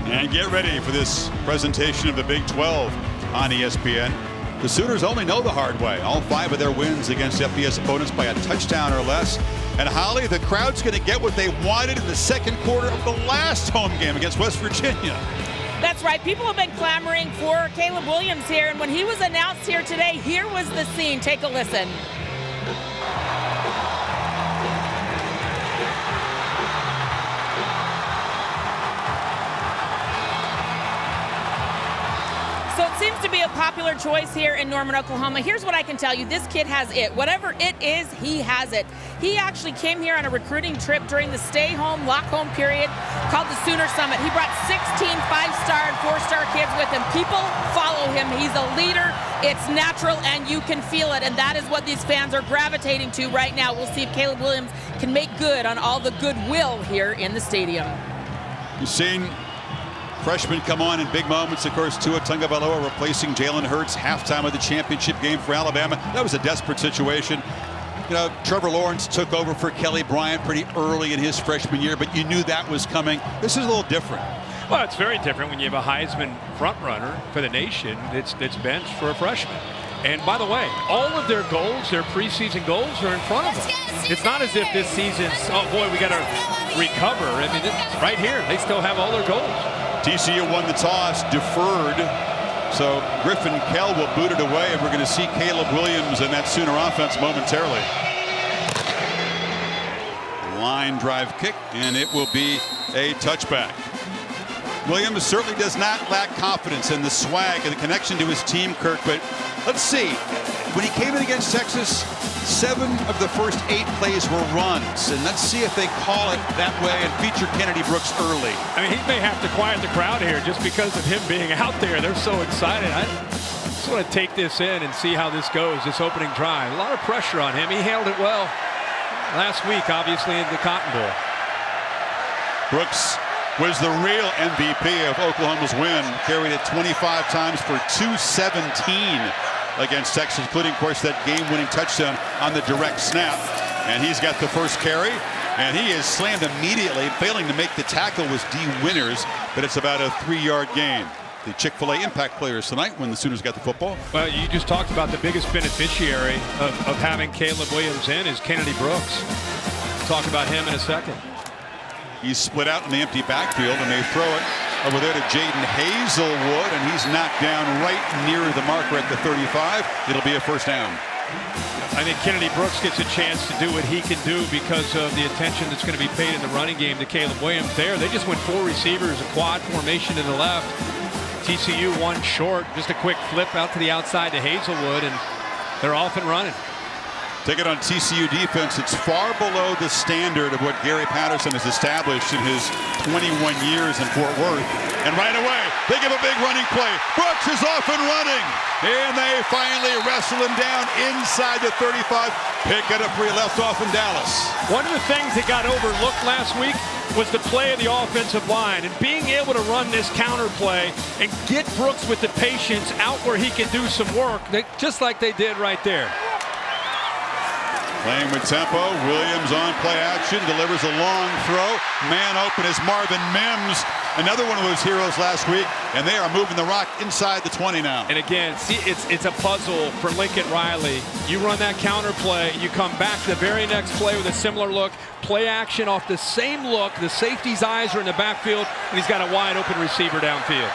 And get ready for this presentation of the Big 12 on ESPN. The Sooners only know the hard way. All 5 of their wins against FBS opponents by a touchdown or less. And Holly, the crowd's going to get what they wanted in the second quarter of the last home game against West Virginia. That's right. People have been clamoring for Caleb Williams here. And when he was announced here today, here was the scene. Take a listen. So it seems to be a popular choice here in Norman, Oklahoma. Here's what I can tell you. This kid has it. Whatever it is, he has it. He actually came here on a recruiting trip during the stay-home, lock-home period called the Sooner Summit. He brought 16 5-star and 4-star kids with him. People follow him. He's a leader. It's natural, and you can feel it, and that is what these fans are gravitating to right now. We'll see if Caleb Williams can make good on all the goodwill here in the stadium. You've seen freshmen come on in big moments. Of course, Tua Tagovailoa replacing Jalen Hurts halftime of the championship game for Alabama. That was a desperate situation. You know, Trevor Lawrence took over for Kelly Bryant pretty early in his freshman year, but you knew that was coming. This is a little different. Well, it's very different when you have a Heisman frontrunner for the nation that's benched for a freshman. And by the way, all of their goals, their preseason goals, are in front of them. It's not as if this season's, oh boy, we got to recover. I mean, it's right here. They still have all their goals. TCU won the toss, deferred. So Griffin Kell will boot it away, and we're going to see Caleb Williams in that Sooner offense momentarily. Line drive kick, and it will be a touchback. Williams certainly does not lack confidence in the swag and the connection to his team, Kirk, but let's see. When he came in against Texas, 7 of the first 8 plays were runs, and let's see if they call it that way and feature Kennedy Brooks early. I mean, he may have to quiet the crowd here just because of him being out there. They're so excited. I just want to take this in and see how this goes, this opening drive. A lot of pressure on him. He handled it well last week, obviously, in the Cotton Bowl. Brooks was the real MVP of Oklahoma's win. Carried it 25 times for 217 against Texas, including, of course, that game-winning touchdown on the direct snap. And he's got the first carry, and he is slammed immediately. Failing to make the tackle was D. Winters, but it's about a 3-yard gain. The Chick-fil-A impact players tonight when the Sooners got the football. Well, you just talked about the biggest beneficiary of having Caleb Williams in is Kennedy Brooks. We'll talk about him in a second. He's split out in the empty backfield, and they throw it over there to Jaden Hazelwood, and he's knocked down right near the marker at the 35. It'll be a first down. I think Kennedy Brooks gets a chance to do what he can do because of the attention that's going to be paid in the running game to Caleb Williams there. They just went 4 receivers, a quad formation to the left. TCU 1 short, just a quick flip out to the outside to Hazelwood, and they're off and running. Take it on TCU defense. It's far below the standard of what Gary Patterson has established in his 21 years in Fort Worth. And right away, they give a big running play. Brooks is off and running. And they finally wrestle him down inside the 35. Pick it up where he left off in Dallas. One of the things that got overlooked last week was the play of the offensive line. And being able to run this counter play and get Brooks with the patience out where he can do some work, just like they did right there. Playing with tempo, Williams on play action, delivers a long throw. Man open is Marvin Mims, another one of those heroes last week, and they are moving the rock inside the 20 now. And again, see, it's a puzzle for Lincoln Riley. You run that counter play, you come back to the very next play with a similar look, play action off the same look, the safety's eyes are in the backfield, and he's got a wide open receiver downfield.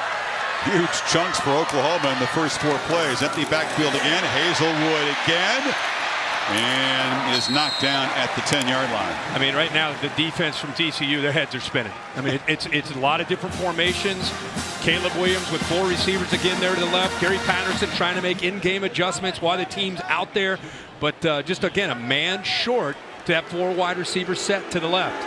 Huge chunks for Oklahoma in the first 4 plays. Empty backfield again, Hazelwood again. And is knocked down at the 10-yard line. I mean, right now, the defense from TCU, their heads are spinning. I mean, it's a lot of different formations. Caleb Williams with 4 receivers again there to the left. Gary Patterson trying to make in-game adjustments while the team's out there. But just, again, a man short to have 4 wide receivers set to the left.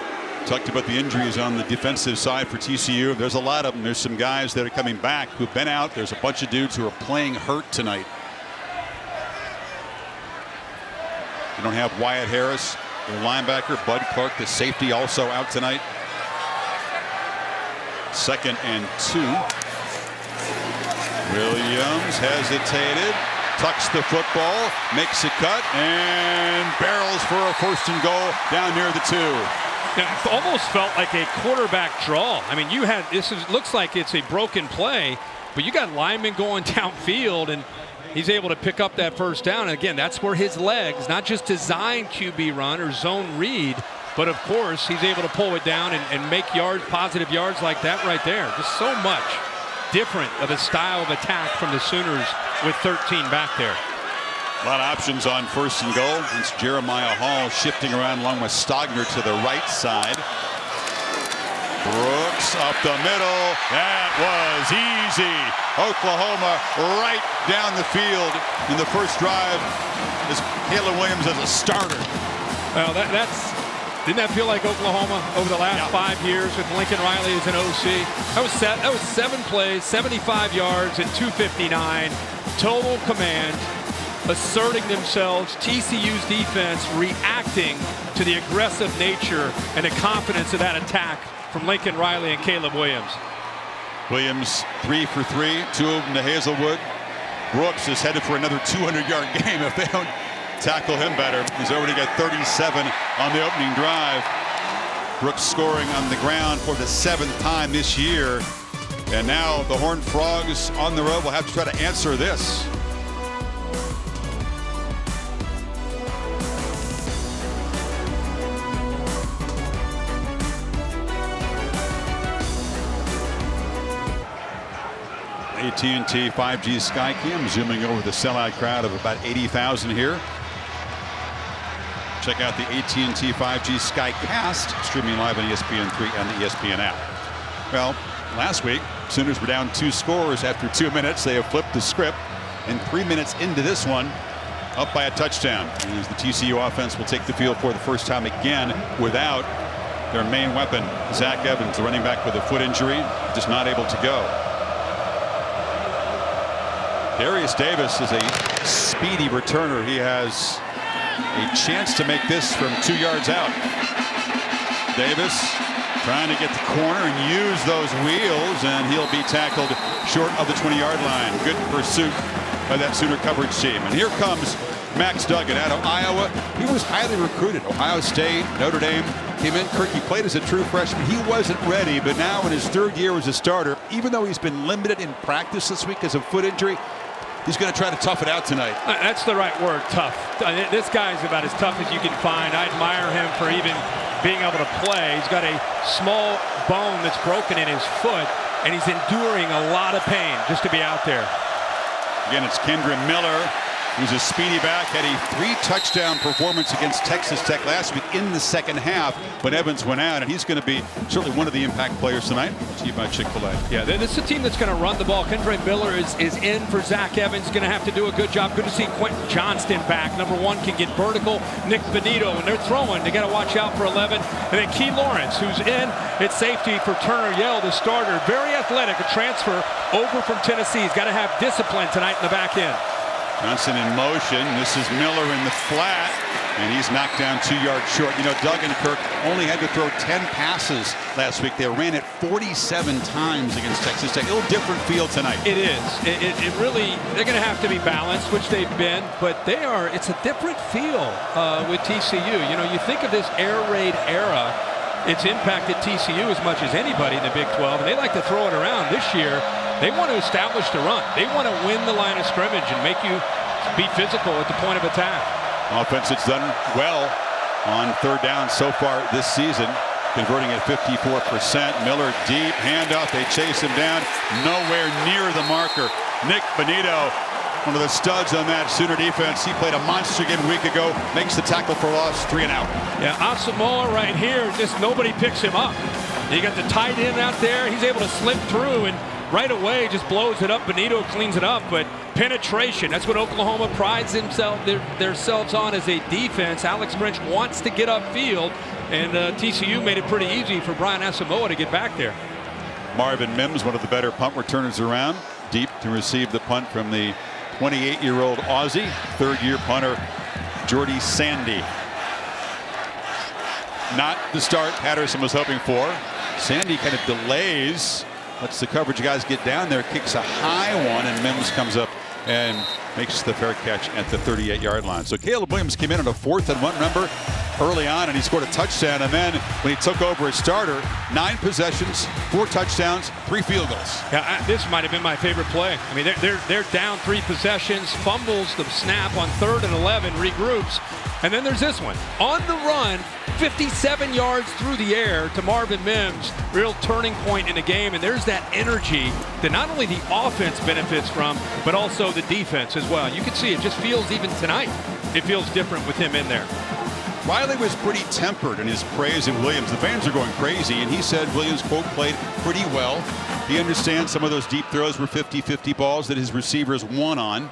Talked about the injuries on the defensive side for TCU. There's a lot of them. There's some guys that are coming back who've been out. There's a bunch of dudes who are playing hurt tonight. You don't have Wyatt Harris, the linebacker, Bud Clark, the safety, also out tonight. 2nd and 2. Williams hesitated, tucks the football, makes a cut, and barrels for a 1st and goal down near the 2. It almost felt like a quarterback draw. I mean, looks like it's a broken play, but you got linemen going downfield, and he's able to pick up that first down. And again, that's where his legs, not just design QB run or zone read, but of course, he's able to pull it down and make yards, positive yards like that right there. Just so much different of a style of attack from the Sooners with 13 back there. A lot of options on 1st and goal. It's Jeremiah Hall shifting around along with Stogner to the right side. Brooks up the middle. That was easy. Oklahoma right down the field in the first drive is Caleb Williams as a starter. Well, didn't that feel like Oklahoma over the last 5 years with Lincoln Riley as an OC? That was 7 plays, 75 yards at 259. Total command, asserting themselves. TCU's defense reacting to the aggressive nature and the confidence of that attack from Lincoln Riley and Caleb Williams. Williams 3 for 3, 2 of them to Hazelwood. Brooks is headed for another 200-yard game if they don't tackle him better. He's already got 37 on the opening drive. Brooks scoring on the ground for the 7th time this year. And now the Horned Frogs on the road will have to try to answer this. AT&T 5G Skycam zooming over the sellout crowd of about 80,000 here. Check out the AT&T 5G Skycast streaming live on ESPN3 and the ESPN app. Well, last week, Sooners were down 2 scores after 2 minutes. They have flipped the script, and 3 minutes into this one, up by a touchdown. As the TCU offense will take the field for the first time again without their main weapon, Zach Evans, the running back with a foot injury, just not able to go. Darius Davis is a speedy returner. He has a chance to make this from 2 yards out. Davis trying to get the corner and use those wheels, and he'll be tackled short of the 20-yard line. Good pursuit by that Sooner coverage team. And here comes Max Duggan out of Iowa. He was highly recruited. Ohio State, Notre Dame came in. Kirk, he played as a true freshman. He wasn't ready, but now in his 3rd year as a starter, even though he's been limited in practice this week because of foot injury, he's going to try to tough it out tonight. That's the right word, tough. This guy's about as tough as you can find. I admire him for even being able to play. He's got a small bone that's broken in his foot, and he's enduring a lot of pain just to be out there. Again, it's Kendra Miller, who's a speedy back, had a 3-touchdown performance against Texas Tech last week in the second half when Evans went out, and he's going to be certainly one of the impact players tonight. To you by Chick-fil-A. Yeah, this is a team that's going to run the ball. Kendra Miller is in for Zach Evans. Going to have to do a good job. Good to see Quentin Johnston back. Number 1 can get vertical. Nick Benito, when they're throwing, they got to watch out for 11. And then Key Lawrence, who's in at safety for Turner Yell, the starter. Very athletic, a transfer over from Tennessee. He's got to have discipline tonight in the back end. Johnson in motion. This is Miller in the flat, and he's knocked down 2 yards short. You know, Duggan Kirk only had to throw 10 passes last week. They ran it 47 times against Texas Tech. A little different field tonight. It is. It really, they're going to have to be balanced, which they've been, but it's a different feel with TCU. You know, you think of this air raid era, it's impacted TCU as much as anybody in the Big 12, and they like to throw it around. This year, they want to establish the run. They want to win the line of scrimmage and make you be physical at the point of attack. Offense that's done well on 3rd down so far this season, converting at 54%. Miller deep, handoff, they chase him down, nowhere near the marker. Nick Benito, one of the studs on that Sooner defense. He played a monster game a week ago, makes the tackle for loss, 3 and out. Yeah, Asamoah right here, just nobody picks him up. You got the tight end out there, he's able to slip through and right away just blows it up. Benito cleans it up, but penetration, that's what Oklahoma prides themselves on as a defense. Alex Grinch wants to get upfield, and TCU made it pretty easy for Brian Asamoah to get back there. Marvin Mims, one of the better punt returners around, deep to receive the punt from the 28-year-old Aussie. 3rd-year punter Jordy Sandy. Not the start Patterson was hoping for. Sandy kind of delays, lets the coverage guys get down there, kicks a high one, and Mims comes up and makes the fair catch at the 38-yard line. So Caleb Williams came in on a 4th and 1. Remember, early on, and he scored a touchdown. And then when he took over as starter, 9 possessions, 4 touchdowns, 3 field goals. Yeah, this might have been my favorite play. I mean, they're down 3 possessions, fumbles the snap on 3rd and 11, regroups, and then there's this one on the run, 57 yards through the air to Marvin Mims, real turning point in the game. And there's that energy that not only the offense benefits from, but also the defense as well. You can see it just feels, even tonight, it feels different with him in there. Riley was pretty tempered in his praise of Williams. The fans are going crazy, and he said Williams, quote, played pretty well. He understands some of those deep throws were 50-50 balls that his receivers won on.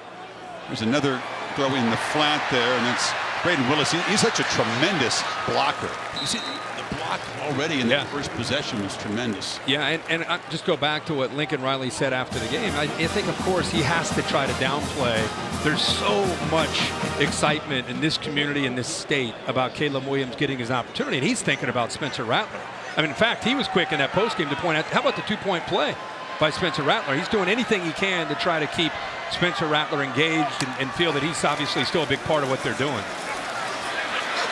There's another throw in the flat there, and that's Braden Willis. He's such a tremendous blocker. You see the block already in that first possession was tremendous. Yeah, and I just go back to what Lincoln Riley said after the game. I think, of course, he has to try to downplay. There's so much excitement in this community, in this state, about Caleb Williams getting his opportunity, and he's thinking about Spencer Rattler. I mean, in fact, he was quick in that postgame to point out, how about the 2-point play by Spencer Rattler? He's doing anything he can to try to keep Spencer Rattler engaged and feel that he's obviously still a big part of what they're doing.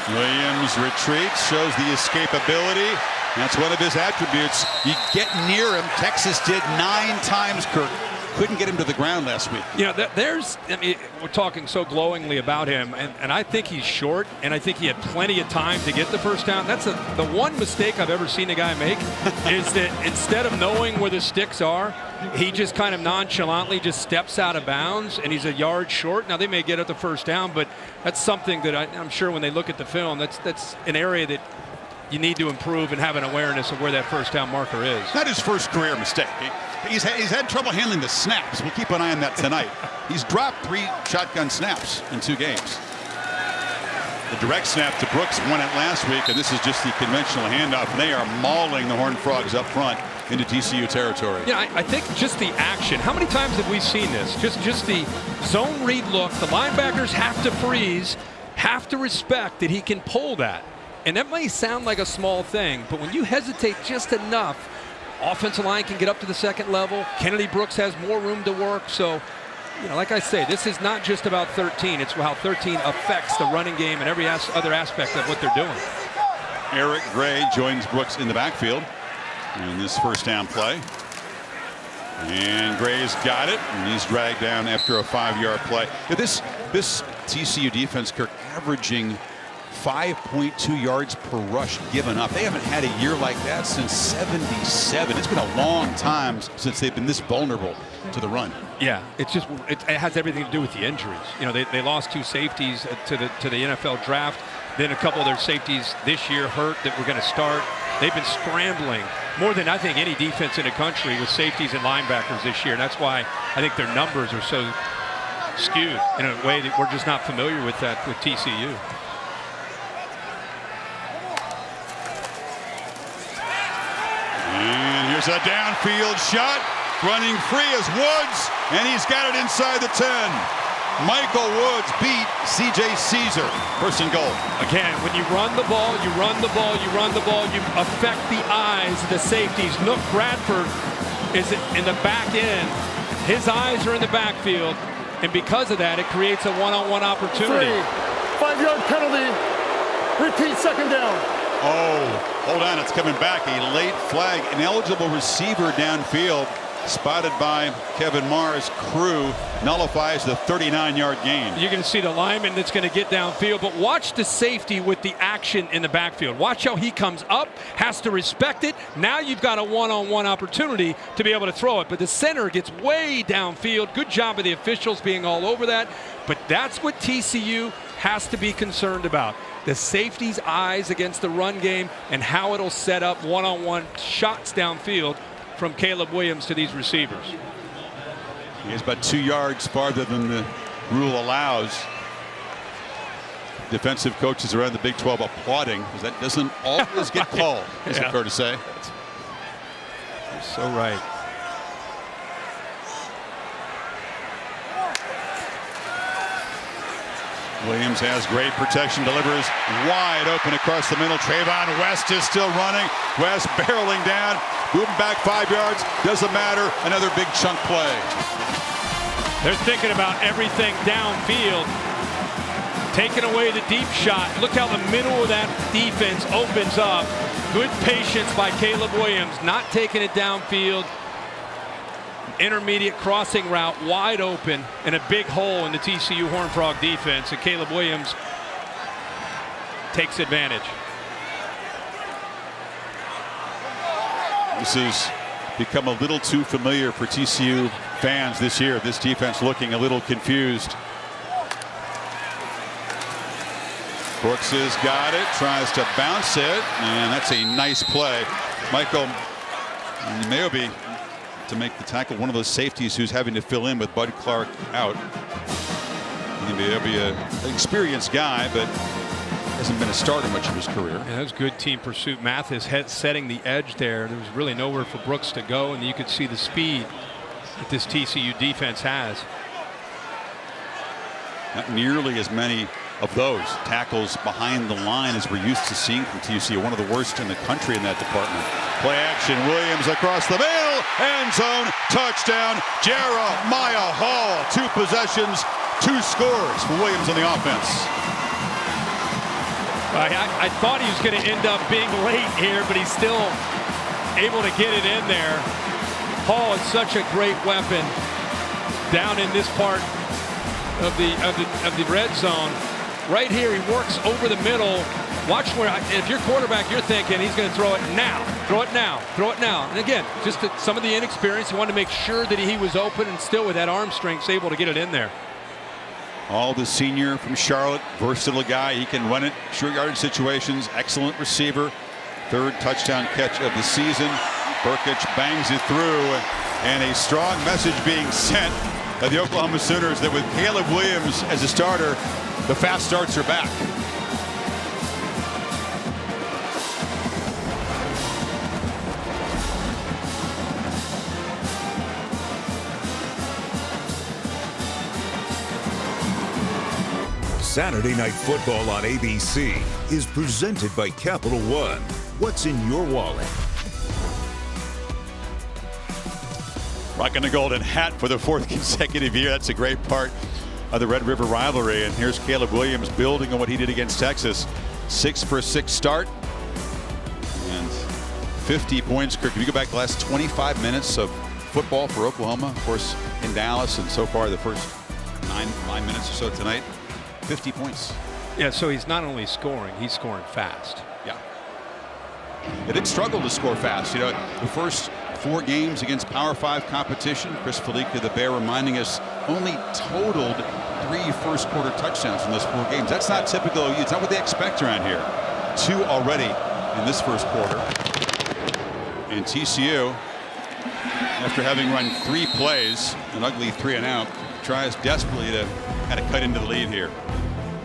Williams retreats, shows the escapability. That's one of his attributes. You get near him. Texas did 9 times, Kirk. Couldn't get him to the ground last week. You know, I mean, we're talking so glowingly about him, and I think he's short, and I think he had plenty of time to get the first down. That's the one mistake I've ever seen a guy make is that instead of knowing where the sticks are, he just kind of nonchalantly just steps out of bounds, and he's a yard short. Now, they may get at the first down, but that's something that I'm sure when they look at the film, that's an area that you need to improve and have an awareness of where that first down marker is. Not his first career mistake. He's had trouble handling the snaps. We'll keep an eye on that tonight. He's dropped 3 shotgun snaps in 2 games. The direct snap to Brooks won it last week, and this is just the conventional handoff. And they are mauling the Horned Frogs up front into TCU territory. Yeah, I think just the action. How many times have we seen this? Just the zone read look. The linebackers have to freeze, have to respect that he can pull that. And that may sound like a small thing, but when you hesitate just enough, offensive line can get up to the second level. Kennedy Brooks has more room to work. So, you know, like I say, this is not just about 13. It's how 13 affects the running game and every other aspect of what they're doing. Eric Gray joins Brooks in the backfield in this first down play. And Gray's got it, and he's dragged down after a 5-yard play. This TCU defense, Kirk, averaging 5.2 yards per rush given up. They haven't had a year like that since '77. It's been a long time since they've been this vulnerable to the run. Yeah, it has everything to do with the injuries. You know, they lost 2 safeties to the NFL draft. Then a couple of their safeties this year hurt that were going to start. They've been scrambling more than I think any defense in the country with safeties and linebackers this year. And that's why I think their numbers are so skewed in a way that we're just not familiar with that with TCU. And here's a downfield shot. Running free is Woods, and he's got it inside the 10. Michael Woods beat C.J. Caesar. First and goal. Again, when you run the ball, you run the ball, you run the ball, you affect the eyes of the safeties. Nook Bradford is in the back end. His eyes are in the backfield, and because of that, it creates a one-on-one opportunity. 5-yard penalty. Repeat, second down. Oh, hold on, it's coming back. A late flag. Ineligible receiver downfield, spotted by Kevin Marr's crew, nullifies the 39-yard gain. You're going to see the lineman that's going to get downfield, but watch the safety with the action in the backfield. Watch how he comes up, has to respect it. Now you've got a one-on-one opportunity to be able to throw it, but the center gets way downfield. Good job of the officials being all over that, but that's what TCU has to be concerned about. The safety's eyes against the run game and how it'll set up one-on-one shots downfield from Caleb Williams to these receivers. He's about 2 yards farther than the rule allows. Defensive coaches around the Big 12 applauding because that doesn't always get called. Is it fair to say? You're so right. Williams has great protection, delivers wide open across the middle. Trayvon West is still running. West barreling down, moving back 5 yards. Doesn't matter. Another big chunk play. They're thinking about everything downfield. taking away the deep shot. Look how the middle of that defense opens up. Good patience by Caleb Williams, not taking it downfield. Intermediate crossing route wide open and a big hole in the TCU Horned Frog defense, and Caleb Williams takes advantage. This has become a little too familiar for TCU fans this year. This defense looking a little confused. Brooks has got it, tries to bounce it, and that's a nice play. Michael Mayobe to make the tackle, one of those safeties who's having to fill in with Bud Clark out. Mayobe, an experienced guy, but hasn't been a starter much of his career. And that was good team pursuit. Mathis setting the edge there. There was really nowhere for Brooks to go, and you could see the speed that this TCU defense has. Not nearly as many of those tackles behind the line as we're used to seeing from TCU. One of the worst in the country in that department. Play action, Williams across the middle, end zone, touchdown, Jeremiah Hall. 2 possessions, 2 scores for Williams on the offense. I thought he was going to end up being late here, but he's still able to get it in there. Hall is such a great weapon down in this part of the red zone. Right here, he works over the middle. Watch where, if you're quarterback, you're thinking he's going to throw it now, throw it now, throw it now. And again, just some of the inexperience. He wanted to make sure that he was open, and still with that arm strength, able to get it in there. All the senior from Charlotte, versatile guy. He can run it, short yardage situations, excellent receiver. 3rd touchdown catch of the season. Burkich bangs it through, and a strong message being sent by the Oklahoma Sooners that with Caleb Williams as a starter, the fast starts are back. Saturday Night Football on ABC is presented by Capital One. What's in your wallet? Rocking the golden hat for the 4th consecutive year. That's a great part of the Red River rivalry. And here's Caleb Williams building on what he did against Texas. 6 for 6 start. And 50 points. Kirk, if you go back the last 25 minutes of football for Oklahoma, of course, in Dallas, and so far the first 9 minutes or so tonight, 50 points. Yeah, so he's not only scoring, he's scoring fast. Yeah. It did struggle to score fast. You know, the first 4 games against Power 5 competition, Chris Felica, the Bear, reminding us only totaled 3 first-quarter touchdowns in those 4 games. That's not typical. It's not what they expect around here. 2 already in this first quarter. And TCU, after having run 3 plays, an ugly 3 and out, tries desperately to kind of cut into the lead here.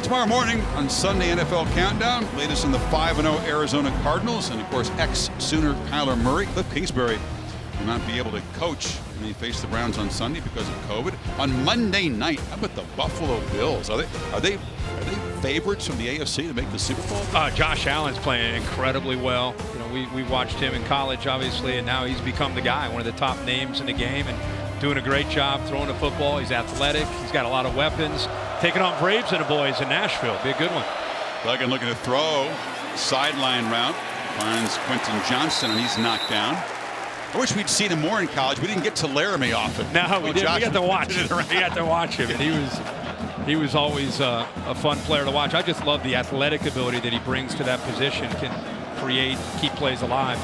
Tomorrow morning on Sunday NFL Countdown, latest in the 5-0 Arizona Cardinals, and of course ex-Sooner Kyler Murray. Cliff Kingsbury will not be able to coach when they face the Browns on Sunday because of COVID. On Monday night, how about the Buffalo Bills? Are they favorites from the AFC to make the Super Bowl? Josh Allen's playing incredibly well. You know, we watched him in college, obviously, and now he's become the guy, one of the top names in the game, and doing a great job throwing the football. He's athletic. He's got a lot of weapons. Taking on Braves and the boys in Nashville. Be a good one. Duggan looking to throw. Sideline route. Finds Quentin Johnson, and he's knocked down. I wish we'd seen him more in college. We didn't get to Laramie often. No, we didn't. We got to watch him. We got to watch him. And he was always a fun player to watch. I just love the athletic ability that he brings to that position. Can create, keep plays alive.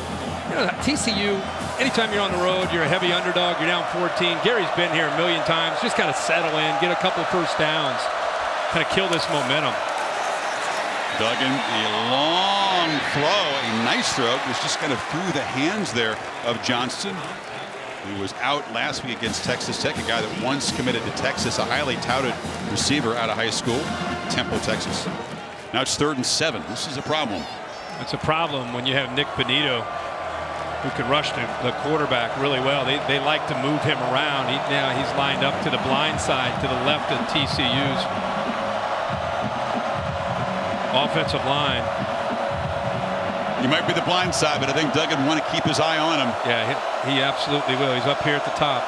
You know, TCU, anytime you're on the road, you're a heavy underdog, you're down 14. Gary's been here a million times. Just got to settle in, get a couple first downs, kind of kill this momentum. Duggan, a long throw, a nice throw. It was just kind of through the hands there of Johnston, who was out last week against Texas Tech, a guy that once committed to Texas, a highly touted receiver out of high school, Temple, Texas. Now it's 3rd and 7. This is a problem. It's a problem when you have Nick Benito, who can rush the quarterback really well. They like to move him around. Now he's lined up to the blind side, to the left of TCU's offensive line. He might be the blind side, but I think Duggan want to keep his eye on him. Yeah, he absolutely will. He's up here at the top.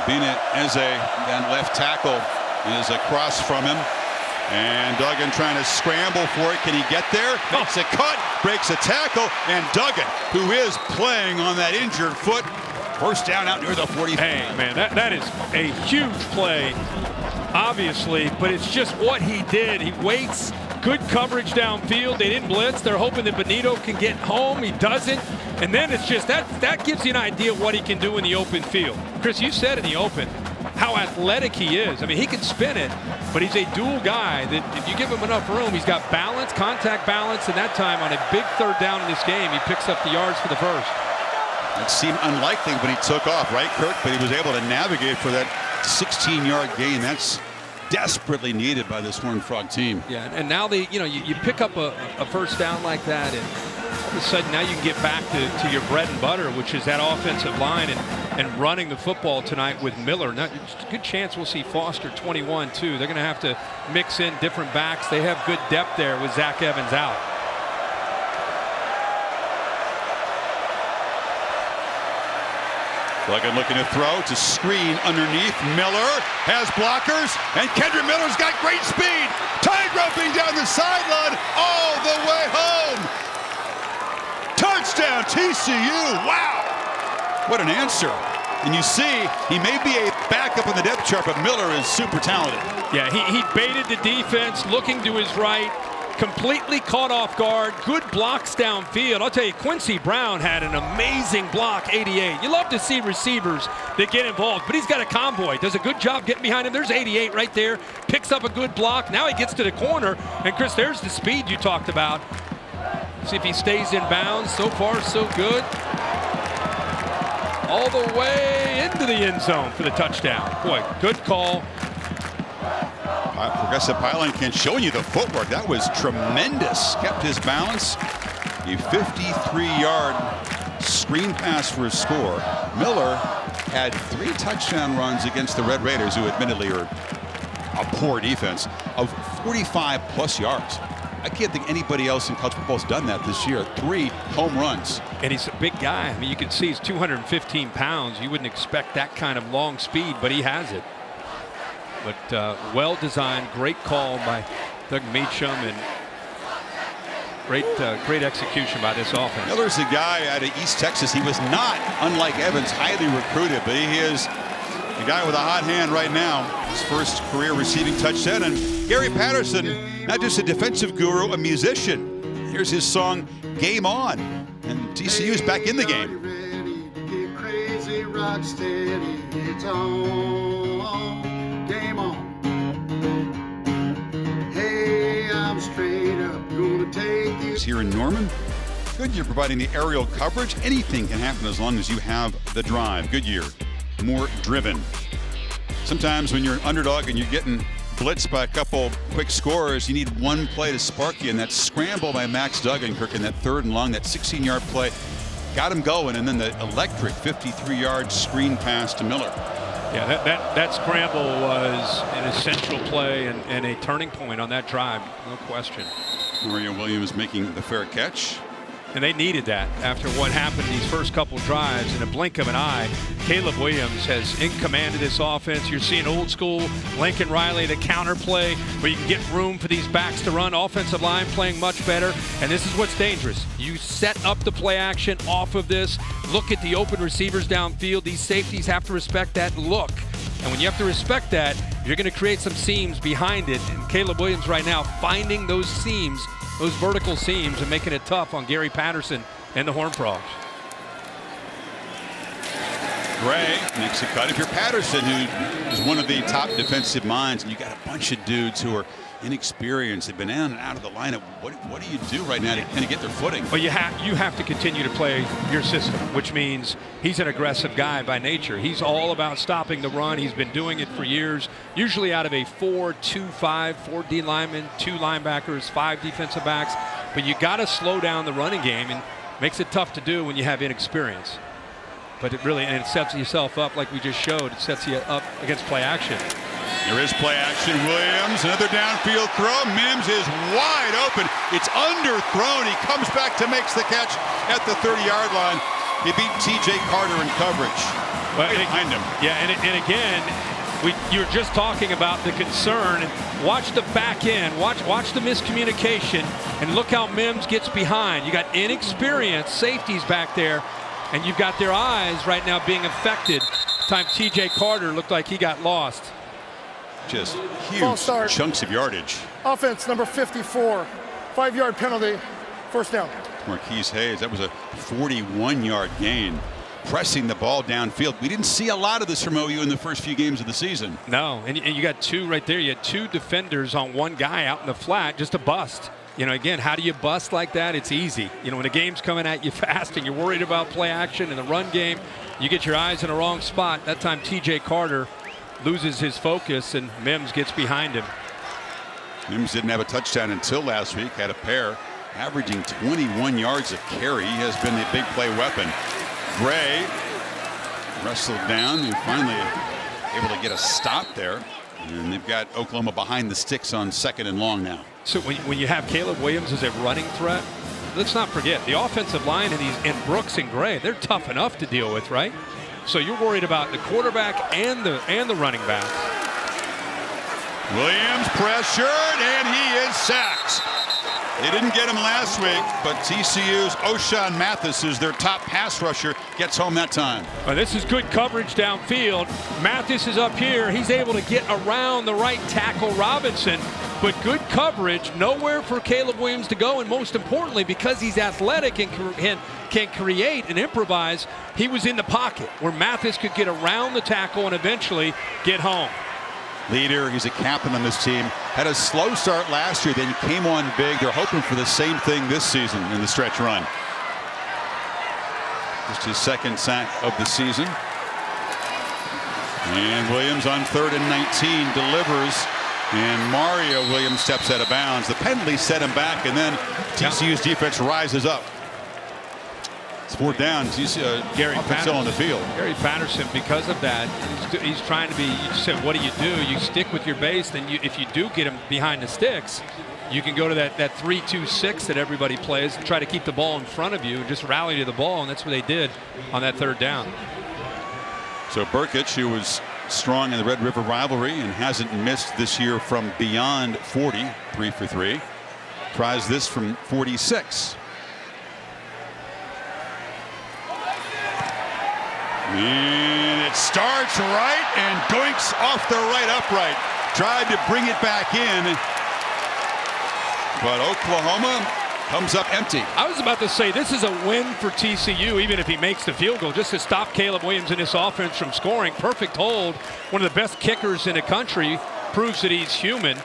Bina Eze, that left tackle, is across from him. And Duggan trying to scramble for it. Can he get there? Makes a cut, breaks a tackle, and Duggan, who is playing on that injured foot, first down out near the 40. Hey, man, that is a huge play, obviously, but it's just what he did. He waits, good coverage downfield. They didn't blitz. They're hoping that Benito can get home. He doesn't. And then it's just that gives you an idea of what he can do in the open field. Chris, you said in the open how athletic he is. I mean, he can spin it, but he's a dual guy that if you give him enough room, he's got balance, contact balance, and that time on a big third down in this game, he picks up the yards for the first. It seemed unlikely when he took off, right, Kirk? But he was able to navigate for that 16-yard gain. That's desperately needed by this Horned Frog team. Yeah, and now you pick up a first down like that, and all of a sudden now you can get back to your bread and butter, which is that offensive line and running the football tonight with Miller. Now, it's a good chance we'll see Foster 21 too. They're going to have to mix in different backs. They have good depth there with Zach Evans out. Duggan looking to throw to screen underneath. Miller has blockers, and Kendrick Miller's got great speed. Tide roping down the sideline all the way home. Touchdown TCU. Wow. What an answer. And you see, he may be a backup on the depth chart, but Miller is super talented. Yeah, he baited the defense, looking to his right, completely caught off guard, good blocks downfield. I'll tell you, Quincy Brown had an amazing block, 88. You love to see receivers that get involved, but he's got a convoy, does a good job getting behind him. There's 88 right there, picks up a good block. Now he gets to the corner, and Chris, there's the speed you talked about. See if he stays in bounds. So far, so good. All the way into the end zone for the touchdown. Boy, good call. Progressive Pylon can show you the footwork. That was tremendous. Kept his balance. A 53-yard screen pass for a score. Miller had 3 touchdown runs against the Red Raiders, who admittedly are a poor defense, of 45-plus yards. I can't think anybody else in college football has done that this year. 3 home runs. And he's a big guy. I mean, you can see he's 215 pounds. You wouldn't expect that kind of long speed, but he has it. But well-designed, great call by Doug Meacham, and great execution by this offense. Miller's a guy out of East Texas. He was not, unlike Evans, highly recruited, but he is a guy with a hot hand right now. His first career receiving touchdown. And Gary Patterson, not just a defensive guru, a musician. Here's his song, Game On. And TCU's back in the game. Get crazy, rock steady, it's on. Game on. Hey, I'm straight up gonna take you. Here in Norman. Goodyear providing the aerial coverage. Anything can happen as long as you have the drive. Goodyear, more driven. Sometimes when you're an underdog and you're getting blitzed by a couple quick scores, you need one play to spark you, and that scramble by Max Duggan-Kirk in that 3rd and long, that 16-yard play, got him going, and then the electric 53-yard screen pass to Miller. Yeah, that scramble was an essential play and a turning point on that drive, no question. Mario Williams making the fair catch. And they needed that after what happened these first couple drives. In a blink of an eye, Caleb Williams has in command of this offense. You're seeing old school Lincoln Riley, the counter play where you can get room for these backs to run. Offensive line playing much better. And this is what's dangerous. You set up the play action off of this. Look at the open receivers downfield. These safeties have to respect that look. And when you have to respect that, you're going to create some seams behind it. And Caleb Williams right now finding those seams, those vertical seams, and making it tough on Gary Patterson and the Horned Frogs. Gray makes a cut. If you're Patterson, who is one of the top defensive minds, and you got a bunch of dudes who are inexperienced, they've been in and out of the lineup. What do you do right now to kind of get their footing? Well, you have to continue to play your system, which means he's an aggressive guy by nature. He's all about stopping the run. He's been doing it for years, usually out of a 4-2-5, 4 D linemen, 2 linebackers, 5 defensive backs. But you got to slow down the running game, and makes it tough to do when you have inexperience. But it really, and it sets yourself up like we just showed. It sets you up against play action. There is play action. Williams, another downfield throw. Mims is wide open. It's underthrown. He comes back to makes the catch at the 30-yard line. He beat T.J. Carter in coverage. Well, behind him. Yeah, and again, You were just talking about the concern, and watch the back end, watch the miscommunication, and look how Mims gets behind. You got inexperienced safeties back there, and you've got their eyes right now being affected. Time TJ Carter looked like he got lost. Just huge chunks of yardage. Offense number 54, 5-yard penalty, first down. Marquise Hayes, that was a 41-yard gain, pressing the ball downfield. We didn't see a lot of this from OU in the first few games of the season. No, and you got two right there. You had two defenders on one guy out in the flat, just a bust. You know, again, how do you bust like that? It's easy. You know, when the game's coming at you fast and you're worried about play action in the run game, you get your eyes in the wrong spot. That time TJ Carter loses his focus and Mims gets behind him. Mims didn't have a touchdown until last week, had a pair, averaging 21 yards a carry. He has been the big play weapon. Gray wrestled down and finally able to get a stop there. And they've got Oklahoma behind the sticks on 2nd and long now. So when you have Caleb Williams as a running threat, let's not forget the offensive line and Brooks and Gray, they're tough enough to deal with, right? So you're worried about the quarterback and the running back. Williams pressured, and he is sacked. They didn't get him last week, but TCU's O'Shawn Mathis is their top pass rusher, gets home that time. Well, this is good coverage downfield. Mathis is up here. He's able to get around the right tackle Robinson, but good coverage, nowhere for Caleb Williams to go, and most importantly, because he's athletic and can create and improvise, he was in the pocket where Mathis could get around the tackle and eventually get home. Leader, he's a captain on this team. Had a slow start last year, then came on big. They're hoping for the same thing this season in the stretch run. Just his 2nd sack of the season. And Williams on 3rd and 19 delivers. And Mario Williams steps out of bounds. The penalty set him back, and then TCU's defense rises up. It's 4th down. Gary Patterson still on the field. Gary Patterson, because of that, he's trying to be. You said, what do? You stick with your base. Then if you do get him behind the sticks, you can go to that 3-2-6 that everybody plays and try to keep the ball in front of you and just rally to the ball, and that's what they did on that 3rd down. So Burkich, who was strong in the Red River rivalry and hasn't missed this year from beyond 40, 3 for 3, tries this from 46. And it starts right and doinks off the right upright. Tried to bring it back in, but Oklahoma comes up empty. I was about to say this is a win for TCU, even if he makes the field goal, just to stop Caleb Williams and this offense from scoring. Perfect hold. One of the best kickers in the country, proves that he's human.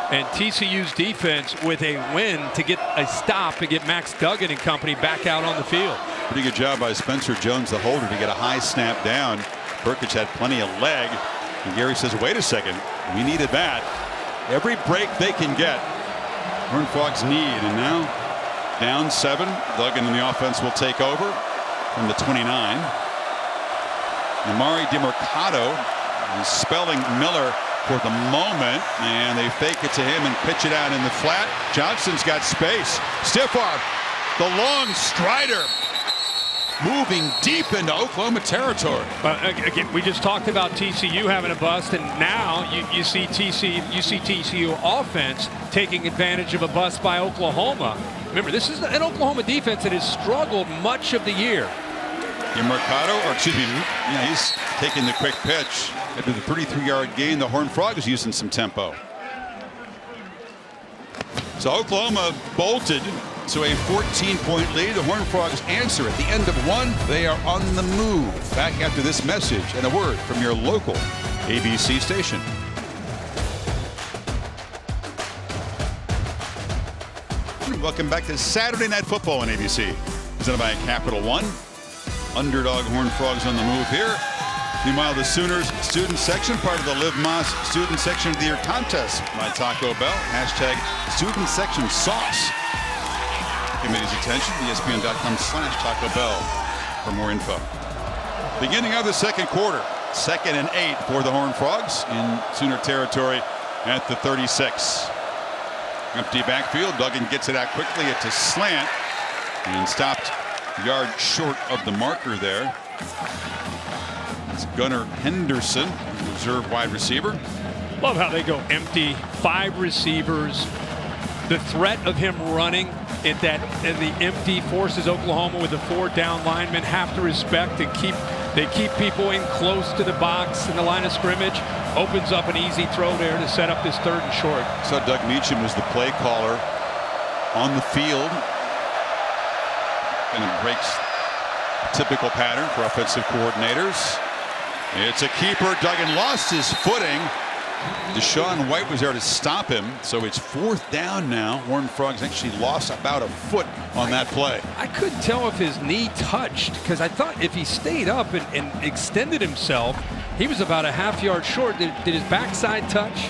And TCU's defense with a win to get a stop and get Max Duggan and company back out on the field. Pretty good job by Spencer Jones, the holder, to get a high snap down. Burkich had plenty of leg. And Gary says, wait a second, we needed that. Every break they can get, Horned Frogs need. And now down 7. Duggan in the offense will take over from the 29. Amari DeMercado is spelling Miller for the moment, and they fake it to him and pitch it out in the flat. Johnson's got space. Stiff arm, the long strider, moving deep into Oklahoma territory. Again, we just talked about TCU having a bust, and now you see TCU offense taking advantage of a bust by Oklahoma. Remember, this is an Oklahoma defense that has struggled much of the year. Mercado, or excuse me, yeah, he's taking the quick pitch. After the 33-yard gain, the Horned Frog is using some tempo. So Oklahoma bolted to a 14-point lead. The Horned Frogs answer at the end of 1. They are on the move. Back after this message and a word from your local ABC station. Welcome back to Saturday Night Football on ABC. Presented by Capital One. Underdog Horned Frogs on the move here. Meanwhile, the Sooners student section, part of the Live Moss Student Section of the Year contest by Taco Bell. Hashtag student section sauce. Committee's attention, ESPN.com/Taco Bell for more info. Beginning of the 2nd quarter, 2nd and 8 for the Horned Frogs in Sooner territory at the 36. Empty backfield. Duggan gets it out quickly. It's a slant and stopped a yard short of the marker there. It's Gunnar Henderson, reserve wide receiver. Love how they go empty, 5 receivers. The threat of him running in the empty forces Oklahoma with the 4 down linemen have to respect and keep people in close to the box in the line of scrimmage. Opens up an easy throw there to set up this 3rd and short. So Doug Meacham was the play caller on the field, and it breaks a typical pattern for offensive coordinators. It's a keeper. Duggan lost his footing. Deshaun White was there to stop him, so it's 4th down now. Horned Frogs actually lost about a foot on that play. I couldn't tell if his knee touched, because I thought if he stayed up and extended himself, he was about a ½ yard short. Did his backside touch?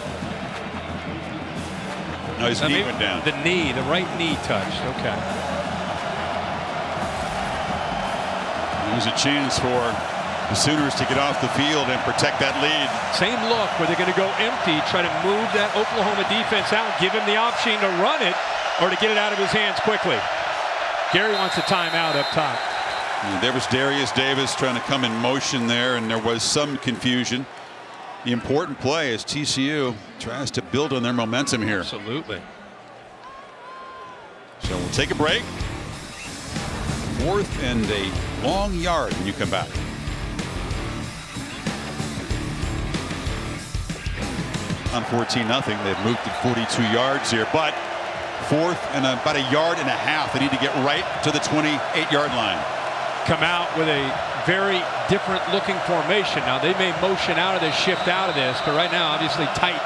No, his knee went down. The right knee touched. Okay. There's a chance for the Sooners to get off the field and protect that lead. Same look where they're going to go empty, try to move that Oklahoma defense out, give him the option to run it or to get it out of his hands quickly. Gary wants a timeout up top. And there was Darius Davis trying to come in motion there, and there was some confusion. The important play as TCU tries to build on their momentum here. Absolutely. So we'll take a break. 4th and a long yard when you come back. On 14-0. They've moved to 42 yards here, but 4th and about a yard and a half. They need to get right to the 28-yard line. Come out with a very different looking formation. Now they may motion out of this, shift out of this, but right now obviously tight.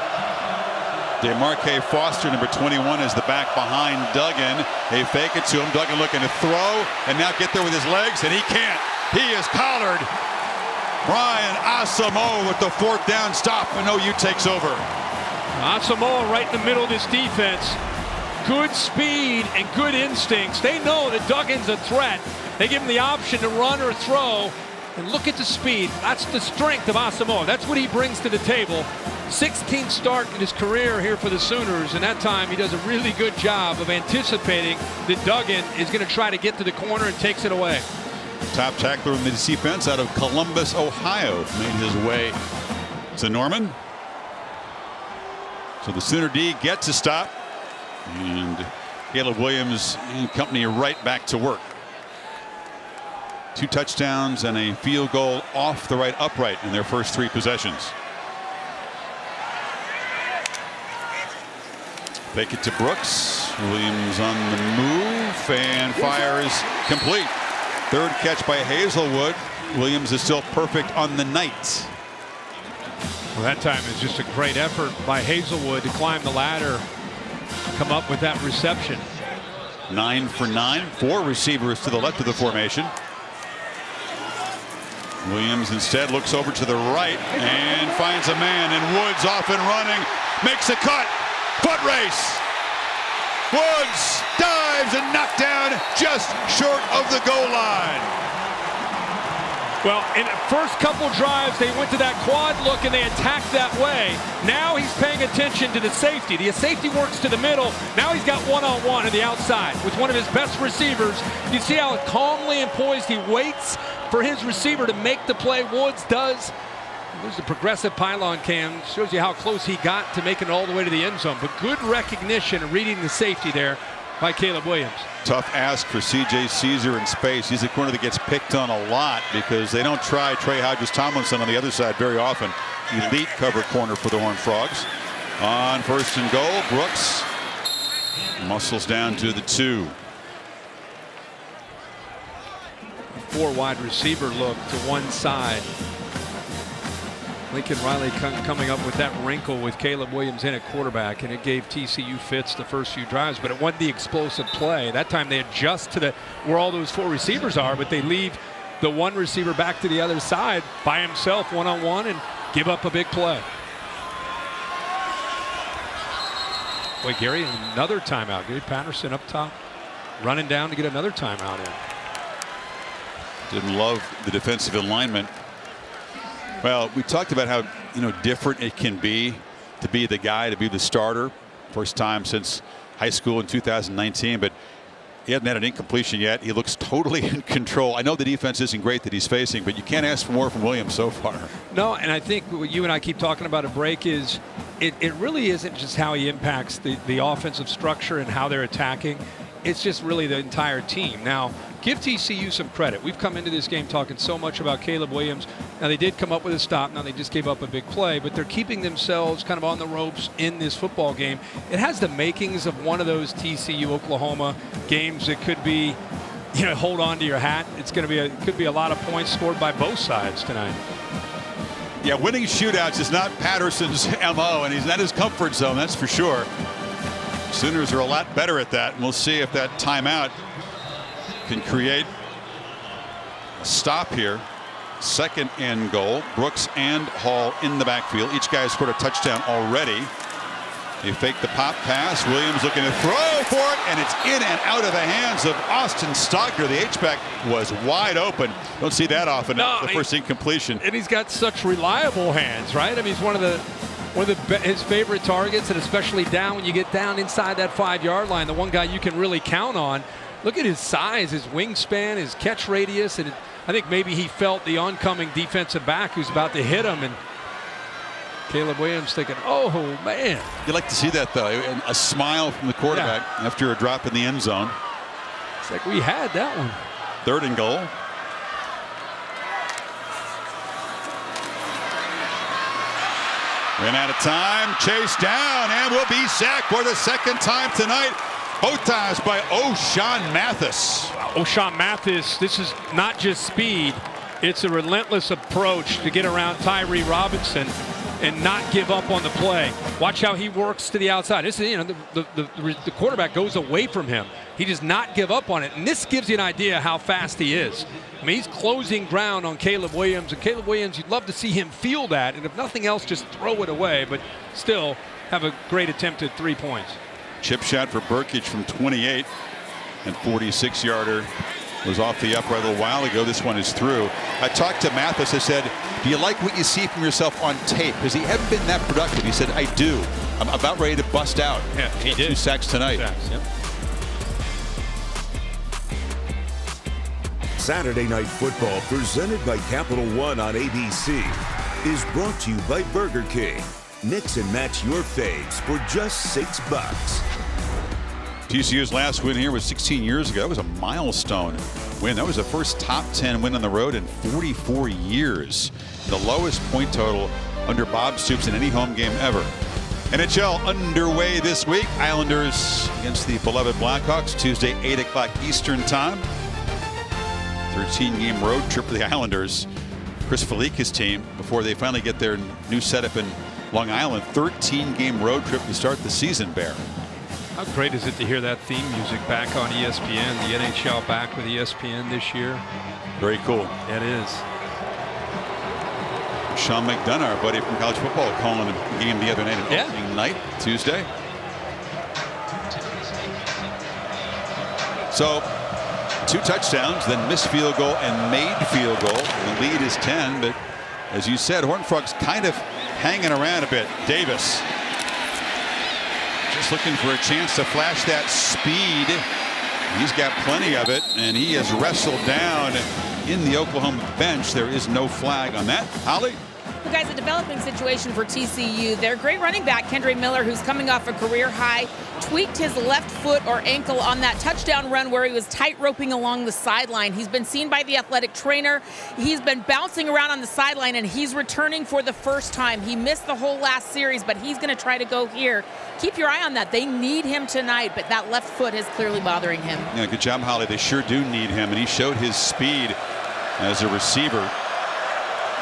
DeMarque Foster, number 21, is the back behind Duggan. They fake it to him. Duggan looking to throw and now get there with his legs, and he can't. He is collared. Brian Asamoah with the 4th down stop, and OU takes over. Asamoah right in the middle of this defense. Good speed and good instincts. They know that Duggan's a threat. They give him the option to run or throw. And look at the speed. That's the strength of Asamoah. That's what he brings to the table. 16th start in his career here for the Sooners, and that time he does a really good job of anticipating that Duggan is going to try to get to the corner and takes it away. Top tackler in the defense out of Columbus, Ohio, made his way to Norman. So the Sooner D gets a stop, and Caleb Williams and company right back to work. 2 touchdowns and a field goal off the right upright in their first 3 possessions. Fake it to Brooks. Williams on the move and fires complete. 3rd catch by Hazelwood. Williams is still perfect on the night. Well, that time is just a great effort by Hazelwood to climb the ladder, come up with that reception. 9 for 9. 4 receivers to the left of the formation. Williams instead looks over to the right and finds a man, and Woods off and running, makes a cut, foot race. Woods dives and knocked down just short of the goal line. Well, in the first couple drives, they went to that quad look and they attacked that way. Now he's paying attention to the safety. The safety works to the middle. Now he's got one-on-one on the outside with one of his best receivers. You see how calmly and poised he waits for his receiver to make the play. Woods does. There's the progressive pylon cam. Shows you how close he got to making it all the way to the end zone. But good recognition and reading the safety there by Caleb Williams. Tough ask for C.J. Caesar in space. He's a corner that gets picked on a lot because they don't try Trey Hodges-Tomlinson on the other side very often. Elite cover corner for the Horned Frogs. On 1st and goal, Brooks muscles down to the 2. 4 wide receiver look to one side. Lincoln Riley coming up with that wrinkle with Caleb Williams in at quarterback, and it gave TCU fits the first few drives, but it wasn't the explosive play. That time they adjust to where all those 4 receivers are, but they leave the 1 receiver back to the other side by himself one-on-one and give up a big play. Boy, Gary, another timeout. Gary Patterson up top running down to get another timeout in. Didn't love the defensive alignment. Well, we talked about how different it can be to be the guy, to be the starter. First time since high school in 2019. But He hasn't had an incompletion yet. He looks totally in control. I know the defense isn't great that he's facing, but you can't ask for more from Williams so far. No, and I think what you and I keep talking about a break is it really isn't just how he impacts the offensive structure and how they're attacking. It's just really the entire team. Now, give TCU some credit. We've come into this game talking so much about Caleb Williams. Now, they did come up with a stop. Now, they just gave up a big play, but they're keeping themselves kind of on the ropes in this football game. It has the makings of one of those TCU-Oklahoma games that could be, hold on to your hat. It's going to be could be a lot of points scored by both sides tonight. Yeah, winning shootouts is not Patterson's MO, and he's not his comfort zone, that's for sure. Sooners are a lot better at that, and we'll see if that timeout can create a stop here. 2nd and goal. Brooks and Hall in the backfield. Each guy scored a touchdown already. They fake the pop pass. Williams looking to throw for it, and it's in and out of the hands of Austin Stocker. The H-back was wide open. Don't see that often. No, the first incompletion. And he's got such reliable hands, right? I mean, he's one of his favorite targets, and especially down when you get down inside that 5-yard line, the one guy you can really count on. Look at his size, his wingspan, his catch radius, and I think maybe he felt the oncoming defensive back who's about to hit him, and Caleb Williams thinking, oh, man. You like to see that, though, and a smile from the quarterback after a drop in the end zone. It's like we had that one. 3rd and goal. Ran out of time, chased down, and will be sacked for the 2nd time tonight. Both times by O'Shawn Mathis. O'Shawn Mathis, this is not just speed, it's a relentless approach to get around Tyree Robinson and not give up on the play. Watch how he works to the outside. This is, the quarterback goes away from him. He does not give up on it, and this gives you an idea how fast he is. I mean, he's closing ground on Caleb Williams, and Caleb Williams, you'd love to see him feel that, and if nothing else, just throw it away, but still have a great attempt at 3 points. Chip shot for Burkage from 28, and 46-yarder was off the upright a little while ago. This one is through. I talked to Mathis. I said, do you like what you see from yourself on tape? Because he hadn't been that productive. He said, I do. I'm about ready to bust out. Yeah, he did. 2 sacks tonight. Yep. Saturday Night Football, presented by Capital One on ABC, is brought to you by Burger King. Mix and match your faves for just $6. TCU's last win here was 16 years ago. That was a milestone win. That was the first top 10 win on the road in 44 years. The lowest point total under Bob Stoops in any home game ever. NHL underway this week. Islanders against the beloved Blackhawks, Tuesday, 8 o'clock Eastern time. 13-game road trip for the Islanders. Chris Felica's team, before they finally get their new setup in Long Island. 13-game road trip to start the season, Bear. How great is it to hear that theme music back on ESPN, the NHL back with ESPN this year? Very cool. It is. Sean McDonough, our buddy from college football, calling a game the other night, an opening night, Tuesday. So 2 touchdowns, then missed field goal and made field goal. The lead is 10, but as you said, Horned Frogs kind of hanging around a bit. Davis just looking for a chance to flash that speed. He's got plenty of it, and he is wrestled down in the Oklahoma bench. There is no flag on that. Holly? You guys, a developing situation for TCU. Their great running back, Kendre Miller, who's coming off a career high, tweaked his left foot or ankle on that touchdown run where he was tight roping along the sideline. He's been seen by the athletic trainer. He's been bouncing around on the sideline, and he's returning for the first time. He missed the whole last series, but he's going to try to go here. Keep your eye on that. They need him tonight, but that left foot is clearly bothering him. Yeah, good job, Holly. They sure do need him, and he showed his speed as a receiver.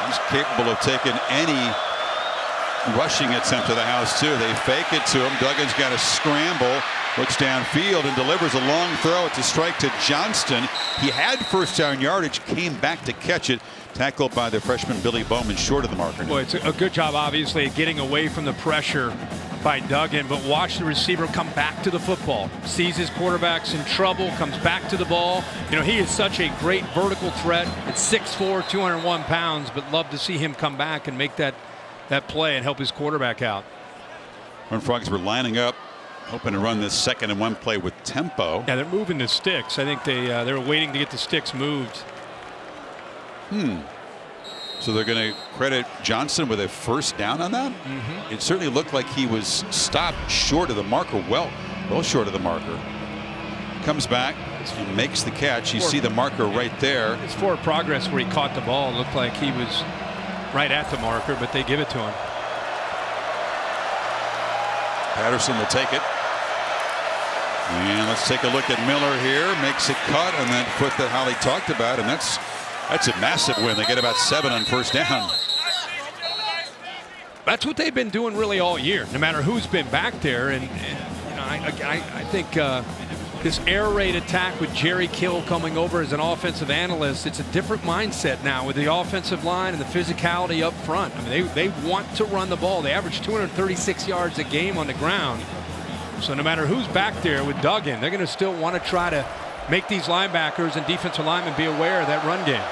He's capable of taking any rushing attempt to the house, too. They fake it to him. Duggan's got to scramble, looks downfield, and delivers a long throw. It's a strike to Johnston. He had first down yardage, came back to catch it. Tackled by the freshman Billy Bowman short of the marker. Boy, it's a good job, obviously, at getting away from the pressure by Duggan, but watch the receiver come back to the football. Sees his quarterback's in trouble, comes back to the ball. You know, he is such a great vertical threat at 6'4", 201 pounds, but love to see him come back and make that play and help his quarterback out. Horned Frogs were lining up Hoping to run this 2nd and 1 play with tempo. Yeah, they're moving the sticks. I think they were waiting to get the sticks moved. So they're going to credit Johnson with a first down on that. It certainly looked like he was stopped short of the marker, well short of the marker. Comes back and makes the catch. You see the marker right there. It's forward progress where he caught the ball. It looked like he was right at the marker, but they give it to him. Patterson will take it. And let's take a look at Miller here. Makes a cut on that foot that Holly talked about, and that's a massive win. They get about 7 on first down. That's what they've been doing really all year, no matter who's been back there. And you know, I think this air raid attack with Jerry Kill coming over as an offensive analyst, it's a different mindset now with the offensive line and the physicality up front. I mean, they want to run the ball. They average 236 yards a game on the ground. So no matter who's back there with Duggan, they're going to still want to try to make these linebackers and defensive linemen be aware of that run game.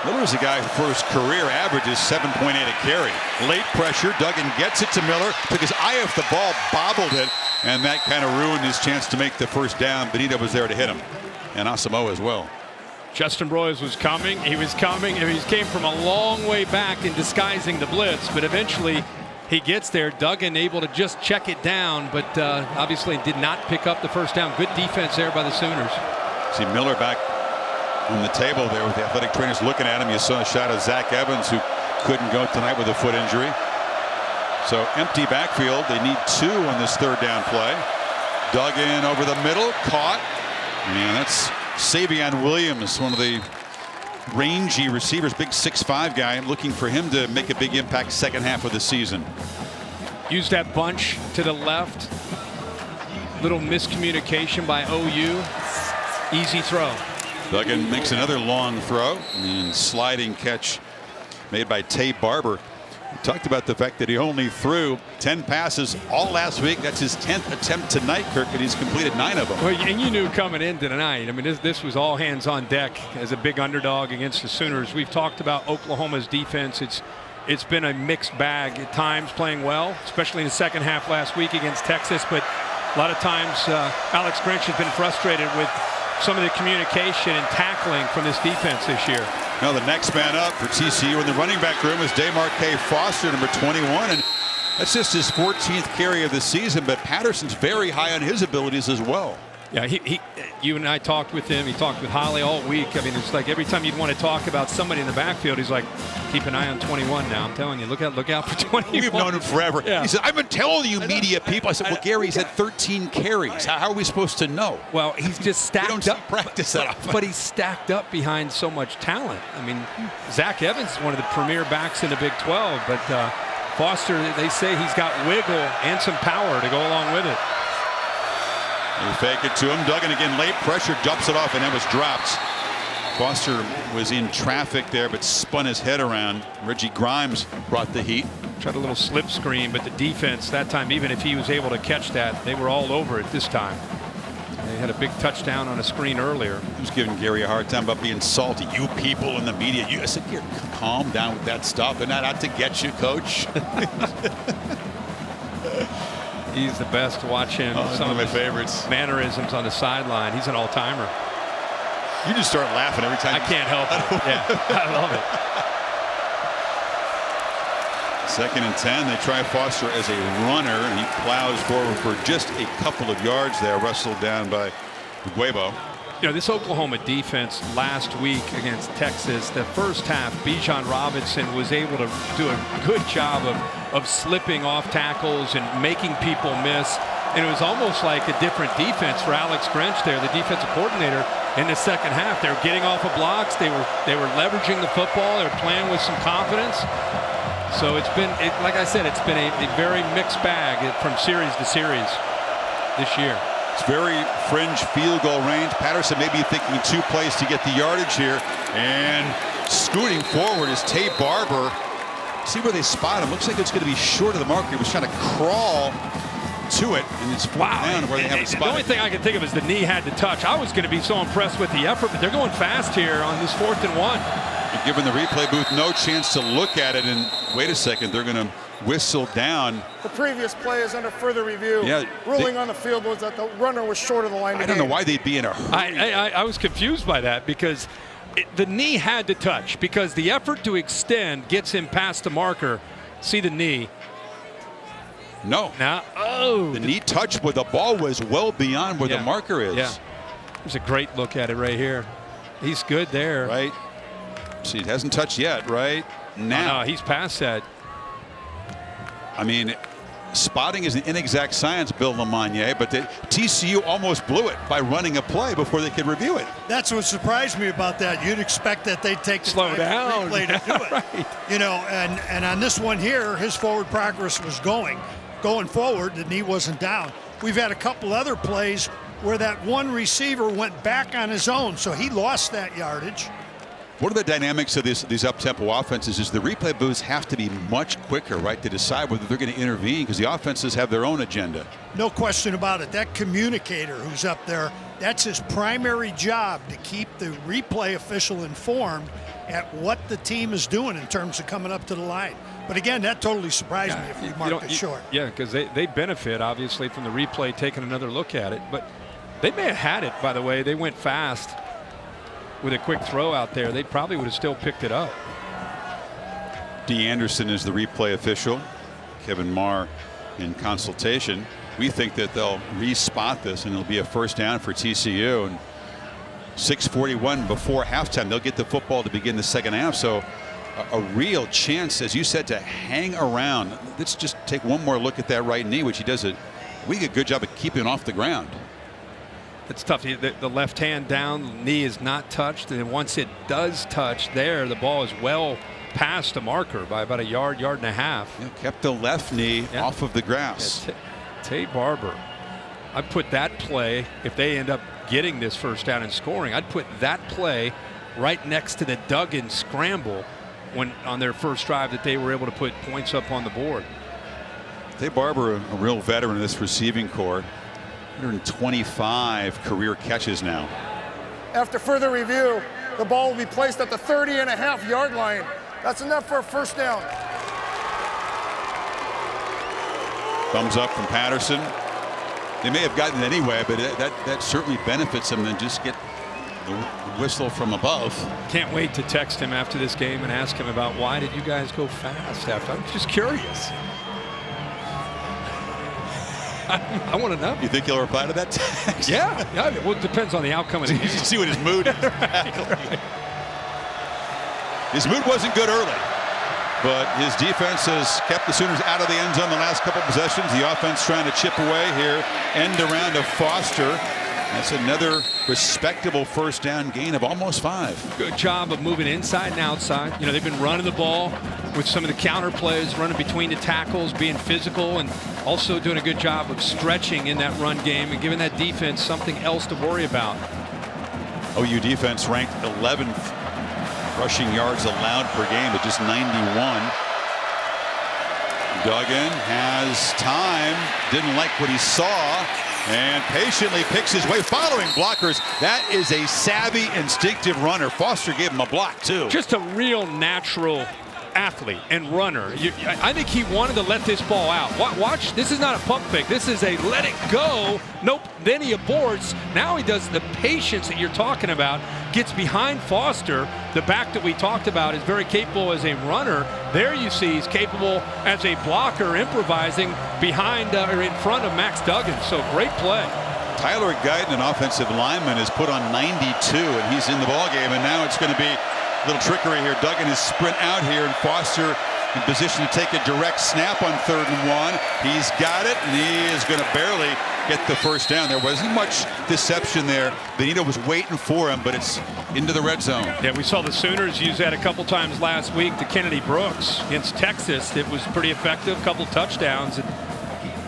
Miller's a guy who for his career averages 7.8 a carry. Late pressure. Duggan gets it to Miller. Took his eye off the ball, bobbled it, and that kind of ruined his chance to make the first down. Benito was there to hit him, and Asamoah as well. Justin Broyles was coming. He was coming. He came from a long way back in disguising the blitz, but eventually he gets there. Duggan able to just check it down, but obviously did not pick up the first down. Good defense there by the Sooners. See Miller back on the table there with the athletic trainers looking at him. You saw a shot of Zach Evans, who couldn't go tonight with a foot injury. So empty backfield. They need 2 on this 3rd down play. Duggan over the middle, caught, and that's Savion Williams, one of the rangy receivers, big 6'5" guy. Looking for him to make a big impact second half of the season. Use that bunch to the left. Little miscommunication by OU. Easy throw. Duggan makes another long throw, and sliding catch made by Tay Barber. We talked about the fact that he only threw 10 passes all last week. That's his 10th attempt tonight, Kirk, and he's completed 9 of them. Well, and you knew coming into tonight, I mean, this was all hands on deck as a big underdog against the Sooners. We've talked about Oklahoma's defense. It's been a mixed bag at times, playing well, especially in the second half last week against Texas, but a lot of times Alex Grinch has been frustrated with some of the communication and tackling from this defense this year. Now the next man up for TCU in the running back room is DeMarque Foster, number 21, and that's just his 14th carry of the season, but Patterson's very high on his abilities as well. Yeah, you and I talked with him. He talked with Holly all week. I mean, it's like every time you'd want to talk about somebody in the backfield, he's like, keep an eye on 21 now. I'm telling you, look out for 21. We've known him forever. Yeah. He said, I've been telling you media people. I said, well, Gary's had 13 carries. How are we supposed to know? Well, he's just stacked don't up. practice that often. But he's stacked up behind so much talent. I mean, Zach Evans is one of the premier backs in the Big 12, but Foster, they say he's got wiggle and some power to go along with it. They fake it to him. Duggan again, late pressure, jumps it off, and it was dropped. Foster was in traffic there, but spun his head around. Reggie Grimes brought the heat. Tried a little slip screen, but the defense that time, even if he was able to catch that, they were all over it this time. They had a big touchdown on a screen earlier. He was giving Gary a hard time about being salty. You people in the media. I said, calm down with that stuff. They're not out to get you, coach. He's the best to watch him. Some of my favorites. Mannerisms on the sideline. He's an all-timer. You just start laughing every time. I can't help it. Yeah, I love it. 2nd and 10. They try Foster as a runner, and he plows forward for just a couple of yards there, wrestled down by Guebo. You know, this Oklahoma defense last week against Texas, the first half, Bijan Robinson was able to do a good job of slipping off tackles and making people miss. And it was almost like a different defense for Alex Grinch there, the defensive coordinator, in the second half. They were getting off of blocks. They were leveraging the football. They were playing with some confidence. So it's been, like I said, it's been a very mixed bag from series to series this year. It's very fringe field goal range. Patterson may be thinking 2 plays to get the yardage here. And scooting forward is Tay Barber. See where they spot him. Looks like it's going to be short of the marker. He was trying to crawl to it, and it's down where they have it spotted. The only thing I can think of is the knee had to touch. I was going to be so impressed with the effort, but they're going fast here on this 4th and 1. They're giving the replay booth no chance to look at it, and wait a second, they're going to whistled down. The previous play is under further review. Yeah, ruling on the field was that the runner was short of the line. I don't know why they'd be in a hurry. I was confused by that because the knee had to touch, because the effort to extend gets him past the marker. See the knee. No. Now, oh. The knee touched, but the ball was well beyond where the marker is. Yeah. There's a great look at it right here. He's good there. Right. See, it hasn't touched yet, right? Now. Oh, no, he's past that. I mean, spotting is an inexact science, Bill Lamagnier, but the TCU almost blew it by running a play before they could review it. That's what surprised me about that. You'd expect that they'd take the slow down replay to do it. Right. You know, and on this one here, his forward progress was going forward. The knee wasn't down. We've had a couple other plays where that one receiver went back on his own, so he lost that yardage. One of the dynamics of these up-tempo offenses is the replay booths have to be much quicker, right, to decide whether they're going to intervene, because the offenses have their own agenda. No question about it. That communicator who's up there, that's his primary job, to keep the replay official informed at what the team is doing in terms of coming up to the line. But again, that totally surprised me if you marked it short. Yeah, because they benefit, obviously, from the replay taking another look at it. But they may have had it, by the way. They went fast with a quick throw out there. They probably would have still picked it up. D. Anderson is the replay official. Kevin Marr in consultation. We think that they'll re-spot this and it'll be a first down for TCU. And 6:41 before halftime, they'll get the football to begin the second half. So a real chance, as you said, to hang around. Let's just take one more look at that right knee, which he does a good job of keeping off the ground. It's tough. The left hand down, the knee is not touched, and once it does touch there, the ball is well past the marker by about a yard and a half. Yeah, kept the left knee off of the grass. Yeah, Tay Barber. I'd put that play, if they end up getting this first down and scoring, I'd put that play right next to the Duggan scramble when on their first drive that they were able to put points up on the board. Tay Barber, a real veteran of this receiving corps. 125 career catches now. After further review, the ball will be placed at the 30.5-yard line. That's enough for a first down. Thumbs up from Patterson. They may have gotten it anyway, but that certainly benefits them than just get the whistle from above. Can't wait to text him after this game and ask him about why did you guys go fast after. I'm just curious. I want to know. You think he'll reply to that text? Yeah. Well, it depends on the outcome of the game. See what his mood is. Right. His mood wasn't good early, but his defense has kept the Sooners out of the end zone the last couple possessions. The offense trying to chip away here. End around of Foster. That's another respectable first down gain of almost 5. Good job of moving inside and outside. You know, they've been running the ball with some of the counter plays, running between the tackles, being physical, and also doing a good job of stretching in that run game and giving that defense something else to worry about. OU defense ranked 11th rushing yards allowed per game at just 91. Duggan has time, didn't like what he saw, and patiently picks his way, following blockers. That is a savvy, instinctive runner. Foster gave him a block, too. Just a real natural athlete and runner. I think he wanted to let this ball out. Watch, this is not a pump fake. This is a let it go. Nope, then he aborts. Now he does the patience that you're talking about, gets behind Foster. The back that we talked about is very capable as a runner. There you see he's capable as a blocker, improvising behind or in front of Max Duggan. So great play. Tyler Guyton, an offensive lineman, is put on 92, and he's in the ballgame, and now it's going to be a little trickery here. Duggan is sprint out here, and Foster in position to take a direct snap on 3rd and 1. He's got it, and he is going to barely get the first down. There wasn't much deception there. Benito was waiting for him, but it's into the red zone. Yeah, we saw the Sooners use that a couple times last week to Kennedy Brooks against Texas. It was pretty effective, couple touchdowns. And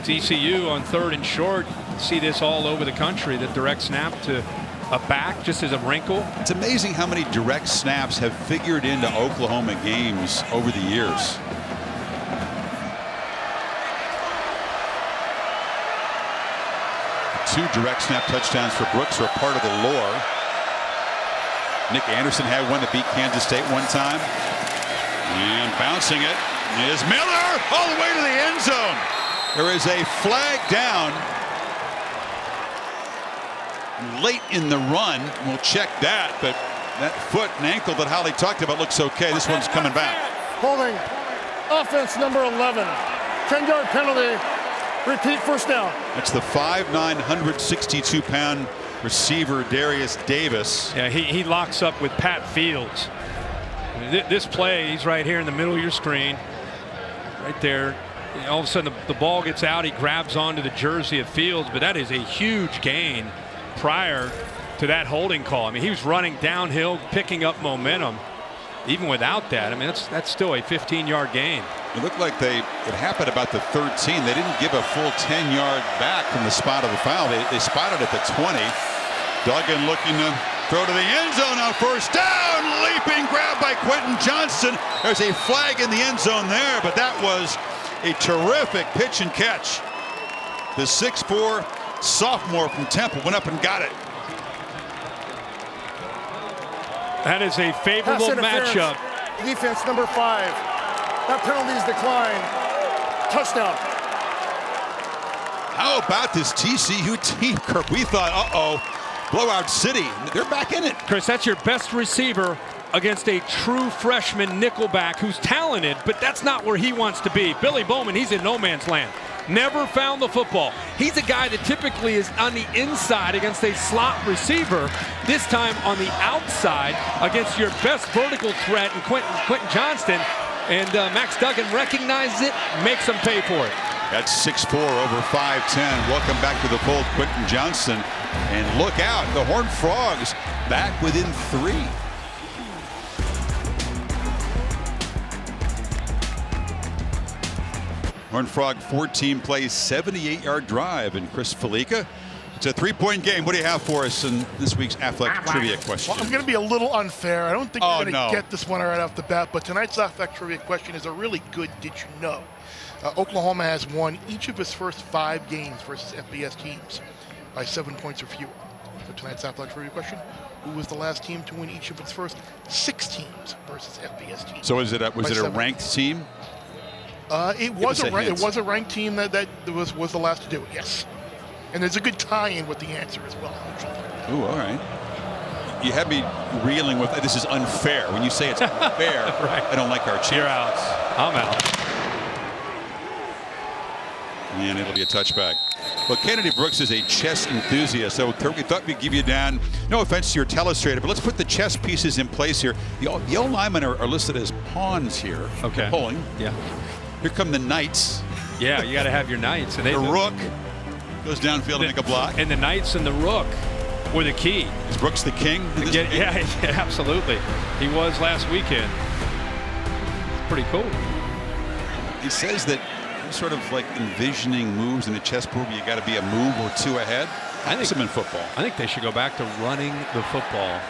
TCU on 3rd and short, see this all over the country, the direct snap to a back just as a wrinkle. It's amazing how many direct snaps have figured into Oklahoma games over the years. Two direct snap touchdowns for Brooks are a part of the lore. Nick Anderson had one that beat Kansas State one time. And bouncing it Is Miller all the way to the end zone. There is a flag down late in the run. We'll check that, but that foot and ankle that Holly talked about looks okay. This one's coming back. Holding offense number 11. 10-yard penalty. Repeat, first down. That's the 5'9", 162-pound receiver Darius Davis. Yeah, he locks up with Pat Fields. This play, he's right here in the middle of your screen. Right there. All of a sudden the ball gets out. He grabs onto the jersey of Fields, but that is a huge gain prior to that holding call. I mean, he was running downhill, picking up momentum. Even without that, I mean, that's still a 15-yard gain. It looked like it happened about the 13. They didn't give a full 10-yard back from the spot of the foul. They spotted at the 20. Duggan looking to throw to the end zone on first down. Leaping grab by Quentin Johnston. There's a flag in the end zone there, but that was a terrific pitch and catch. The 6'4" sophomore from Temple went up and got it. That is a favorable matchup. Defense number 5. That penalty's declined. Touchdown. How about this TCU team, Kirk? We thought, blowout city. They're back in it. Chris, that's your best receiver against a true freshman nickelback who's talented, but that's not where he wants to be. Billy Bowman, he's in no man's land. Never found the football. He's a guy that typically is on the inside against a slot receiver. This time on the outside against your best vertical threat in Quentin Johnston. And Max Duggan recognizes it, makes him pay for it. That's 6'4", over 5'10". Welcome back to the fold, Quentin Johnston. And look out, the Horned Frogs back within 3. Horned Frog 14 plays 78-yard drive, and Chris Felica. It's a 3-point game. What do you have for us in this week's Athletic Trivia question? Well, I'm going to be a little unfair. I don't think you're going to get this one right off the bat, but tonight's Athletic Trivia question is a really good did you know. Oklahoma has won each of its first 5 games versus FBS teams by 7 points or fewer. So tonight's Athletic Trivia question, who was the last team to win each of its first 6 teams versus FBS teams? So was it a ranked team? It was a ranked team that was the last to do it, yes. And there's a good tie-in with the answer as well. Ooh, all right. You have me reeling with this is unfair. When you say it's unfair, right. I don't like our chances. You're out. I'm out. And it'll be a touchback. Well, Kennedy Brooks is a chess enthusiast, so we thought we'd give you down. No offense to your telestrator, but let's put the chess pieces in place here. The old linemen are listed as pawns here. Okay. Pulling. Yeah. Here come the knights. Yeah, you got to have your knights. And the rook goes downfield to make a block. And the knights and the rook were the key. Is Brooks the king? Yeah, absolutely. He was last weekend. Pretty cool. He says that he's sort of like envisioning moves in the chessboard where you got to be a move or 2 ahead. I think him in football. I think they should go back to running the football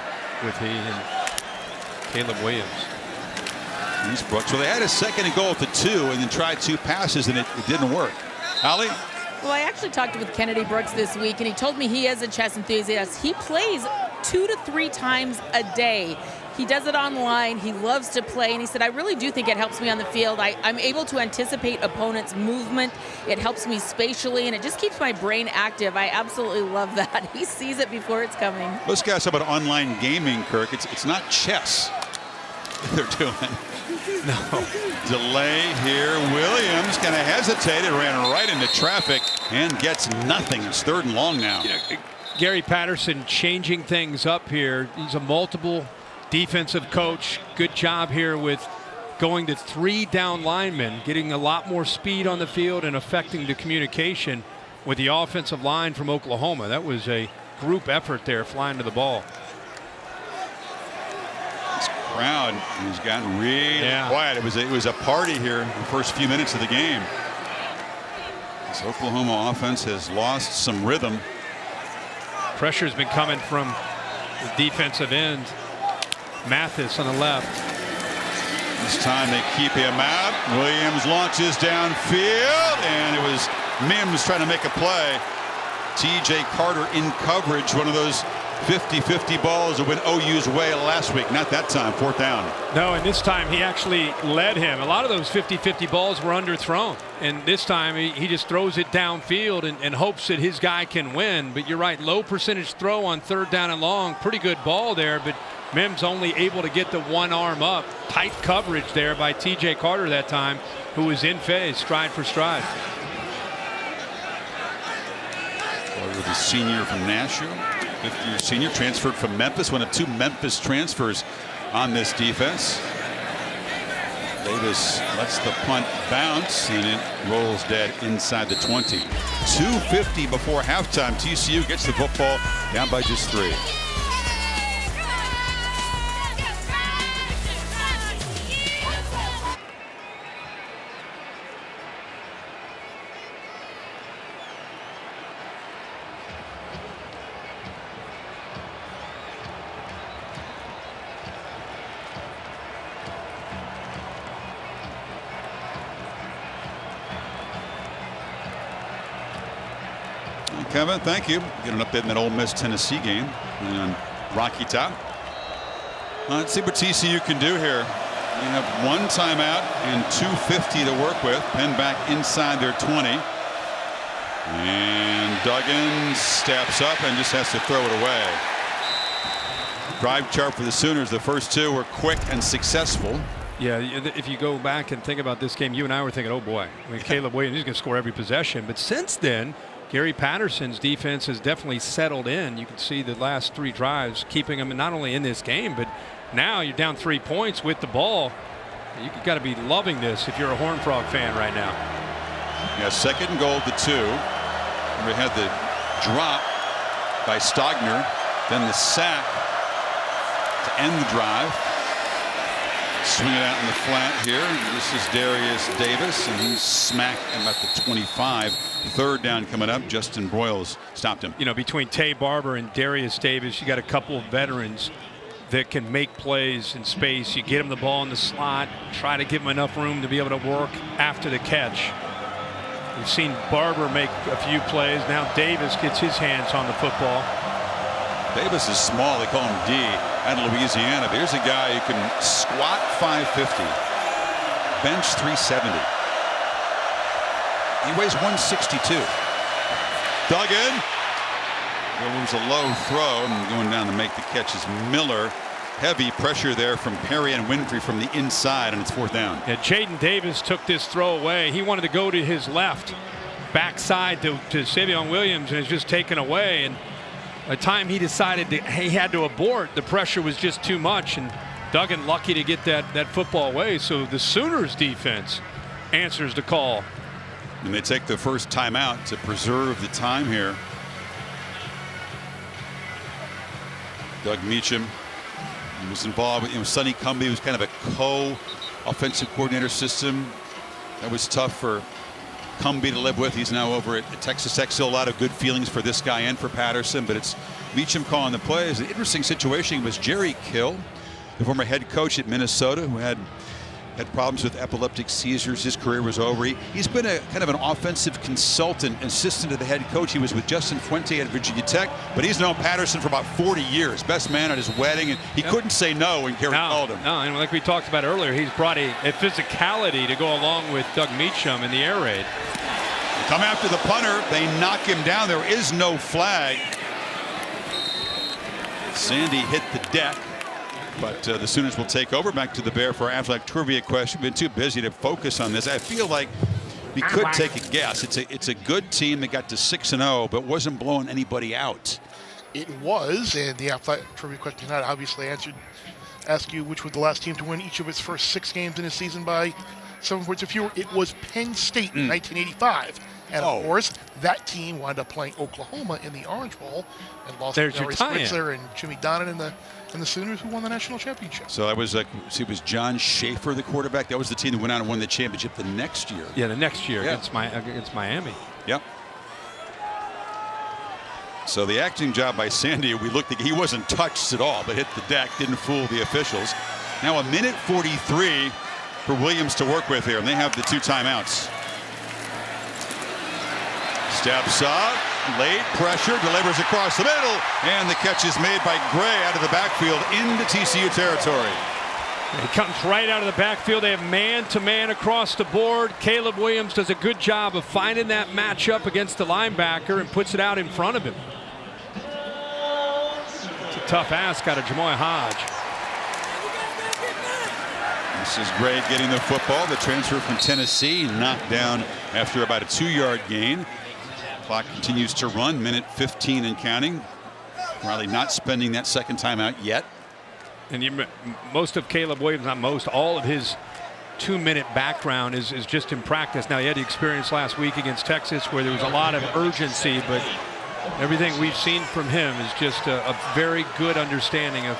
with he and Caleb Williams. He's Brooks. Well, they had a 2nd and goal at the 2 and then tried 2 passes and it didn't work. Holly? Well, I actually talked with Kennedy Brooks this week, and he told me he is a chess enthusiast. He plays 2 to 3 times a day. He does it online. He loves to play, and he said, I really do think it helps me on the field. I'm able to anticipate opponents' movement. It helps me spatially, and it just keeps my brain active. I absolutely love that. He sees it before it's coming. Those guys talk about online gaming, Kirk. It's not chess they're doing. No. Delay here. Williams kind of hesitated, ran right into traffic, and gets nothing. It's 3rd and long now. Gary Patterson changing things up here. He's a multiple defensive coach. Good job here with going to 3 down linemen, getting a lot more speed on the field and affecting the communication with the offensive line from Oklahoma. That was a group effort there, flying to the ball. This crowd has gotten really quiet. It was a party here in the first few minutes of the game. This Oklahoma offense has lost some rhythm. Pressure's been coming from the defensive end. Mathis on the left. This time they keep him out. Williams launches downfield, and it was Mims trying to make a play. TJ Carter in coverage, one of those 50-50 balls that went OU's way last week. Not that time. 4th down. No, and this time he actually led him. A lot of those 50-50 balls were underthrown. And this time he just throws it downfield and hopes that his guy can win. But you're right, low percentage throw on 3rd down and long. Pretty good ball there, but Mims only able to get the one arm up. Tight coverage there by T.J. Carter that time, who was in phase, stride for stride. With the senior from Nashville, 50-year senior, transferred from Memphis, one of 2 Memphis transfers on this defense. Davis lets the punt bounce, and it rolls dead inside the 20. 2:50 before halftime. TCU gets the football down by just 3. Kevin, thank you. Get an update in that Ole Miss Tennessee game on Rocky Top. Let's see what TCU can do here. You have 1 timeout and 2:50 to work with. Penn back inside their 20. And Duggan steps up and just has to throw it away. Drive chart for the Sooners. The first 2 were quick and successful. Yeah, if you go back and think about this game, you and I were thinking, oh boy, I mean, Caleb Williams, he's going to score every possession. But since then, Gary Patterson's defense has definitely settled in. You can see the last 3 drives keeping them not only in this game, but now you're down 3 points with the ball. You got to be loving this if you're a Horned Frog fan right now. Yeah, 2nd and goal to 2. We had the drop by Stogner, then the sack to end the drive. Swing it out in the flat here. This is Darius Davis, and he's smacked about the 25. 3rd down coming up. Justin Broyles stopped him. You know, between Tay Barber and Darius Davis, you got a couple of veterans that can make plays in space. You get him the ball in the slot, try to give him enough room to be able to work after the catch. We've seen Barber make a few plays. Now Davis gets his hands on the football. Davis is small. They call him D out of Louisiana. But here's a guy who can squat 550, bench 370. He weighs 162. Duggan. It was a low throw, and going down to make the catch is Miller. Heavy pressure there from Perry and Winfrey from the inside, and it's 4th down. Yeah, Jaden Davis took this throw away. He wanted to go to his left, backside to Savion Williams, and it's just taken away. And by the time he decided that he had to abort, the pressure was just too much, and Duggan lucky to get that football away. So the Sooners defense answers the call. And they take the first timeout to preserve the time here. Doug Meacham was involved with Sonny Cumbie, was kind of a co-offensive coordinator system. That was tough for Cumbie to live with. He's now over at Texas Tech. Still a lot of good feelings for this guy and for Patterson, but it's Meacham calling the plays. An interesting situation was Jerry Kill, the former head coach at Minnesota, who had problems with epileptic seizures. His career was over. He's been a kind of an offensive consultant, assistant to the head coach. He was with Justin Fuente at Virginia Tech, but he's known Patterson for about 40 years. Best man at his wedding, and he couldn't say no when Gary called him. No, and like we talked about earlier, he's brought a physicality to go along with Doug Meacham in the air raid. Come after the punter. They knock him down. There is no flag. Sandy hit the deck. But the Sooners will take over. Back to the Bear for our athletic trivia question. Been too busy to focus on this. I feel like we could take a guess. It's a good team that got to 6-0, but wasn't blowing anybody out. It was, and the athletic trivia question tonight obviously asked you which was the last team to win each of its first 6 games in a season by 7 points or fewer. It was Penn State in 1985. And of course, that team wound up playing Oklahoma in the Orange Bowl and lost to Gary Spritzer and Jimmy Donnan and the Sooners, who won the national championship. So that was it was John Schaefer, the quarterback. That was the team that went out and won the championship the next year. Yeah, the next year against Miami. Yep. So the acting job by Sandy, we looked at, he wasn't touched at all, but hit the deck, didn't fool the officials. Now 1:43 for Williams to work with here, and they have the 2 timeouts. Steps up, Late pressure, delivers across the middle, and the catch is made by Gray out of the backfield into TCU territory. He comes right out of the backfield. They have man-to-man across the board. Caleb Williams does a good job of finding that matchup against the linebacker and puts it out in front of him. It's a tough ask out of Jamoy Hodge. This is Gray getting the football. The transfer from Tennessee knocked down after about a 2-yard gain. Clock continues to run, minute 15 and counting. Riley not spending that second timeout yet. And most of Caleb Williams, not most, all of his 2-minute background is just in practice. Now, he had the experience last week against Texas where there was a lot of urgency, but everything we've seen from him is just a very good understanding of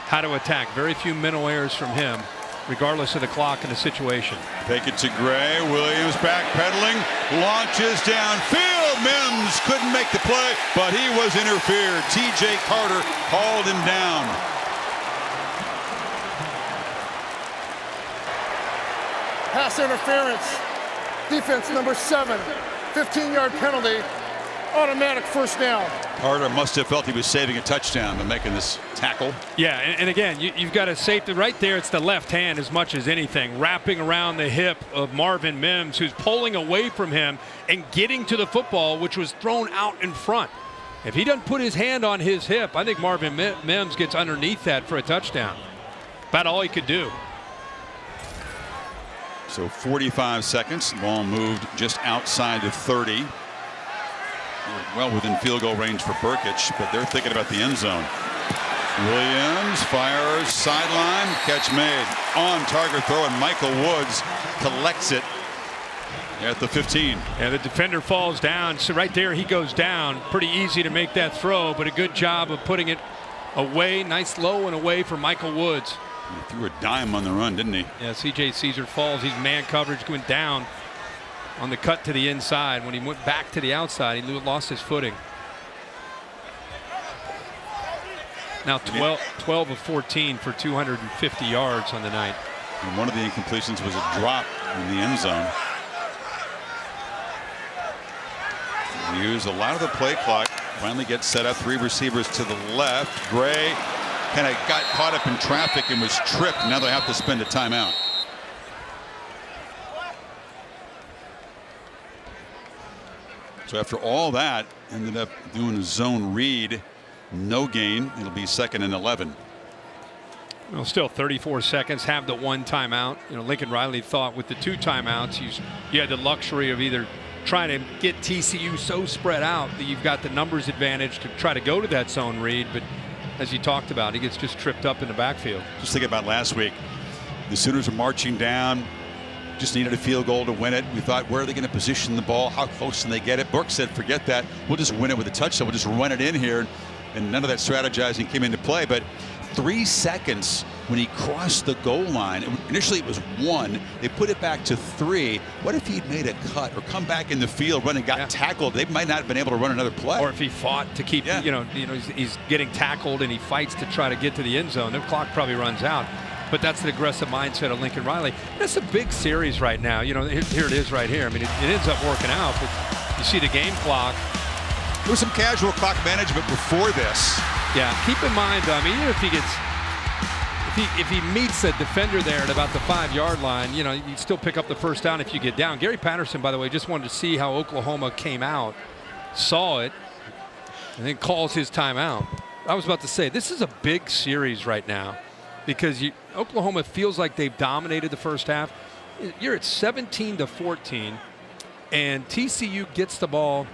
how to attack. Very few mental errors from him, regardless of the clock and the situation. Take it to Gray. Williams backpedaling, launches downfield. Mims couldn't make the play, but he was interfered. TJ Carter hauled him down. Pass interference. Defense number 7. 15-yard penalty. Automatic first down. Carter must have felt he was saving a touchdown by making this tackle. Yeah, and again, you've got a safety right there. It's the left hand as much as anything, wrapping around the hip of Marvin Mims, who's pulling away from him and getting to the football, which was thrown out in front. If he doesn't put his hand on his hip, I think Marvin Mims gets underneath that for a touchdown. About all he could do. So 45 seconds. Ball moved just outside of 30. Well within field goal range for Burkich, but they're thinking about the end zone. Williams fires sideline, catch made. On target throw, and Michael Woods collects it at the 15. And the defender falls down. So right there he goes down. Pretty easy to make that throw, but a good job of putting it away. Nice low and away for Michael Woods. He threw a dime on the run, didn't he? Yeah, C.J. Caesar falls. He's man coverage going down on the cut to the inside. When he went back to the outside, he lost his footing. Now 12 of 14 for 250 yards on the night. And one of the incompletions was a drop in the end zone. Use a lot of the play clock. Finally gets set up. 3 receivers to the left. Gray kind of got caught up in traffic and was tripped. Now they have to spend a timeout. So after all that, ended up doing a zone read. No gain. It'll be 2nd and 11. Well, still 34 seconds. Have the 1 timeout. You know, Lincoln Riley thought with the 2 timeouts, you had the luxury of either trying to get TCU so spread out that you've got the numbers advantage to try to go to that zone read. But as you talked about, he gets just tripped up in the backfield. Just think about last week. The Sooners are marching down. Just needed a field goal to win it. We thought, where are they going to position the ball? How close can they get it? Burke said, forget that. We'll just win it with a touchdown. We'll just run it in here. And none of that strategizing came into play. But 3 seconds when he crossed the goal line. Initially it was 1. They put it back to 3. What if he'd made a cut or come back in the field, run and got tackled? They might not have been able to run another play. Or if he fought to keep, you know, he's getting tackled and he fights to try to get to the end zone. The clock probably runs out. But that's the aggressive mindset of Lincoln Riley. That's a big series right now. You know, here it is right here. I mean, it ends up working out. But you see the game clock. There was some casual clock management before this. Yeah, keep in mind, I mean, even if he gets, if he meets a defender there at about the 5-yard line, you know, you still pick up the first down if you get down. Gary Patterson, by the way, just wanted to see how Oklahoma came out, saw it, and then calls his timeout. I was about to say, this is a big series right now because Oklahoma feels like they've dominated the first half. You're at 17-14, and TCU gets the ball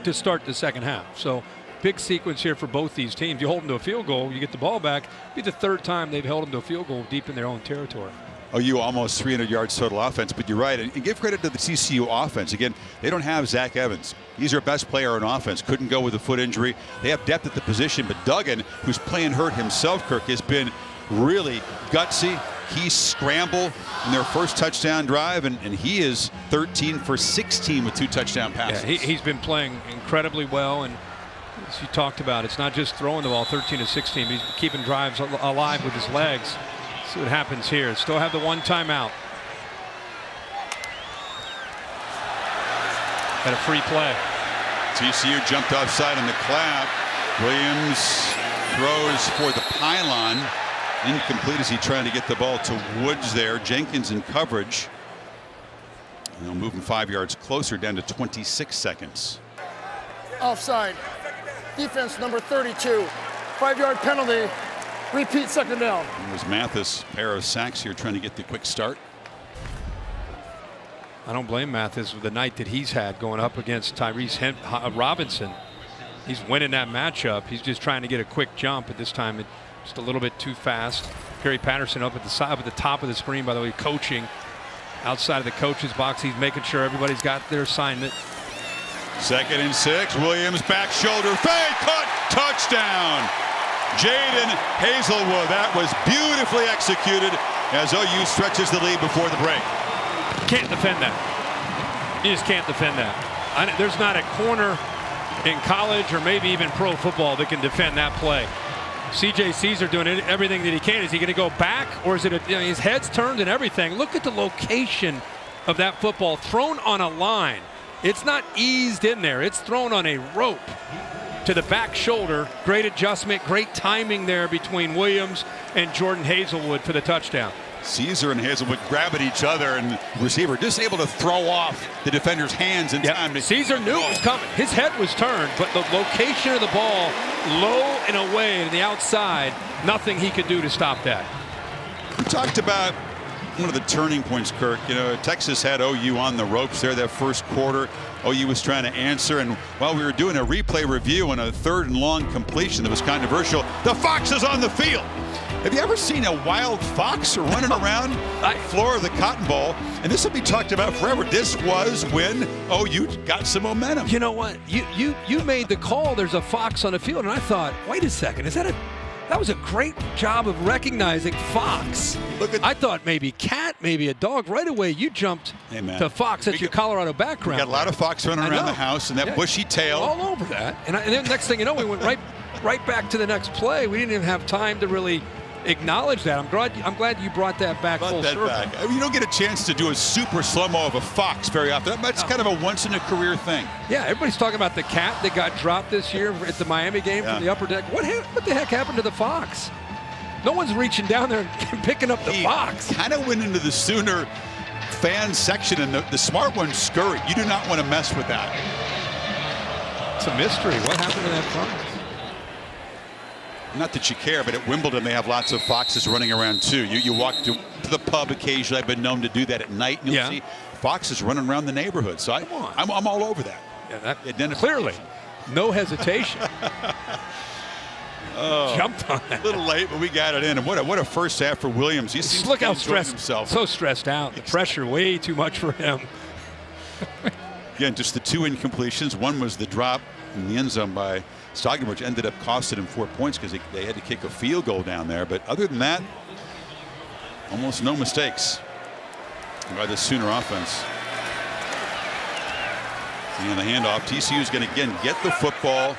to start the second half. So big sequence here for both these teams. You hold them to a field goal, you get the ball back. It'll be the 3rd time they've held them to a field goal deep in their own territory. OU almost 300 yards total offense, but you're right. And give credit to the TCU offense. Again, they don't have Zach Evans. He's their best player on offense. Couldn't go with a foot injury. They have depth at the position, but Duggan, who's playing hurt himself, Kirk, has been really gutsy. He scrambled in their first touchdown drive, and he is 13 for 16 with 2 touchdown passes. Yeah, he's been playing incredibly well, and as you talked about, it's not just throwing the ball 13 to 16. He's keeping drives alive with his legs. See what happens here. Still have the 1 timeout. Got a free play. TCU jumped offside on the clap. Williams throws for the pylon. Incomplete as he trying to get the ball to Woods there. Jenkins in coverage. Moving 5 yards closer, down to 26 seconds. Offside. Defense number 32. 5-yard penalty. Repeat, second down. It was Mathis, pair of sacks here, trying to get the quick start. I don't blame Mathis with the night that he's had going up against Tyrese Robinson. He's winning that matchup. He's just trying to get a quick jump. At this time, it's just a little bit too fast. Gary Patterson up at the side, at the top of the screen, by the way, coaching. Outside of the coach's box, he's making sure everybody's got their assignment. 2nd and 6. Williams back shoulder fake, cut, touchdown. Jaden Hazelwood. That was beautifully executed as OU stretches the lead before the break. Can't defend that. You just can't defend that. There's not a corner in college or maybe even pro football that can defend that play. C.J. Caesar doing everything that he can. Is he going to go back, or is it his head's turned and everything? Look at the location of that football thrown on a line. It's not eased in there. It's thrown on a rope to the back shoulder. Great adjustment, great timing there between Williams and Jordan Hazelwood for the touchdown. Caesar and Hazelwood grab at each other, and the receiver just able to throw off the defender's hands in time. Caesar knew it was coming. His head was turned, but the location of the ball, low and away to the outside, nothing he could do to stop that. We talked about one of the turning points, Kirk. Texas had OU on the ropes there that first quarter. OU was trying to answer, and while we were doing a replay review on a 3rd and long completion that was controversial, the Fox is on the field. Have you ever seen a wild fox running around the floor of the Cotton Bowl? And this will be talked about forever. This was when OU got some momentum. You know what? You made the call. There's a fox on the field, and I thought, wait a second, that was a great job of recognizing fox. I thought maybe cat, maybe a dog. Right away, you jumped to fox. That's your Colorado background. We got a lot of fox running around the house, and that bushy tail. All over that. And then next thing you know, we went right back to the next play. We didn't even have time to really acknowledge that. I'm glad you brought that back full circle. You don't get a chance to do a super slow-mo of a fox very often. That's kind of a once-in-a-career thing. Yeah, everybody's talking about the cat that got dropped this year at the Miami game from the upper deck. What the heck happened to the fox? No one's reaching down there and picking up the fox. Kind of went into the Sooner fan section, and the smart ones scurried. You do not want to mess with that. It's a mystery. What happened to that fox? Not that you care, but at Wimbledon they have lots of foxes running around too. You walk to the pub occasionally. I've been known to do that at night, and you'll see foxes running around the neighborhood. So I'm all over that. Yeah, clearly, no hesitation. Jumped on it. A little late, but we got it in. And what a first half for Williams. He look how stressed himself. So stressed out. The pressure way too much for him. Again, just the 2 incompletions. One was the drop in the end zone by Stockton, which ended up costing him 4 points because they had to kick a field goal down there. But other than that, almost no mistakes by the Sooner offense. And the handoff, TCU is going to again get the football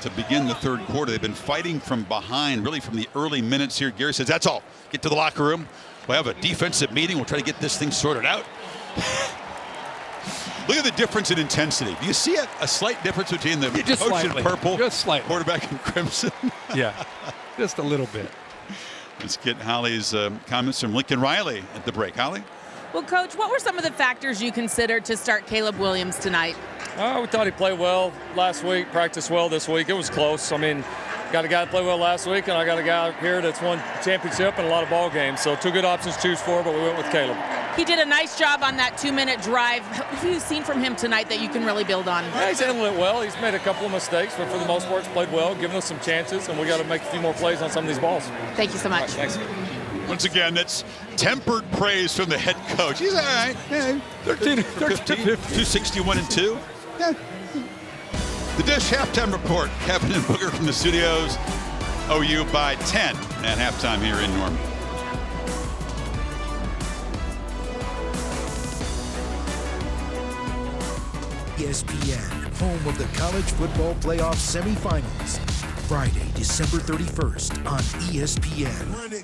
to begin the 3rd quarter. They've been fighting from behind really from the early minutes here. Gary says, that's all. Get to the locker room. We'll have a defensive meeting. We'll try to get this thing sorted out. Look at the difference in intensity. Do you see a slight difference between the coach in purple, quarterback in crimson? Yeah, just a little bit. Let's get Holly's comments from Lincoln Riley at the break. Holly? Well, Coach, what were some of the factors you considered to start Caleb Williams tonight? We thought he played well last week, practiced well this week. It was close. I mean, got a guy that played well last week, and I got a guy here that's won championship and a lot of ball games. So 2 good options to choose for, but we went with Caleb. He did a nice job on that 2-minute drive. What have you seen from him tonight that you can really build on? Yeah, he's handled it well. He's made a couple of mistakes, but for the most part, he's played well, giving us some chances, and we got to make a few more plays on some of these balls. Thank you so much. Right, thanks. Once again, that's tempered praise from the head coach. He's all right. Yeah, 261-2. Yeah. The Dish halftime report. Kevin and Booger from the studios. OU by 10 at halftime here in Norman. ESPN, home of the College Football Playoff Semifinals. Friday, December 31st on ESPN.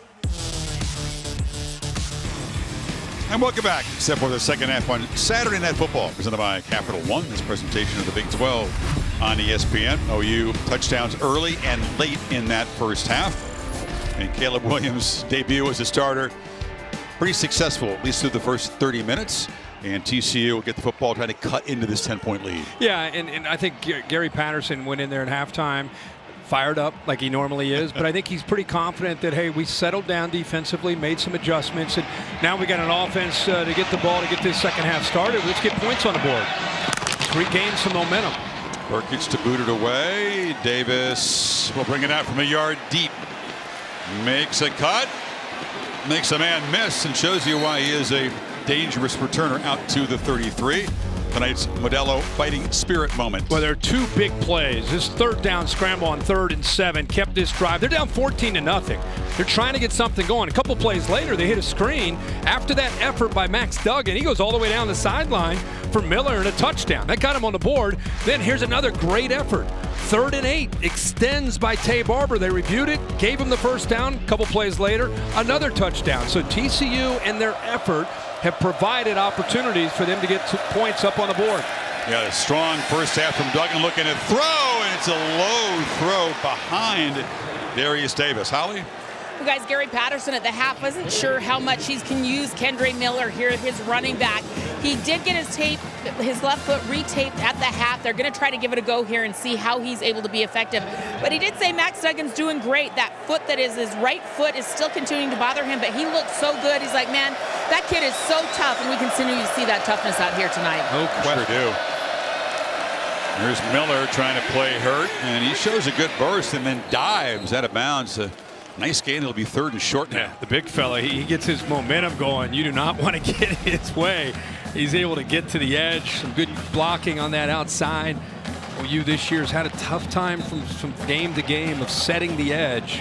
And welcome back, except for the second half on Saturday Night Football, presented by Capital One. This presentation of the Big 12 on ESPN. OU touchdowns early and late in that first half. And Caleb Williams' debut as a starter, pretty successful, at least through the first 30 minutes. And TCU will get the football trying to cut into this 10-point lead. Yeah, and I think Gary Patterson went in there at halftime, fired up like he normally is, but I think he's pretty confident that, hey, we settled down defensively, made some adjustments, and now we got an offense to get the ball to get this second half started. Let's get points on the board. Let's regain some momentum. Burkett to boot it away. Davis will bring it out from a yard deep. Makes a cut. Makes a man miss and shows you why he is a dangerous returner out to the 33. Tonight's Modelo fighting spirit moment. Well, there are two big plays. This third down scramble on 3rd and 7 kept this drive. They're down 14-0. They're trying to get something going. A couple plays later, they hit a screen. After that effort by Max Duggan, he goes all the way down the sideline for Miller and a touchdown. That got him on the board. Then here's another great effort. 3rd and 8 extends by Tay Barber. They reviewed it, gave him the first down. A couple plays later, another touchdown. So TCU and their effort have provided opportunities for them to get 2 points up on the board. Yeah, a strong first half from Duggan, looking at throw, and it's a low throw behind Darius Davis. Holly? Well, guys, Gary Patterson at the half wasn't sure how much he can use Kendre Miller here, his running back. He did get his left foot retaped at the half. They're going to try to give it a go here and see how he's able to be effective. But he did say Max Duggan's doing great. That foot that is his right foot is still continuing to bother him, but he looked so good. He's like, man, that kid is so tough, and we continue to see that toughness out here tonight. No question. Sure do. There's Miller trying to play hurt, and he shows a good burst and then dives out of bounds. Nice gain. It'll be 3rd and short now. Yeah, the big fella, he gets his momentum going. You do not want to get his way. He's able to get to the edge. Some good blocking on that outside. OU this year has had a tough time from game to game of setting the edge.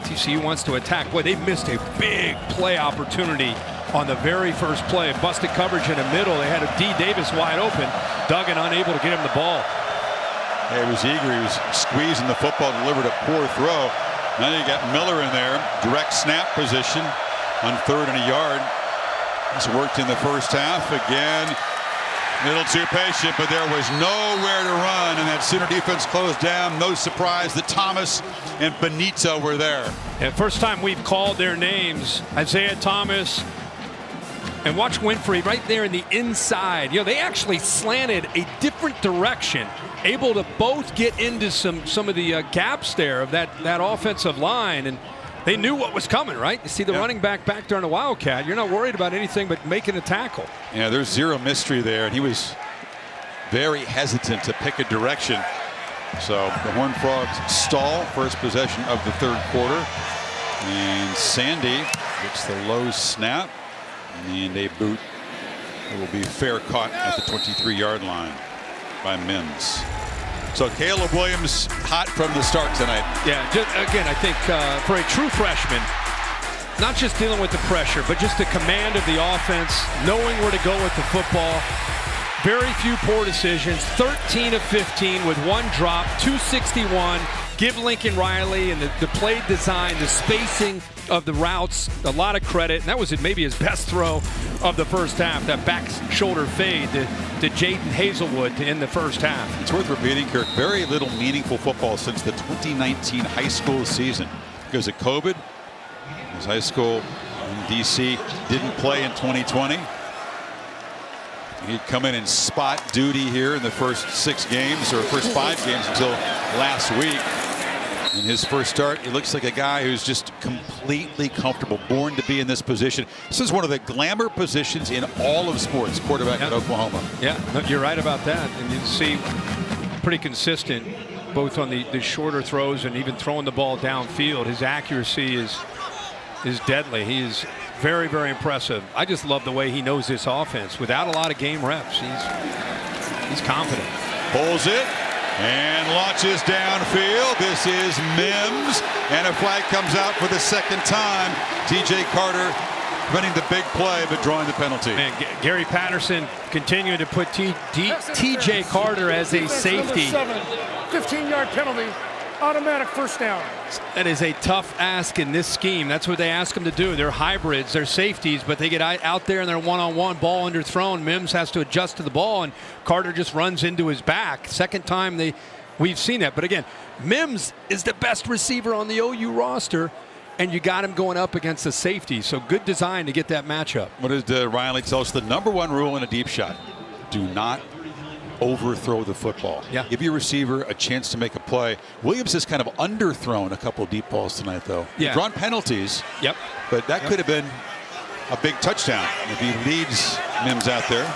TCU wants to attack. Boy, they missed a big play opportunity on the very first play. Busted coverage in the middle. They had a D. Davis wide open. Duggan unable to get him the ball. Yeah, he was eager. He was squeezing the football, delivered a poor throw. Now you got Miller in there, direct snap position on 3rd and a yard. It's worked in the first half. Again, a little too patient, but there was nowhere to run, and that Sooner defense closed down. No surprise that Thomas and Benito were there. Yeah, first time we've called their names, Isaiah Thomas and watch Winfrey right there in the inside. You know, they actually slanted a different direction, able to both get into some of the gaps there of that offensive line, and they knew what was coming, right? You see the running back there on the Wildcat. You're not worried about anything but making a tackle. Yeah, there's zero mystery there, and he was very hesitant to pick a direction. So the Horned Frogs stall first possession of the 3rd quarter, and Sandy gets the low snap and a boot. It will be fair caught at the 23-yard line by Mims. So Caleb Williams hot from the start tonight. Yeah, just, again, I think for a true freshman, not just dealing with the pressure, but just the command of the offense, knowing where to go with the football. Very few poor decisions, 13 of 15 with 1 drop, 261. Give Lincoln Riley and the play design, the spacing of the routes, a lot of credit. And that was maybe his best throw of the first half, that back shoulder fade to Jaden Hazelwood to end the first half. It's worth repeating, Kirk, very little meaningful football since the 2019 high school season. Because of COVID, his high school in D.C. didn't play in 2020. He'd come in spot duty here in the first 6 games, or first 5 games until last week. In his first start, he looks like a guy who's just completely comfortable, born to be in this position. This is one of the glamour positions in all of sports, quarterback at Oklahoma. Yeah, no, you're right about that. And you see pretty consistent, both on the shorter throws and even throwing the ball downfield. His accuracy is deadly. He is very, very impressive. I just love the way he knows this offense. Without a lot of game reps, he's confident. Pulls it and launches downfield. This is Mims, and a flag comes out for the second time. TJ Carter winning the big play, but drawing the penalty. Man, Gary Patterson continuing to put TJ Carter as a safety. 15-yard penalty. automatic first down. That is a tough ask in this scheme. That's what they ask them to do. They're hybrids, they're safeties, but they get out there and they're one-on-one, ball underthrown. Mims has to adjust to the ball, and Carter just runs into his back. Second time we've seen that. But again, Mims is the best receiver on the OU roster, and you got him going up against the safety. So good design to get that matchup. What does Riley tell us? The #1 rule in a deep shot: do not overthrow the football. Yeah. Give your receiver a chance to make a play. Williams has kind of underthrown a couple deep balls tonight, though. Yeah. Drawn penalties. Yep. But that could have been a big touchdown if he leads Mims out there.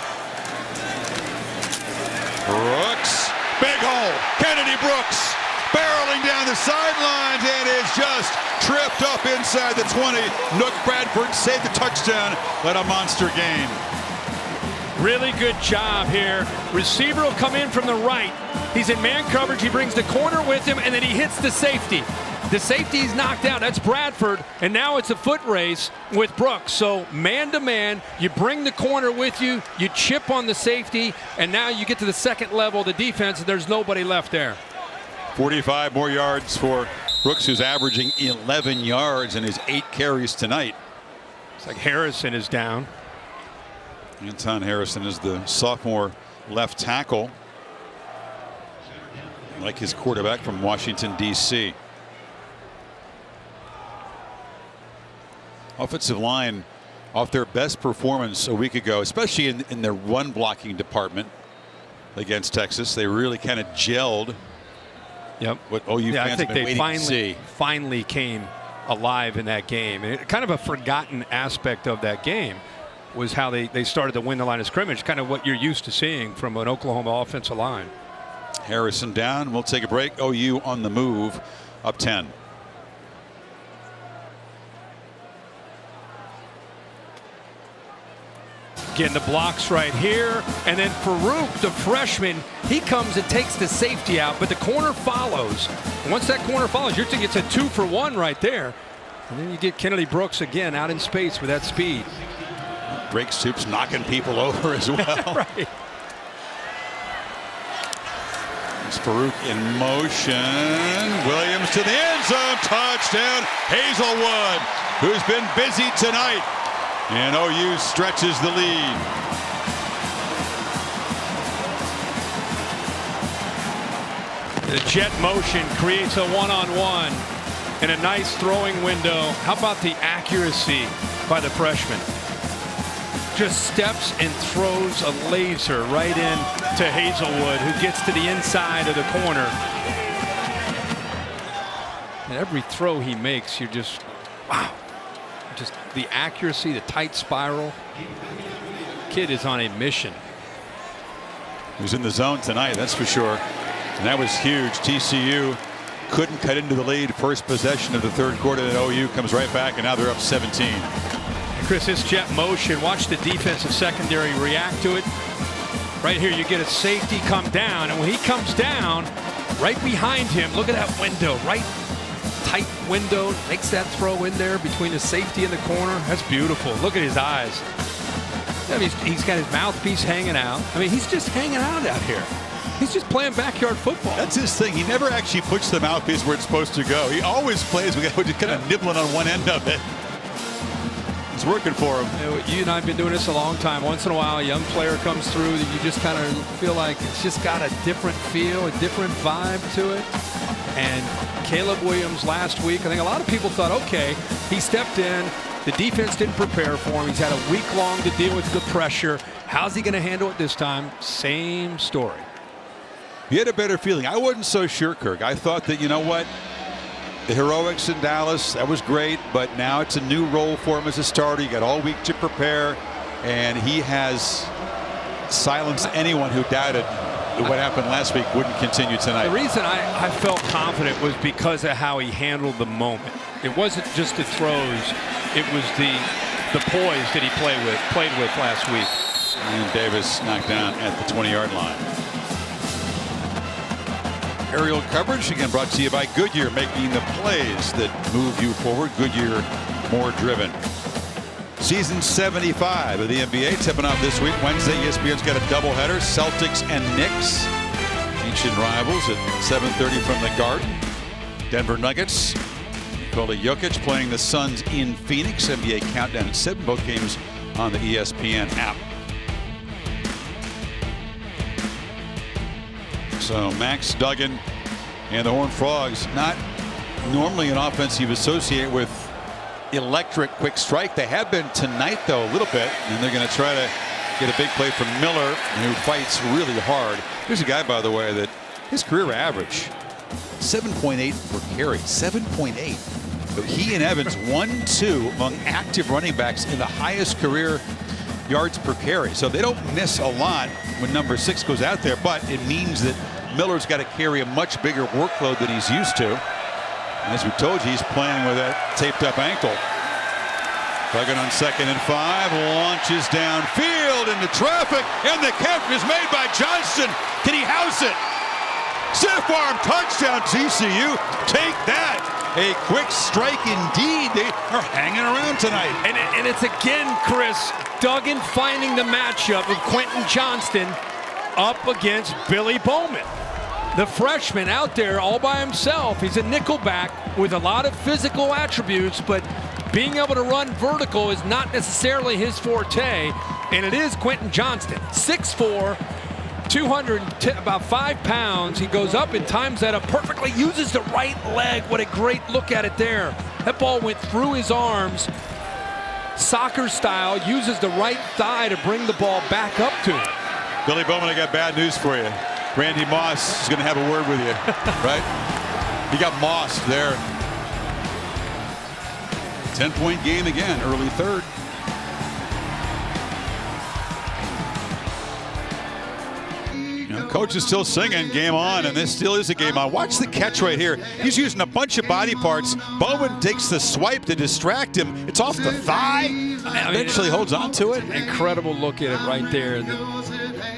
Brooks, big hole. Kennedy Brooks barreling down the sidelines and is just tripped up inside the 20. Nook Bradford saved the touchdown, but a monster gain. Really good job here. Receiver will come in from the right. He's in man coverage. He brings the corner with him, and then he hits the safety. The safety's knocked out. That's Bradford, and now it's a foot race with Brooks. So man-to-man, you bring the corner with you, you chip on the safety, and now you get to the second level of the defense, and there's nobody left there. 45 more yards for Brooks, who's averaging 11 yards in his 8 carries tonight. It's like Harrison is down. Anton Harrison is the sophomore left tackle, like his quarterback from Washington, D.C. Offensive line off their best performance a week ago, especially in their run blocking department against Texas. They really kind of gelled. Yep. What OU fans I think have been they waiting to see. finally came alive in that game. And kind of a forgotten aspect of that game was how they started to win the line of scrimmage, kind of what you're used to seeing from an Oklahoma offensive line. Harrison down. We'll take a break. OU on the move, up 10. Getting the blocks right here, and then Farouk, the freshman, he comes and takes the safety out, but the corner follows. And once that corner follows, you're thinking it's a 2-for-1 right there. And then you get Kennedy Brooks again out in space with that speed. Drake Stoops knocking people over as well. Right. It's Farouk in motion. Williams to the end zone. Touchdown. Hazelwood, who's been busy tonight. And OU stretches the lead. The jet motion creates a one-on-one and a nice throwing window. How about the accuracy by the freshman? Just steps and throws a laser right in to Hazelwood, who gets to the inside of the corner. And every throw he makes, you're just, wow. Just the accuracy, the tight spiral. Kid is on a mission. He was in the zone tonight, that's for sure. And that was huge. TCU couldn't cut into the lead. First possession of the third quarter, and OU comes right back, and now they're up 17. And Chris, this jet motion, watch the defensive secondary react to it. Right here, you get a safety come down, and when he comes down, right behind him, look at that window, right tight window, makes that throw in there between the safety and the corner. That's beautiful. Look at his eyes. I mean, he's got his mouthpiece hanging out. I mean, he's just hanging out here. He's just playing backyard football. That's his thing. He never actually puts the mouthpiece where it's supposed to go. He always plays with just kind of nibbling on one end of it. It's working for him. You and I have been doing this a long time. Once in a while, a young player comes through that you just kind of feel like it's just got a different feel, a different vibe to it. And Caleb Williams last week, I think a lot of people thought, okay, he stepped in. The defense didn't prepare for him. He's had a week long to deal with the pressure. How's he going to handle it this time? Same story. He had a better feeling. I wasn't so sure, Kirk. I thought that, you know what, the heroics in Dallas, that was great, but now it's a new role for him as a starter. You got all week to prepare, and he has silenced anyone who doubted what happened last week wouldn't continue tonight. The reason I felt confident was because of how he handled the moment. It wasn't just the throws. It was the poise that he played with last week. And Davis knocked down at the 20-yard line. Aerial coverage, again, brought to you by Goodyear, making the plays that move you forward. Goodyear, more driven. Season 75 of the NBA tipping off this week. Wednesday, ESPN's got a doubleheader. Celtics and Knicks, ancient rivals, at 7:30 from the Garden. Denver Nuggets. Nikola Jokic playing the Suns in Phoenix. NBA Countdown at 7. Both games on the ESPN app. So Max Duggan and the Horned Frogs, not normally an offense you've associated with electric quick strike. They have been tonight, though, a little bit, and they're going to try to get a big play from Miller, who fights really hard. Here's a guy, by the way, that his career average 7.8 per carry, 7.8. But he and Evans 1-2 among active running backs in the highest career yards per carry. So they don't miss a lot when number 6 goes out there, but it means that Miller's got to carry a much bigger workload than he's used to. And as we told you, he's playing with that taped up ankle. Duggan on 2nd and 5, launches downfield into traffic, and the catch is made by Johnston. Can he house it? Stiff arm touchdown, TCU. Take that. A quick strike indeed. They are hanging around tonight. And it's again, Chris, Duggan finding the matchup of Quentin Johnston up against Billy Bowman. The freshman out there all by himself. He's a nickelback with a lot of physical attributes, but being able to run vertical is not necessarily his forte, and it is Quentin Johnston. 6'4", 210, about 5 pounds. He goes up and times that up perfectly, uses the right leg. What a great look at it there. That ball went through his arms, soccer style, uses the right thigh to bring the ball back up to him. Billy Bowman, I got bad news for you. Randy Moss is going to have a word with you, right? He got mossed there. 10-point game again, early 3rd. Coach is still singing game on, and this still is a game on. Watch the catch right here. He's using a bunch of body parts. Bowman takes the swipe to distract him. It's off the thigh. Eventually holds on to it. Incredible look at it right there.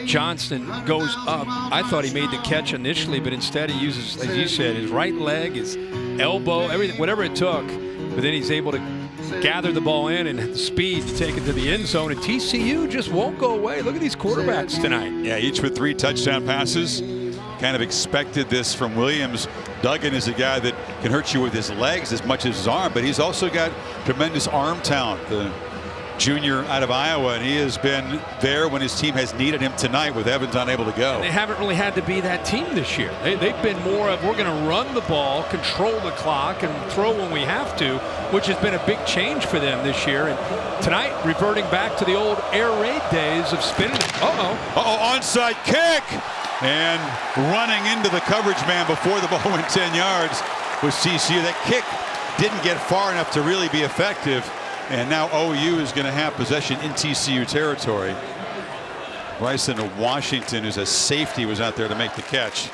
Johnston goes up. I thought he made the catch initially, but instead he uses, as you said, his right leg, his elbow, everything, whatever it took. But then he's able to gather the ball in and the speed to take it to the end zone. And TCU just won't go away. Look at these quarterbacks tonight. Yeah, each with 3 touchdown passes. Kind of expected this from Williams. Duggan is a guy that can hurt you with his legs as much as his arm, but he's also got tremendous arm talent. The junior out of Iowa, and he has been there when his team has needed him tonight with Evans unable to go. And they haven't really had to be that team this year. They've been more of, we're going to run the ball, control the clock, and throw when we have to, which has been a big change for them this year. And tonight, reverting back to the old air raid days of spinning. Onside kick! And running into the coverage man before the ball went 10 yards was TCU. That kick didn't get far enough to really be effective. And now OU is going to have possession in TCU territory. Bryson Washington, who's a safety, was out there to make the catch.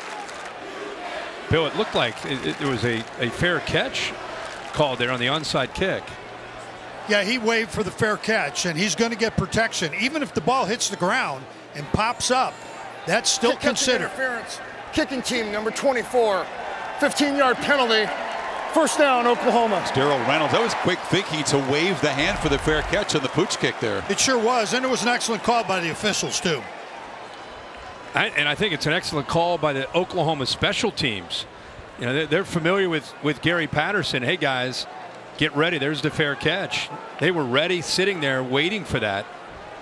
Bill, it looked like it was a fair catch called there on the onside kick. Yeah, he waved for the fair catch, and he's going to get protection. Even if the ball hits the ground and pops up, that's still considered. Interference. Kicking team, number 24. 15-yard penalty. First down, Oklahoma. Darrell Reynolds, that was quick thinking to wave the hand for the fair catch on the pooch kick there. It sure was, and it was an excellent call by the officials, too. And I think it's an excellent call by the Oklahoma special teams. You know, they're familiar with Gary Patterson. Hey, guys, get ready. There's the fair catch. They were ready, sitting there, waiting for that.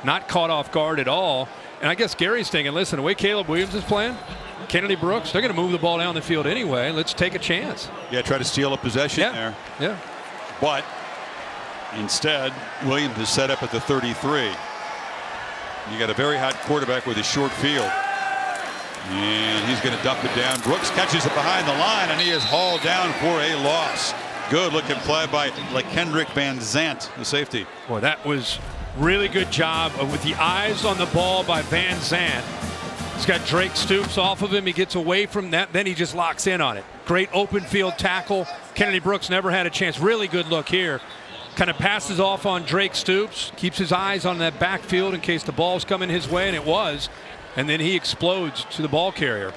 Not caught off guard at all. And I guess Gary's thinking, listen, the way Caleb Williams is playing, Kennedy Brooks, they're going to move the ball down the field anyway. Let's take a chance. Yeah, try to steal a possession there. Yeah. But instead, Williams is set up at the 33. You got a very hot quarterback with a short field. And he's going to dump it down. Brooks catches it behind the line, and he is hauled down for a loss. Good looking play by Kendrick Van Zant, the safety. Well, that was really good job with the eyes on the ball by Van Zant. He's got Drake Stoops off of him. He gets away from that. Then he just locks in on it. Great open field tackle. Kennedy Brooks never had a chance. Really good look here. Kind of passes off on Drake Stoops. Keeps his eyes on that backfield in case the ball's coming his way, and it was. And then he explodes to the ball carrier.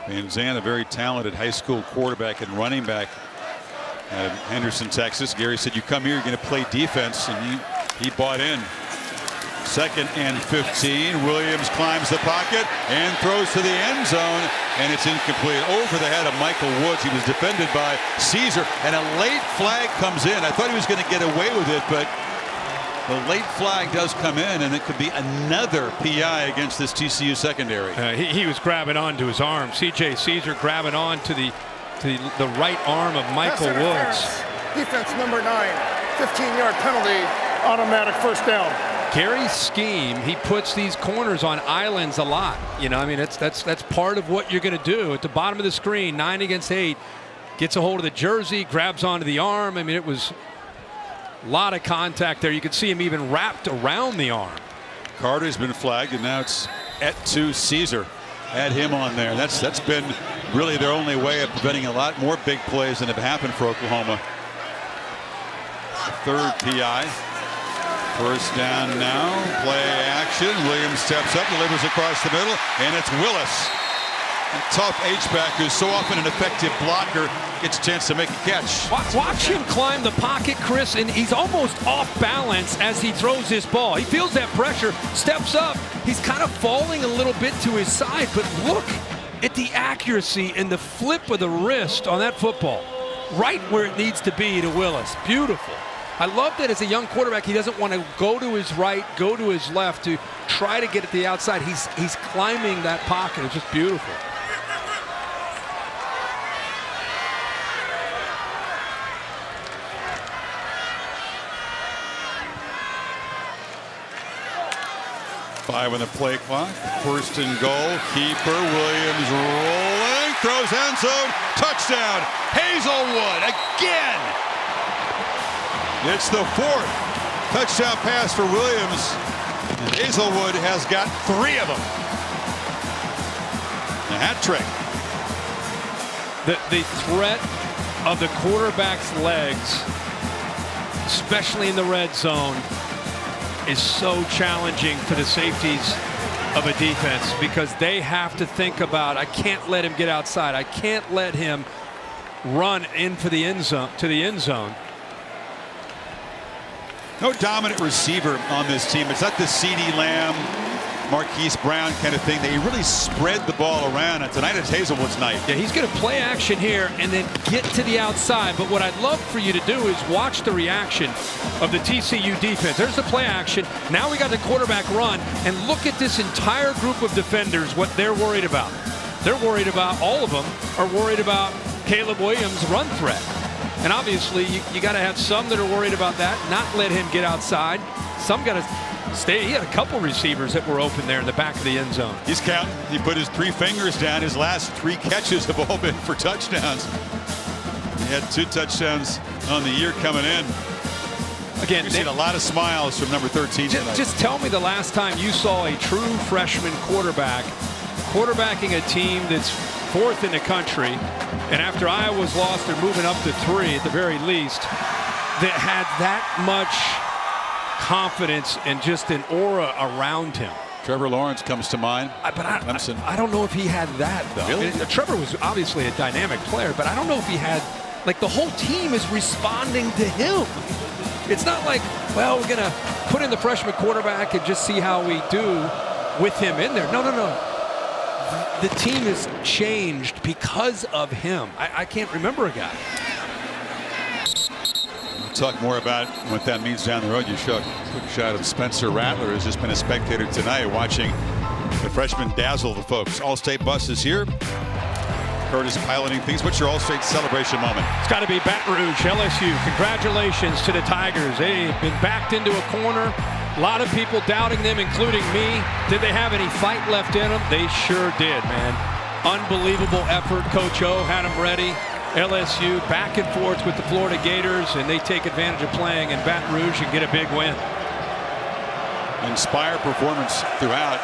Van Zandt, a very talented high school quarterback and running back out of Henderson, Texas. Gary said, you come here, you're going to play defense, and he bought in. 2nd and 15. Williams climbs the pocket and throws to the end zone, and it's incomplete. Over the head of Michael Woods. He was defended by Caesar, and a late flag comes in. I thought he was going to get away with it, but the late flag does come in, and it could be another PI against this TCU secondary. He was grabbing onto his arm. C.J. Caesar grabbing on to the right arm of Michael Woods. Defense number 9, 15-yard penalty, automatic first down. Gary's scheme, he puts these corners on islands a lot. You know, I mean, that's part of what you're going to do. At the bottom of the screen, 9 against 8, gets a hold of the jersey, grabs onto the arm. I mean, it was a lot of contact there. You could see him even wrapped around the arm. Carter's been flagged, and now it's to Caesar. Had him on there. That's been really their only way of preventing a lot more big plays than have happened for Oklahoma. Third PI. First down now. Play action. Williams steps up, delivers across the middle, and it's Willis. A tough H-back who's so often an effective blocker gets a chance to make a catch. Watch him climb the pocket, Chris, and he's almost off balance as he throws this ball. He feels that pressure, steps up. He's kind of falling a little bit to his side, but look at the accuracy and the flip of the wrist on that football. Right where it needs to be to Willis. Beautiful. I love that as a young quarterback, he doesn't want to go to his right, go to his left to try to get at the outside. He's climbing that pocket. It's just beautiful. Five on the play clock. First and goal. Keeper Williams rolling. Throws end zone. Touchdown. Hazelwood again. It's the 4th touchdown pass for Williams. And Hazelwood has got 3 of them. A hat trick. The threat of the quarterback's legs, especially in the red zone, is so challenging for the safeties of a defense because they have to think about, I can't let him get outside. I can't let him run in for the end zone, to the end zone. No dominant receiver on this team. It's not the CeeDee Lamb, Marquise Brown kind of thing. They really spread the ball around, and tonight it's Hazelwood's night. Yeah, he's going to play action here and then get to the outside. But what I'd love for you to do is watch the reaction of the TCU defense. There's the play action. Now we got the quarterback run, and look at this entire group of defenders, what they're worried about. They're worried about, all of them are worried about Caleb Williams' run threat. And obviously, you got to have some that are worried about that, not let him get outside. Some got to stay. He had a couple receivers that were open there in the back of the end zone. He's counting. He put his 3 fingers down. His last 3 catches have all been for touchdowns. He had 2 touchdowns on the year coming in. Again, we've seen a lot of smiles from number 13 tonight. Just tell me the last time you saw a true freshman quarterback quarterbacking a team that's 4th in the country, and after Iowa's lost, they're moving up to 3 at the very least, that had that much confidence and just an aura around him. Trevor Lawrence comes to mind. But I don't know if he had that, though. Really? Trevor was obviously a dynamic player, but I don't know if he had, like, the whole team is responding to him. It's not like, well, we're going to put in the freshman quarterback and just see how we do with him in there. No. The team has changed because of him. I can't remember a guy. We'll talk more about what that means down the road. You showed a quick shot of Spencer Rattler, who's just been a spectator tonight watching the freshman dazzle the folks. All-State bus is here. Curtis piloting things. What's your All-State celebration moment? It's got to be Baton Rouge, LSU. Congratulations to the Tigers. They've been backed into a corner. A lot of people doubting them, including me. Did they have any fight left in them? They sure did, man. Unbelievable effort. Coach O had them ready. LSU back and forth with the Florida Gators, and they take advantage of playing in Baton Rouge and get a big win. Inspired performance throughout.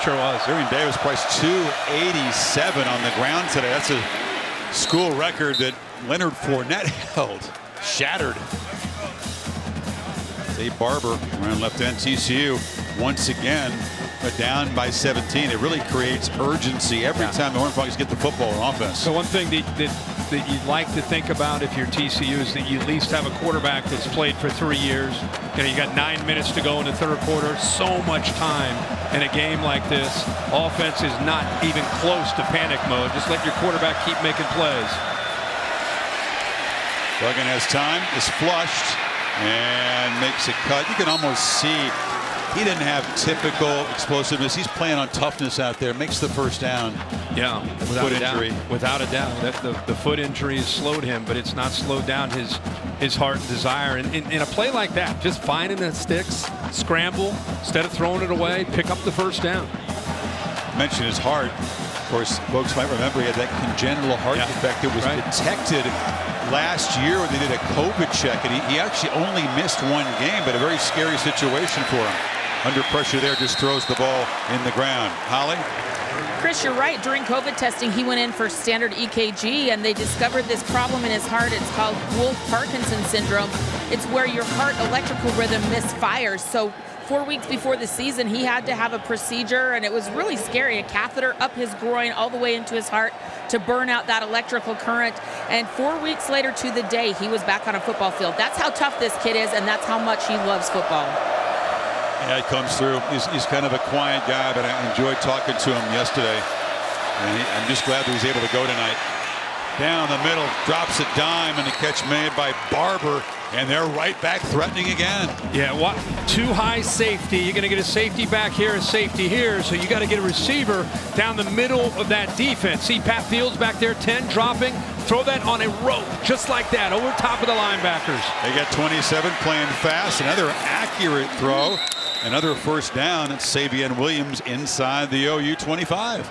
Sure was. Aaron Davis priced 287 on the ground today. That's a school record that Leonard Fournette held. Shattered. Dave Barber around left end. TCU once again down by 17. It really creates urgency every time the Horned Frogs get the football on offense. So one thing that that you'd like to think about if you're TCU is that you at least have a quarterback that's played for 3 years. You got 9 minutes to go in the third quarter. So much time in a game like this. Offense is not even close to panic mode. Just let your quarterback keep making plays. Duggan has time, is flushed, and makes a cut. You can almost see he didn't have typical explosiveness. He's playing on toughness out there. Makes the first down. Yeah, without a doubt. Without a doubt. The foot injury has slowed him, but it's not slowed down his heart and desire. And in a play like that, just finding the sticks, scramble, instead of throwing it away, pick up the first down. Mention his heart. Of course, folks might remember he had that congenital heart defect. It was detected last year when they did a COVID check, and he actually only missed one game, but a very scary situation for him. Under pressure there, just throws the ball in the ground. Holly? Chris, you're right. During COVID testing, he went in for standard EKG, and they discovered this problem in his heart. It's called Wolff-Parkinson syndrome. It's where your heart electrical rhythm misfires. So 4 weeks before the season, he had to have a procedure, and it was really scary. A catheter up his groin all the way into his heart to burn out that electrical current. And 4 weeks later to the day, he was back on a football field. That's how tough this kid is, and that's how much he loves football. Yeah, he comes through. He's kind of a quiet guy, but I enjoyed talking to him yesterday. And I'm just glad that he's able to go tonight. Down the middle, drops a dime, and the catch made by Barber. And they're right back threatening again. Yeah, what? Too high safety. You're going to get a safety back here, a safety here. So you got to get a receiver down the middle of that defense. See Pat Fields back there, 10 dropping. Throw that on a rope, just like that, over top of the linebackers. They got 27 playing fast. Another accurate throw. Another first down. It's Savion Williams inside the OU 25.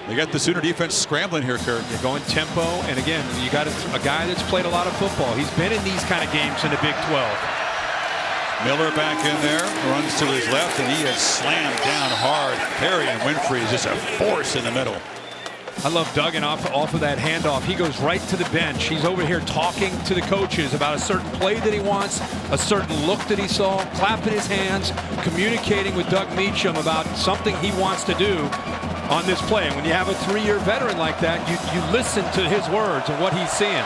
They got the Sooner defense scrambling here, Kurt. They're going tempo, and again, you got a guy that's played a lot of football. He's been in these kind of games in the Big 12. Miller back in there, runs to his left, and he is slammed down hard. Perry and Winfrey is just a force in the middle. I love Duggan off of that handoff. He goes right to the bench. He's over here talking to the coaches about a certain play that he wants, a certain look that he saw, clapping his hands, communicating with Doug Meacham about something he wants to do on this play. And when you have a 3-year veteran like that, you listen to his words and what he's seeing.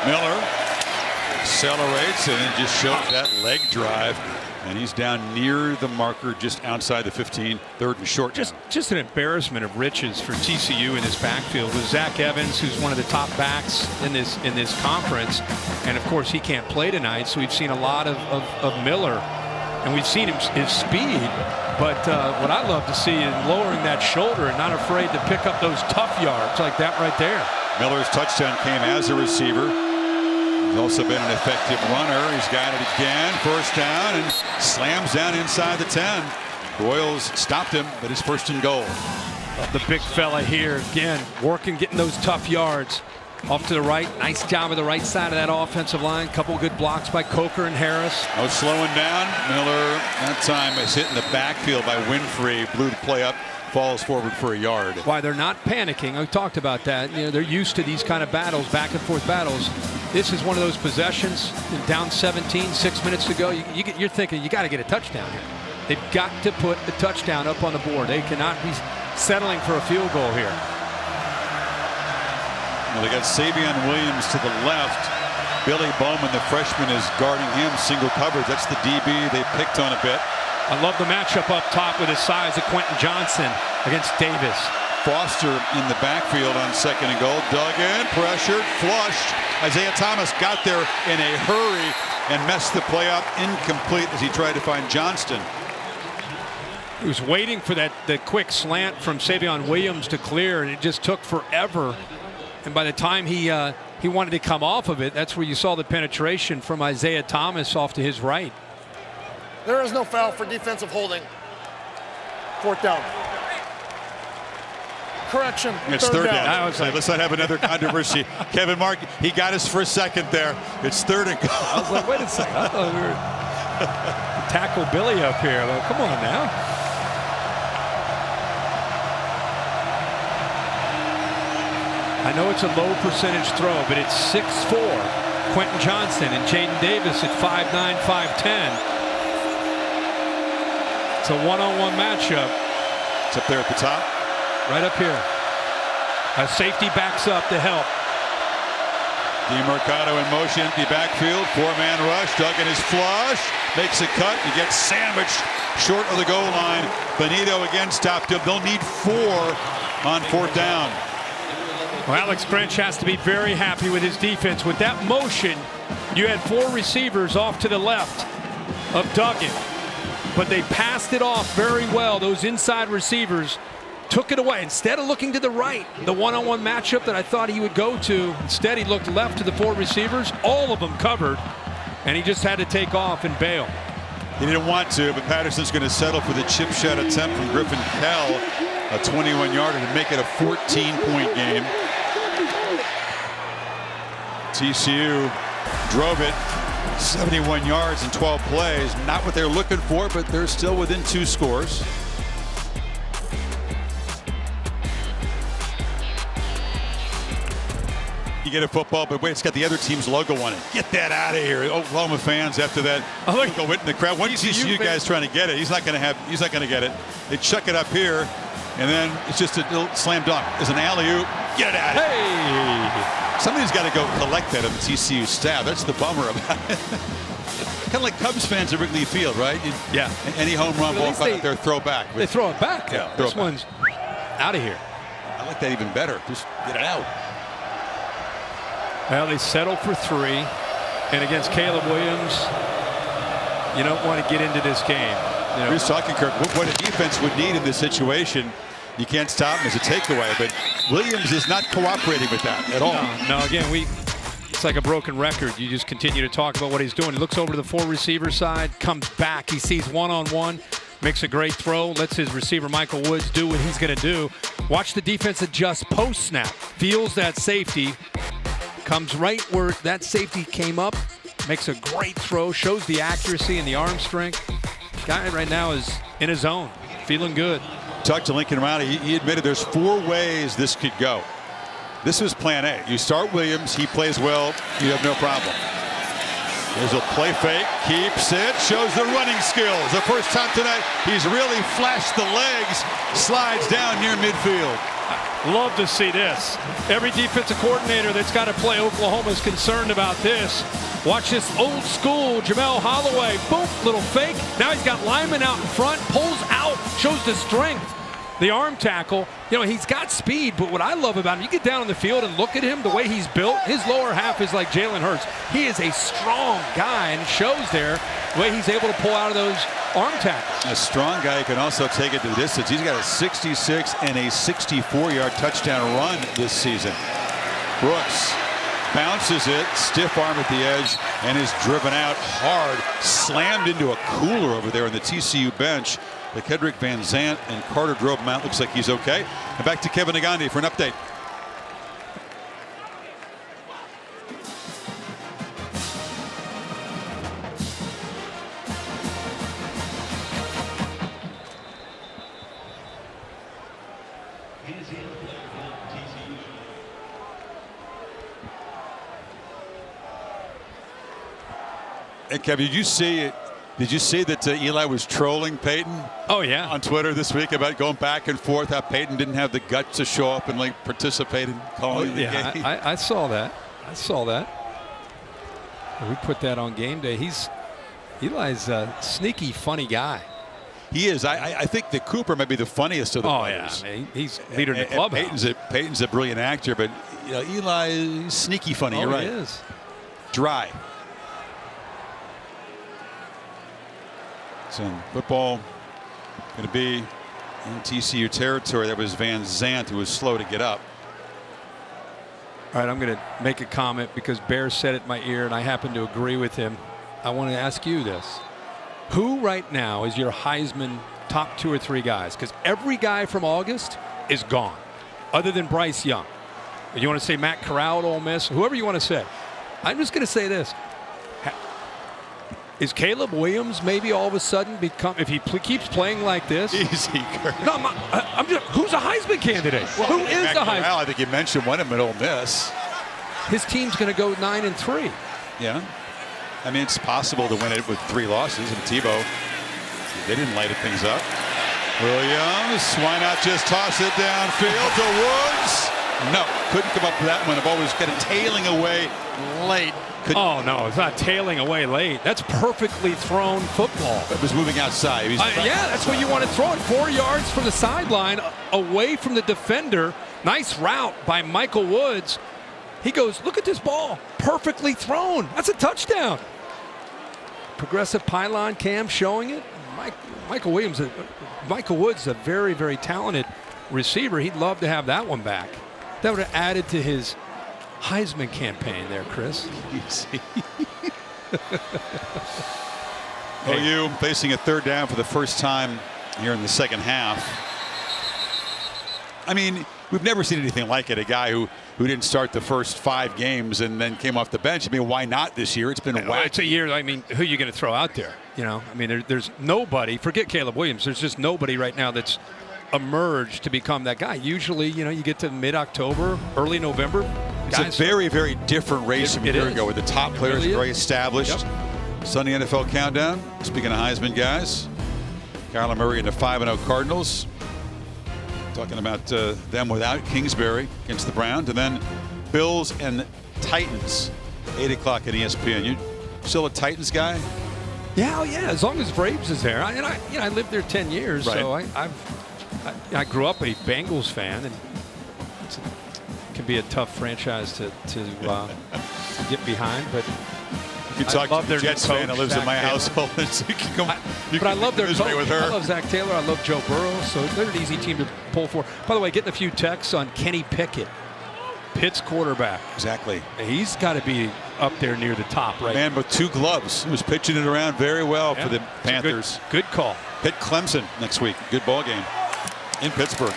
Miller accelerates and it just shows that leg drive. And he's down near the marker, just outside the 15, third and short. Just an embarrassment of riches for TCU in this backfield with Zach Evans, who's one of the top backs in this conference, and of course he can't play tonight. So we've seen a lot of Miller, and we've seen his speed. But what I love to see is lowering that shoulder and not afraid to pick up those tough yards like that right there. Miller's touchdown came as a receiver. He's also been an effective runner. He's got it again. First down and slams down inside the 10. Royals stopped him, but it's first and goal. The big fella here again, working, getting those tough yards. Off to the right. Nice job of the right side of that offensive line. Couple good blocks by Coker and Harris. No slowing down. Miller, that time, is hit in the backfield by Winfrey. Blew the play up. Falls forward for a yard. Why they're not panicking. I talked about that. You know, they're used to these kind of battles, back and forth battles. This is one of those possessions. Down 17, 6 minutes to go. You're thinking you got to get a touchdown here. They've got to put the touchdown up on the board. They cannot be settling for a field goal here. Well, they got Savion Williams to the left. Billy Bowman, the freshman, is guarding him. Single coverage. That's the DB they picked on a bit. I love the matchup up top with his size of Quentin Johnson against Davis. Foster in the backfield on second and goal. Dug in, pressured, flushed. Isaiah Thomas got there in a hurry and messed the play up. Incomplete as he tried to find Johnston. He was waiting for the quick slant from Savion Williams to clear, and it just took forever. And by the time he wanted to come off of it, that's where you saw the penetration from Isaiah Thomas off to his right. There is no foul for defensive holding. Fourth down. Correction. It's third down. Let's not have another controversy. Kevin Mark, he got us for a second there. It's third and goal. I was like, wait a second. I thought we were tackle Billy up here. Like, come on now. I know it's a low percentage throw, but it's 6'4". Quentin Johnston and Jaden Davis at 5'9", 5'10". It's a one-on-one matchup. It's up there at the top. Right up here. A safety backs up to help. DeMercado in motion, empty backfield, four-man rush. Duggan is flush, makes a cut. He gets sandwiched short of the goal line. Benito again stopped him. They'll need 4 on 4th down. Well, Alex Grinch has to be very happy with his defense. With that motion, you had 4 receivers off to the left of Duggan, but they passed it off very well. Those inside receivers took it away. Instead of looking to the right, the one-on-one matchup that I thought he would go to, instead he looked left to the 4 receivers. All of them covered, and he just had to take off and bail. He didn't want to, but Patterson's going to settle for the chip shot attempt from Griffin Kell, a 21-yarder to make it a 14-point game. TCU drove it 71 yards in 12 plays. Not what they're looking for, but they're still within 2 scores. You get a football, but wait, it's got the other team's logo on it. Get that out of here, Oklahoma fans! After that, logo went in the crowd. One TCU guy's trying to get it. He's not going to get it. They chuck it up here, and then it's just a little slam dunk. There's an alley-oop. Get it out of here. Hey! Somebody's got to go collect that on the TCU staff. That's the bummer about it. Kind of like Cubs fans at Wrigley Field, right? Yeah. Any home run ball out there, throw back. They throw it back. Yeah. This one's out of here. I like that even better. Just get it out. Well, they settled for 3, and against Caleb Williams, you don't want to get into this game. You know. We're just talking, Kirk, what a defense would need in this situation. You can't stop him as a takeaway, but Williams is not cooperating with that at all. No, again, it's like a broken record. You just continue to talk about what he's doing. He looks over to the 4 receiver side, comes back. He sees one-on-one, makes a great throw, lets his receiver Michael Woods do what he's going to do. Watch the defense adjust post-snap. Feels that safety. Comes right where that safety came up, makes a great throw, shows the accuracy and the arm strength. Guy right now is in his zone, feeling good. Talked to Lincoln Riley. He admitted there's 4 ways this could go. This was plan A. You start Williams, he plays well, you have no problem. There's a play fake, keeps it, shows the running skills. The first time tonight, he's really flashed the legs, slides down near midfield. Love to see this. Every defensive coordinator that's got to play Oklahoma is concerned about this. Watch this old school Jamel Holloway. Boom, little fake. Now he's got Lyman out in front, pulls out, shows the strength. The arm tackle, you know, he's got speed, but what I love about him, you get down on the field and look at him, the way he's built, his lower half is like Jalen Hurts. He is a strong guy, and it shows there the way he's able to pull out of those arm tackles. A strong guy can also take it to the distance. He's got a 66 and a 64-yard touchdown run this season. Brooks bounces it, stiff arm at the edge, and is driven out hard, slammed into a cooler over there on the TCU bench. Kedrick Van Zant and Carter drove him out. Looks like he's okay. And back to Kevin Negandhi for an update. Hey, Kevin, did you see it? Did you see that Eli was trolling Peyton? Oh, yeah. On Twitter this week about going back and forth, how Peyton didn't have the guts to show up and like participate in calling the game. I saw that. I saw that. We put that on game day. Eli's a sneaky, funny guy. He is. I think that Cooper might be the funniest of the players. Yeah. I mean, he's leader in the clubhouse. Peyton's a brilliant actor, but you know, Eli is sneaky funny. You're right. He is. Dry. So football going to be in TCU territory. That was Van Zant, who was slow to get up. All right, I'm going to make a comment because Bear said it in my ear, and I happen to agree with him. I want to ask you this. Who right now is your Heisman top 2 or 3 guys? Because every guy from August is gone, other than Bryce Young. You want to say Matt Corral at Ole Miss? Whoever you want to say. I'm just going to say this. Is Caleb Williams maybe all of a sudden become, if he keeps playing like this? Easy, Kurt. No, I'm just, who's a Heisman candidate? Well, who is the Heisman? I think you mentioned one of them at Ole Miss. His team's going to go 9-3. Yeah. I mean, it's possible to win it with 3 losses. And Tebow, they didn't light things up. Williams, why not just toss it downfield to Woods? No, couldn't come up with that one. The ball was kind of tailing away late. Oh, no, it's not tailing away late. That's perfectly thrown football. It was moving outside. Yeah, that's what you want to throw it. 4 yards from the sideline, away from the defender. Nice route by Michael Woods. He goes, look at this ball. Perfectly thrown. That's a touchdown. Progressive pylon cam showing it. Michael Woods is a very, very talented receiver. He'd love to have that one back. That would have added to his Heisman campaign there, Chris. OU facing a 3rd down for the first time here in the second half. I mean, we've never seen anything like it. A guy who didn't start the first 5 games and then came off the bench. I mean, why not this year? It's been wacky. It's a year. I mean, who are you going to throw out there? You know, I mean, there's nobody. Forget Caleb Williams. There's just nobody right now that's emerged to become that guy. Usually, you know, you get to mid-October, early November. It's a very, very different race from a year ago where the top players are very established. Yep. Sunday NFL Countdown. Speaking of Heisman guys, Kyler Murray and the 5-0 Cardinals. Talking about them without Kingsbury against the Browns. And then Bills and Titans, 8 o'clock at ESPN. You still a Titans guy? Yeah, as long as Braves is there. I lived there 10 years, right. So I grew up a Bengals fan, and it can be a tough franchise to get behind. But you talk to the Jets fan that lives in my household. But I love their coach. With her. I love Zach Taylor. I love Joe Burrow. So they're an easy team to pull for. By the way, getting a few texts on Kenny Pickett, Pitt's quarterback. Exactly. He's got to be up there near the top, right? Man with 2 gloves. He was pitching it around very well for the Panthers. Good call. Pitt Clemson next week. Good ball game in Pittsburgh.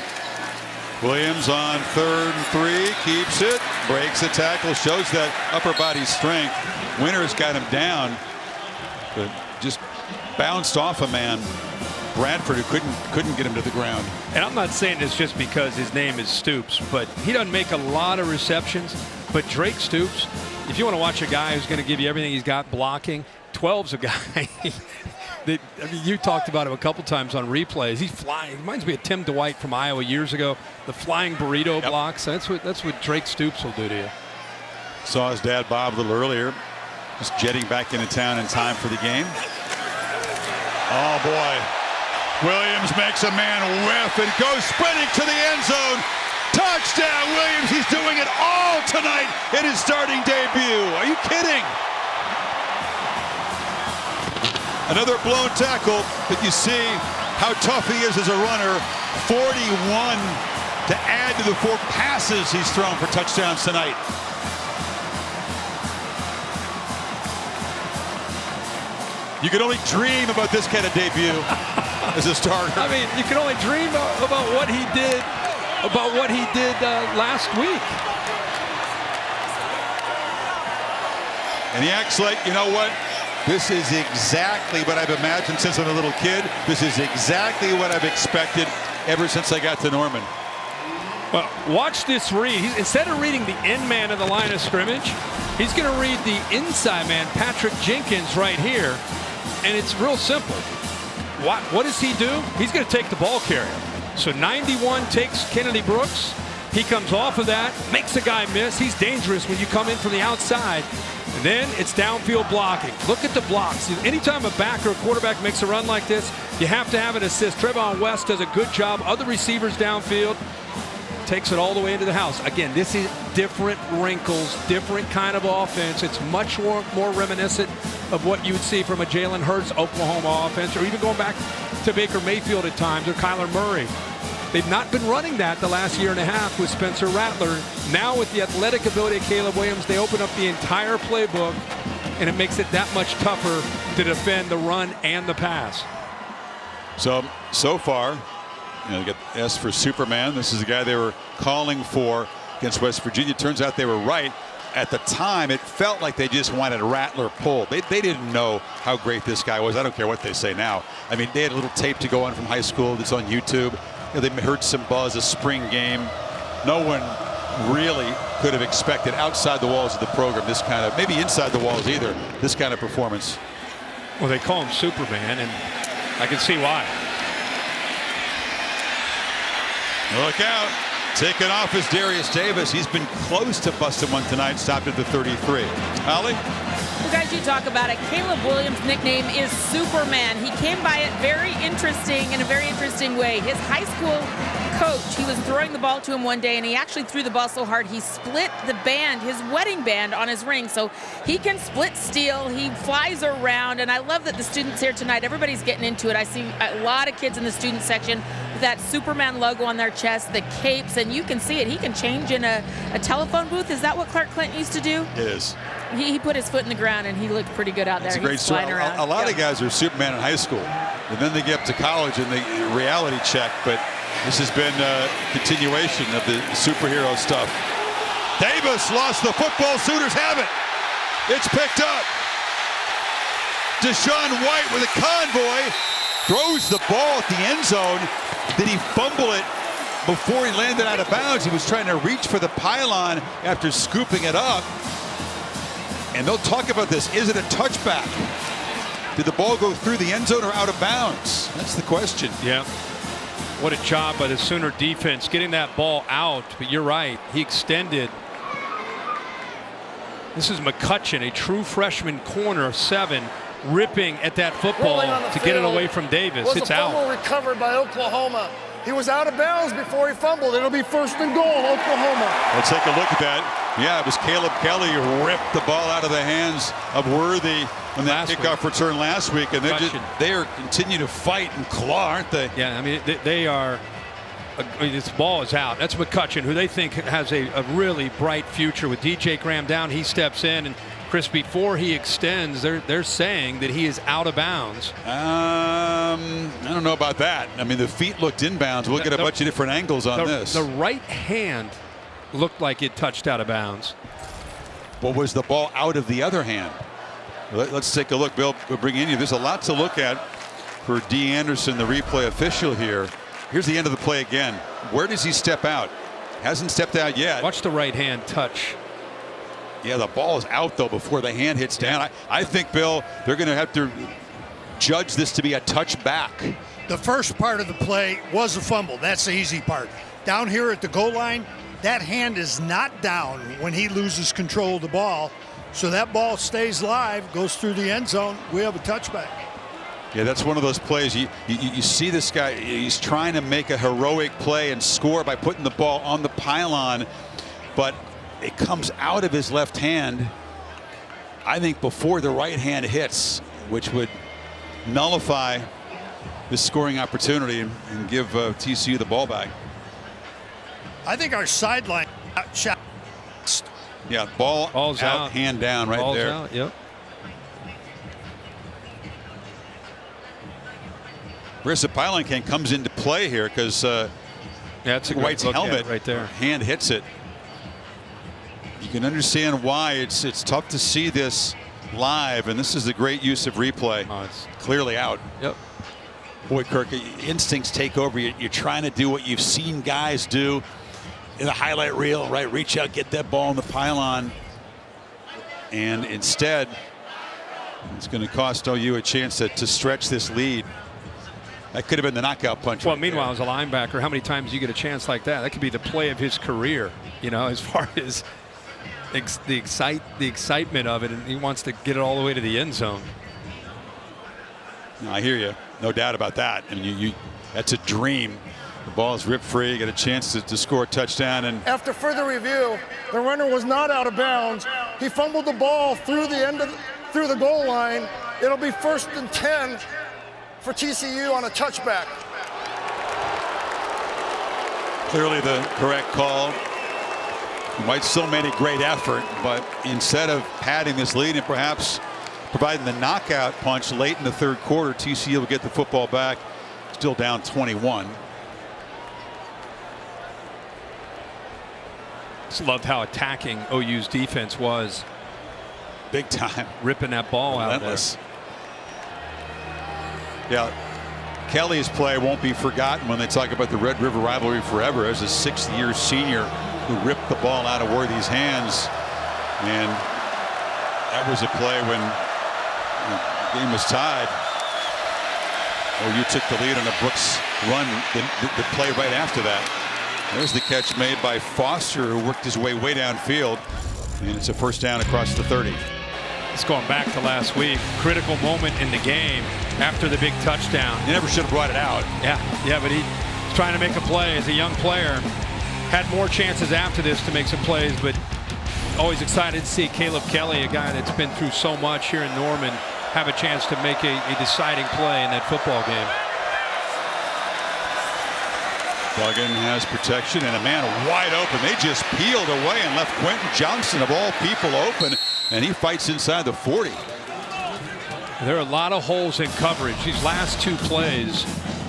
Williams on 3rd and 3, keeps it, breaks the tackle, shows that upper body strength. Winter's got him down, but just bounced off a man, Bradford, who couldn't get him to the ground. And I'm not saying this just because his name is Stoops, but he doesn't make a lot of receptions. But Drake Stoops, if you want to watch a guy who's going to give you everything he's got blocking, 12's a guy. You talked about him a couple times on replays. He's flying. He reminds me of Tim Dwight from Iowa years ago. The flying burrito blocks. That's what Drake Stoops will do to you. Saw his dad Bob a little earlier, just jetting back into town in time for the game. Oh boy, Williams makes a man whiff and goes sprinting to the end zone. Touchdown, Williams! He's doing it all tonight in his starting debut. Are you kidding? Another blown tackle, but you see how tough he is as a runner. 41 to add to the 4 passes he's thrown for touchdowns tonight. You can only dream about this kind of debut as a starter. I mean, you can only dream about what he did, last week. And he acts like, you know what? This is exactly what I've imagined since I'm a little kid. This is exactly what I've expected ever since I got to Norman. Well, watch this read. Instead of reading the end man of the line of scrimmage, he's going to read the inside man, Patrick Jenkins, right here. And it's real simple. What does he do? He's going to take the ball carrier. So 91 takes Kennedy Brooks. He comes off of that, makes a guy miss. He's dangerous when you come in from the outside. And then it's downfield blocking. Look at the blocks. Anytime a back or a quarterback makes a run like this, you have to have an assist. Trevon West does a good job. Other receivers downfield. Takes it all the way into the house. Again, this is different wrinkles, different kind of offense. It's much more reminiscent of what you would see from a Jalen Hurts Oklahoma offense, or even going back to Baker Mayfield at times, or Kyler Murray. They've not been running that the last year and a half with Spencer Rattler. Now with the athletic ability of Caleb Williams, they open up the entire playbook, and it makes it that much tougher to defend the run and the pass. So far, you get S for Superman. This is the guy they were calling for against West Virginia. Turns out they were right. At the time, it felt like they just wanted Rattler pulled. They didn't know how great this guy was. I don't care what they say now. I mean, they had a little tape to go on from high school that's on YouTube. They heard some buzz, a spring game. No one really could have expected outside the walls of the program this kind of, maybe inside the walls either, this kind of performance. Well, they call him Superman, and I can see why. Look out. Taking off is Darius Davis. He's been close to busting one tonight, stopped at the 33. Holly? Well, guys, you talk about it. Caleb Williams' nickname is Superman. He came by it in a very interesting way. His high school coach, he was throwing the ball to him one day, and he actually threw the ball so hard he split the band, his wedding band on his ring. So he can split steel. He flies around, and I love that the students here tonight, everybody's getting into it. I see a lot of kids in the student section with that Superman logo on their chest, the capes, and you can see it. He can change in a telephone booth. Is that what Clark Clinton used to do? It is. He put his foot in the ground, and he looked pretty good out there. It's a great story. A lot of guys are Superman in high school, and then they get up to college and they reality check, but this has been a continuation of the superhero stuff. Davis lost the football. Sooners have it. It's picked up. Deshaun White with a convoy throws the ball at the end zone. Did he fumble it before he landed out of bounds? He was trying to reach for the pylon after scooping it up. And they'll talk about this. Is it a touchback? Did the ball go through the end zone or out of bounds? That's the question. Yeah. What a job by the Sooner defense getting that ball out. But you're right. He extended. This is McCutcheon, a true freshman corner, 7, ripping at that football to get it away from Davis. It's out. Fumble recovered by Oklahoma. He was out of bounds before he fumbled. It'll be 1st and goal, Oklahoma. Let's take a look at that. Yeah, it was Caleb Kelly who ripped the ball out of the hands of Worthy on that kickoff return last week, and they are continue to fight and claw, aren't they? Yeah, I mean they are. This ball is out. That's McCutcheon, who they think has a really bright future with DJ Graham down. He steps in, and Chris, before he extends, they're saying that he is out of bounds. I don't know about that. I mean, the feet looked inbounds. We'll get a bunch of different angles on this. The right hand looked like it touched out of bounds. What was the ball out of the other hand? Let's take a look. Bill, we'll bring in you. There's a lot to look at for D. Anderson, the replay official here. Here's the end of the play again. Where does he step out? Hasn't stepped out yet. Watch the right hand touch. Yeah, the ball is out, though, before the hand hits down. I think, Bill, they're going to have to judge this to be a touchback. The first part of the play was a fumble. That's the easy part. Down here at the goal line, that hand is not down when he loses control of the ball. So that ball stays live, goes through the end zone. We have a touchback. Yeah, that's one of those plays. You see this guy, he's trying to make a heroic play and score by putting the ball on the pylon, but it comes out of his left hand, I think, before the right hand hits, which would nullify this scoring opportunity and give TCU the ball back. I think our sideline shot. Yeah, ball's out, hand down right there. Out, yep. Where's the pylon can comes into play here because that's a White's helmet right there. Hand hits it. You can understand why it's tough to see this live, and this is a great use of replay. Oh, it's clearly out. Yep. Boy, Kirk, instincts take over. You're trying to do what you've seen guys do in the highlight reel, right? Reach out, get that ball in the pylon, and instead, it's going to cost OU a chance to stretch this lead. That could have been the knockout punch. Well, meanwhile, as a linebacker, how many times do you get a chance like that? That could be the play of his career, you know, as far as the excitement of it, and he wants to get it all the way to the end zone. No, I hear you. No doubt about that. I mean, that's a dream. The ball is ripped free. You get a chance to score a touchdown. And after further review, the runner was not out of bounds. He fumbled the ball through the goal line. It'll be 1st and 10 for TCU on a touchback. Clearly the correct call. White still made a great effort, but instead of padding this lead and perhaps providing the knockout punch late in the 3rd quarter, TCU will get the football back, still down 21. Just loved how attacking OU's defense was. Big time. Ripping that ball out there. Yeah. Kelly's play won't be forgotten when they talk about the Red River rivalry forever, as a 6th-year senior who ripped the ball out of Worthy's hands. And that was a play when the game was tied. OU took the lead on a Brooks run, the play right after that. There's the catch made by Foster, who worked his way downfield. And it's a first down across the 30. It's going back to last week. Critical moment in the game after the big touchdown. He never should have brought it out. Yeah, but he's trying to make a play as a young player. Had more chances after this to make some plays, but always excited to see Caleb Kelly, a guy that's been through so much here in Norman, have a chance to make a deciding play in that football game. Duggan has protection and a man wide open. They just peeled away and left Quentin Johnson, of all people, open, and he fights inside the 40. There are a lot of holes in coverage these last 2 plays,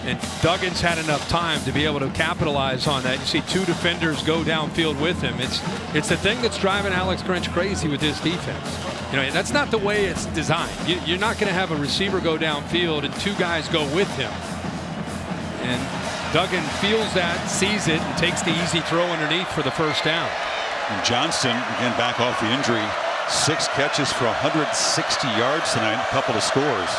and Duggan's had enough time to be able to capitalize on that. You see 2 defenders go downfield with him. It's the thing that's driving Alex Grinch crazy with this defense. You know, that's not the way it's designed. You're not going to have a receiver go downfield and 2 guys go with him. And Duggan feels that, sees it, and takes the easy throw underneath for the first down. And Johnston, again, back off the injury. 6 catches for 160 yards tonight, a couple of scores.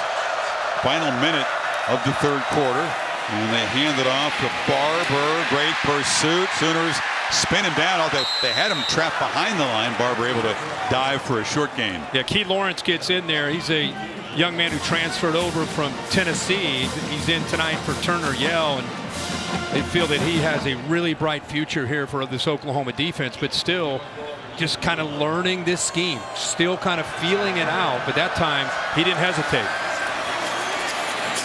Final minute of the 3rd quarter, and they hand it off to Barber. Great pursuit. Sooners spin him down. They had him trapped behind the line. Barber able to dive for a short gain. Yeah, Key Lawrence gets in there. He's a young man who transferred over from Tennessee. He's in tonight for Turner Yell, and they feel that he has a really bright future here for this Oklahoma defense, but still just kind of learning this scheme, still kind of feeling it out. But that time he didn't hesitate.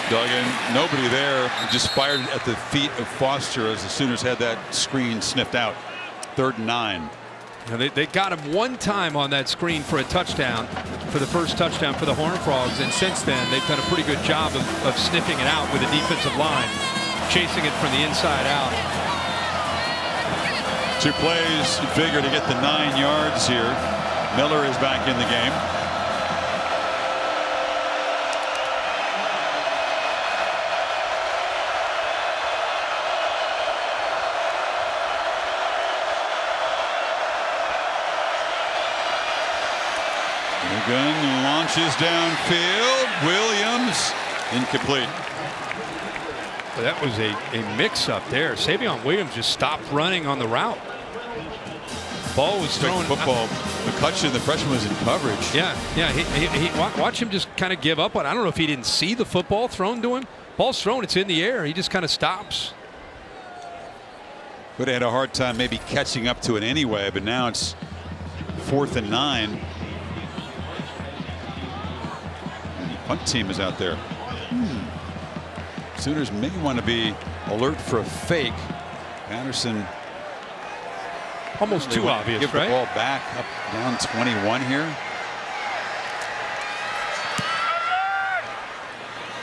Duggan, nobody there, just fired at the feet of Foster as the Sooners had that screen sniffed out. 3rd and 9. And they got him one time on that screen for a touchdown, for the first touchdown for the Horned Frogs, and since then they've done a pretty good job of sniffing it out with the defensive line, chasing it from the inside out. 2 plays bigger to get the 9 yards here. Miller is back in the game. Gun launches downfield. Williams incomplete. Well, that was a mix-up there. Savion Williams just stopped running on the route. Ball was thrown. Football. McCutcheon, the freshman, was in coverage. Yeah. Watch him just kind of give up on. I don't know if he didn't see the football thrown to him. Ball's thrown. It's in the air. He just kind of stops. Would have had a hard time maybe catching up to it anyway, but now it's 4th and 9. Punt team is out there. Sooners may want to be alert for a fake. Patterson almost too obvious, give right? The ball back up down 21 here.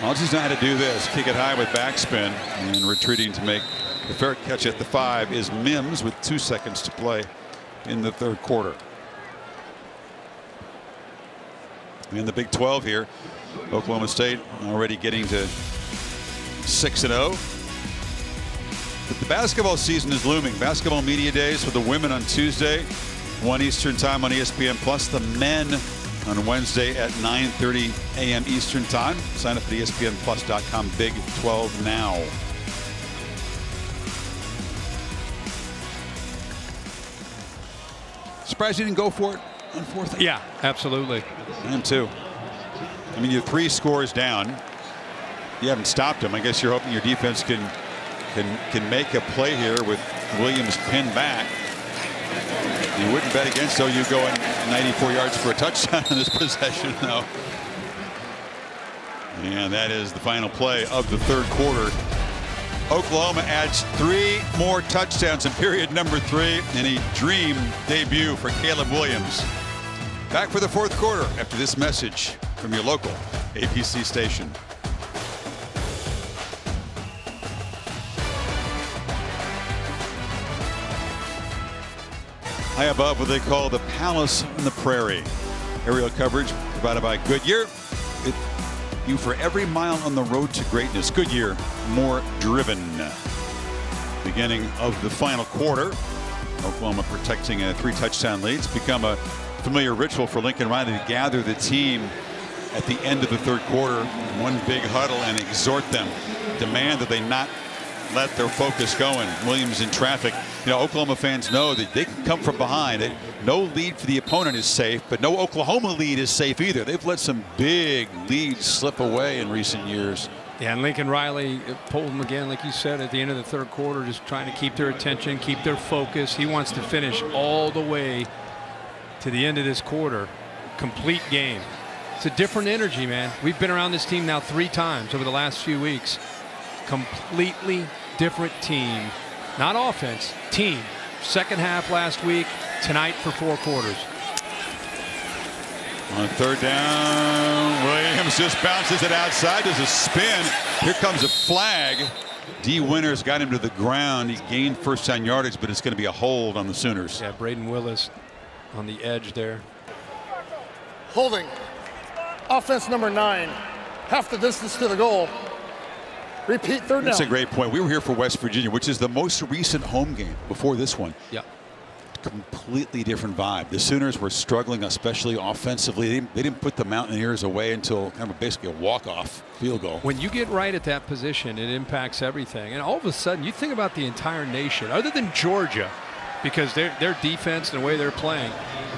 All just know how to do this. Kick it high with backspin, and retreating to make the fair catch at the 5 is Mims with 2 seconds to play in the 3rd quarter. In the Big 12 here, Oklahoma State already getting to 6-0. But the basketball season is looming. Basketball media days for the women on Tuesday, 1 Eastern time on ESPN Plus. The men on Wednesday at 9:30 a.m. Eastern time. Sign up at ESPNplus.com. Big 12 now. Surprised you didn't go for it on 4th? Yeah, absolutely. I am too. I mean, you're 3 scores down. You haven't stopped them. I guess you're hoping your defense can make a play here with Williams pinned back. You wouldn't bet against OU going 94 yards for a touchdown in this possession, though. And that is the final play of the 3rd quarter. Oklahoma adds 3 more touchdowns in period number 3 in a dream debut for Caleb Williams. Back for the 4th quarter after this message from your local APC station. High above what they call the Palace on the Prairie. Aerial coverage provided by Goodyear. you for every mile on the road to greatness. Goodyear, more driven. Beginning of the final quarter. Oklahoma protecting a 3-touchdown lead. It's become a familiar ritual for Lincoln Riley to gather the team at the end of the third quarter in one big huddle and exhort them, demand that they not let their focus go. And Williams in traffic. You know, Oklahoma fans know that they can come from behind. No lead for the opponent is safe, but no Oklahoma lead is safe either. They've let some big leads slip away in recent years. Yeah, and Lincoln Riley pulled them again, like you said, at the end of the third quarter, just trying to keep their attention, keep their focus. He wants to finish all the way to the end of this quarter. Complete game. It's a different energy, man. We've been around this team now 3 times over the last few weeks. Completely different team. Not offense, team. Second half last week, tonight for 4 quarters. On third down, Williams just bounces it outside. Does a spin. Here comes a flag. D. Winters got him to the ground. He gained first down yardage, but it's going to be a hold on the Sooners. Yeah, Braden Willis on the edge there. Holding. Offense number 9. Half the distance to the goal. Repeat third down. That's a great point. We were here for West Virginia, which is the most recent home game before this one. Yeah. Completely different vibe. The Sooners were struggling, especially offensively. They didn't put the Mountaineers away until kind of basically a walk-off field goal. When you get right at that position, it impacts everything. And all of a sudden, you think about the entire nation, other than Georgia, because their defense and the way they're playing.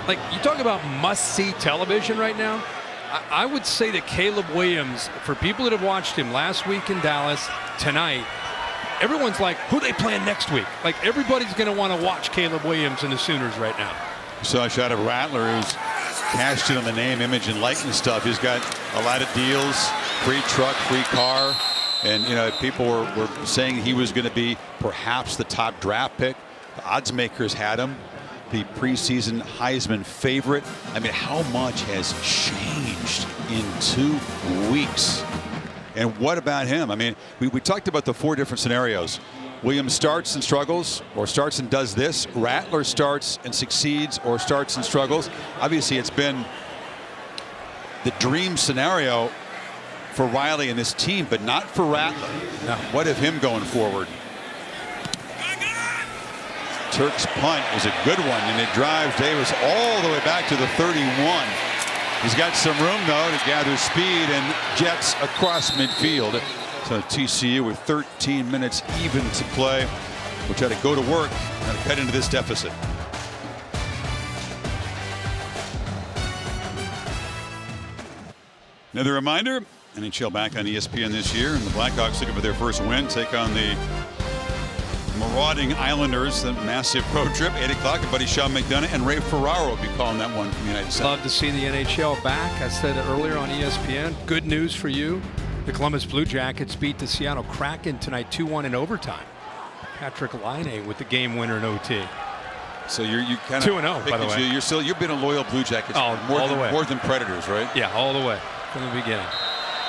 Like, you talk about must-see television right now. I would say that Caleb Williams, for people that have watched him last week in Dallas, tonight, everyone's like, who are they playing next week? Like, everybody's going to want to watch Caleb Williams and the Sooners right now. Saw a shot of Rattler, who's cashed in on the name, image, and likeness stuff. He's got a lot of deals, free truck, free car. And, you know, people were saying he was going to be perhaps the top draft pick. The odds makers had him. The preseason Heisman favorite. I mean, how much has changed in 2 weeks? And what about him? I mean, we talked about the 4 different scenarios. Williams starts and struggles, or starts and does this. Rattler starts and succeeds, or starts and struggles. Obviously, it's been the dream scenario for Riley and this team, but not for Rattler. No. What of him going forward? Turk's punt is a good one, and it drives Davis all the way back to the 31. He's got some room, though, to gather speed and jets across midfield. So TCU with 13 minutes even to play. We'll try to go to work and cut into this deficit. Another reminder, NHL back on ESPN this year, and the Blackhawks looking for their first win, take on the marauding Islanders. The massive road trip, 8 o'clock. And buddy Sean McDonough and Ray Ferraro will be calling that one from the United States. Love to see the NHL back. I said it earlier on ESPN. Good news for you. The Columbus Blue Jackets beat the Seattle Kraken tonight 2-1 in overtime. Patrick Laine with the game winner in OT. So you kind of 2-0, by the way. You've been a loyal Blue Jackets all the way. More than Predators, right? Yeah, all the way from the beginning.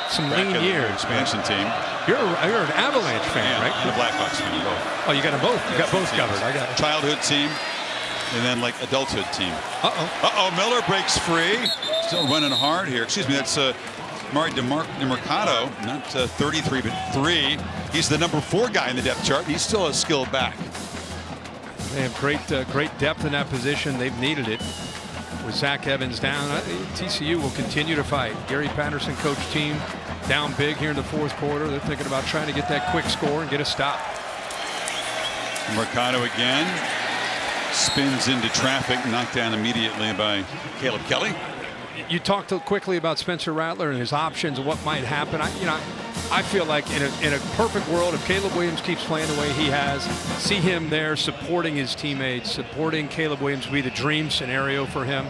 Some lean years. Expansion team. You're an Avalanche fan, right? The Blackhawks fan. Both. Oh, you got them both. You got both covered. I got it. Childhood team, and then like adulthood team. Uh-oh. Miller breaks free. Still running hard here. Excuse me. That's Mari DeMarcado, not 33, but 3. He's the number 4 guy in the depth chart. He's still a skilled back. They have great depth in that position. They've needed it. With Zach Evans down, TCU will continue to fight. Gary Patterson coached team down big here in the 4th quarter. They're thinking about trying to get that quick score and get a stop. Mercado again spins into traffic, knocked down immediately by Caleb Kelly. You talked quickly about Spencer Rattler and his options and what might happen. I feel like in a perfect world, if Caleb Williams keeps playing the way he has, see him there supporting his teammates, supporting Caleb Williams would be the dream scenario for him.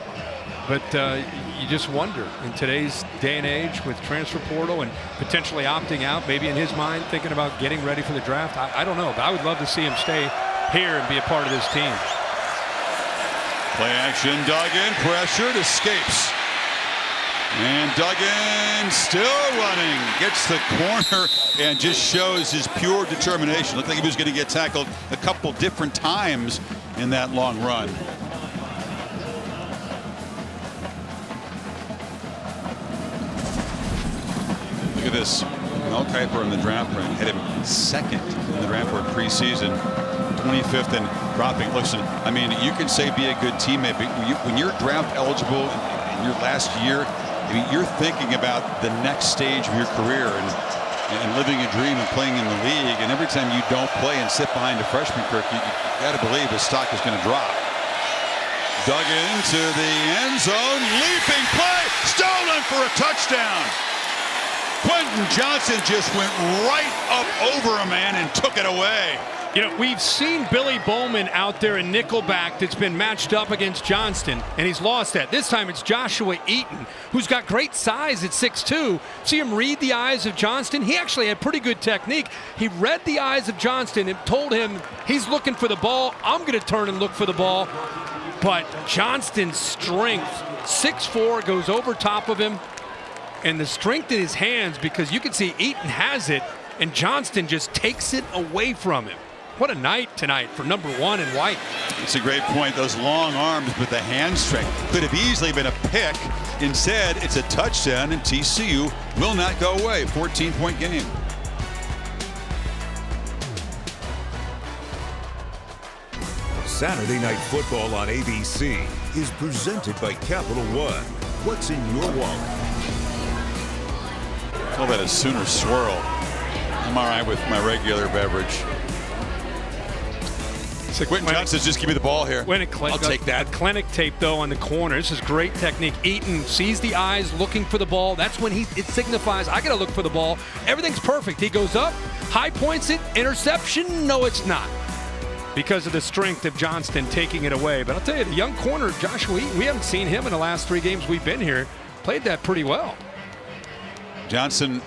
But you just wonder in today's day and age with transfer portal and potentially opting out, maybe in his mind thinking about getting ready for the draft. I don't know, but I would love to see him stay here and be a part of this team. Play action, Duggan, pressured, escapes. And Duggan still running, gets the corner and just shows his pure determination. Looked like he was going to get tackled a couple different times in that long run. Davis, Mel Kiper in the draft had him second in the draft board preseason, 25th and dropping. Listen, I mean, you can say be a good teammate, but when you're draft eligible in your last year, I mean, you're thinking about the next stage of your career and living a dream and playing in the league. And every time you don't play and sit behind a freshman, Kirk, you got to believe his stock is going to drop. Dug into the end zone, leaping play, stolen for a touchdown. Quentin Johnson just went right up over a man and took it away. You know, we've seen Billy Bowman out there in nickelback that's been matched up against Johnston, and he's lost that. This time it's Joshua Eaton, who's got great size at 6'2". See him read the eyes of Johnston? He actually had pretty good technique. He read the eyes of Johnston and told him he's looking for the ball. I'm going to turn and look for the ball. But Johnston's strength, 6'4", goes over top of him, and the strength in his hands, because you can see Eaton has it, and Johnston just takes it away from him. What a night tonight for number 1 in white. It's a great point. Those long arms, but the hand strength could have easily been a pick. Instead, it's a touchdown, and TCU will not go away. 14-point game. Saturday Night Football on ABC is presented by Capital One. What's in your wallet? Call that a Sooner swirl. I'm all right with my regular beverage. Quentin Johnson says, just give me the ball here. I'll take that. Clinic tape, though, on the corner. This is great technique. Eaton sees the eyes looking for the ball. That's when it signifies, I got to look for the ball. Everything's perfect. He goes up, high points it, interception. No, it's not, because of the strength of Johnston taking it away. But I'll tell you, the young corner, Joshua Eaton, we haven't seen him in the last 3 games we've been here. Played that pretty well. Johnson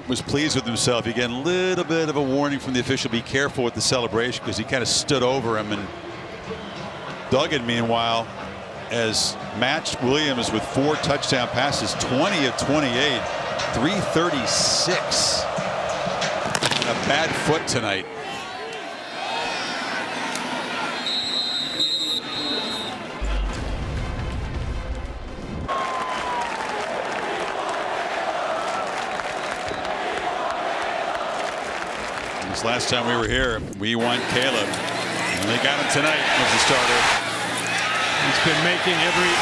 was pleased with himself. He got a little bit of a warning from the official. Be careful with the celebration, because he kind of stood over him. And Duggan, meanwhile, has matched Williams with 4 touchdown passes, 20 of 28, 336. A bad foot tonight. Last time we were here, we won Caleb, and they got him tonight as the starter. He's been making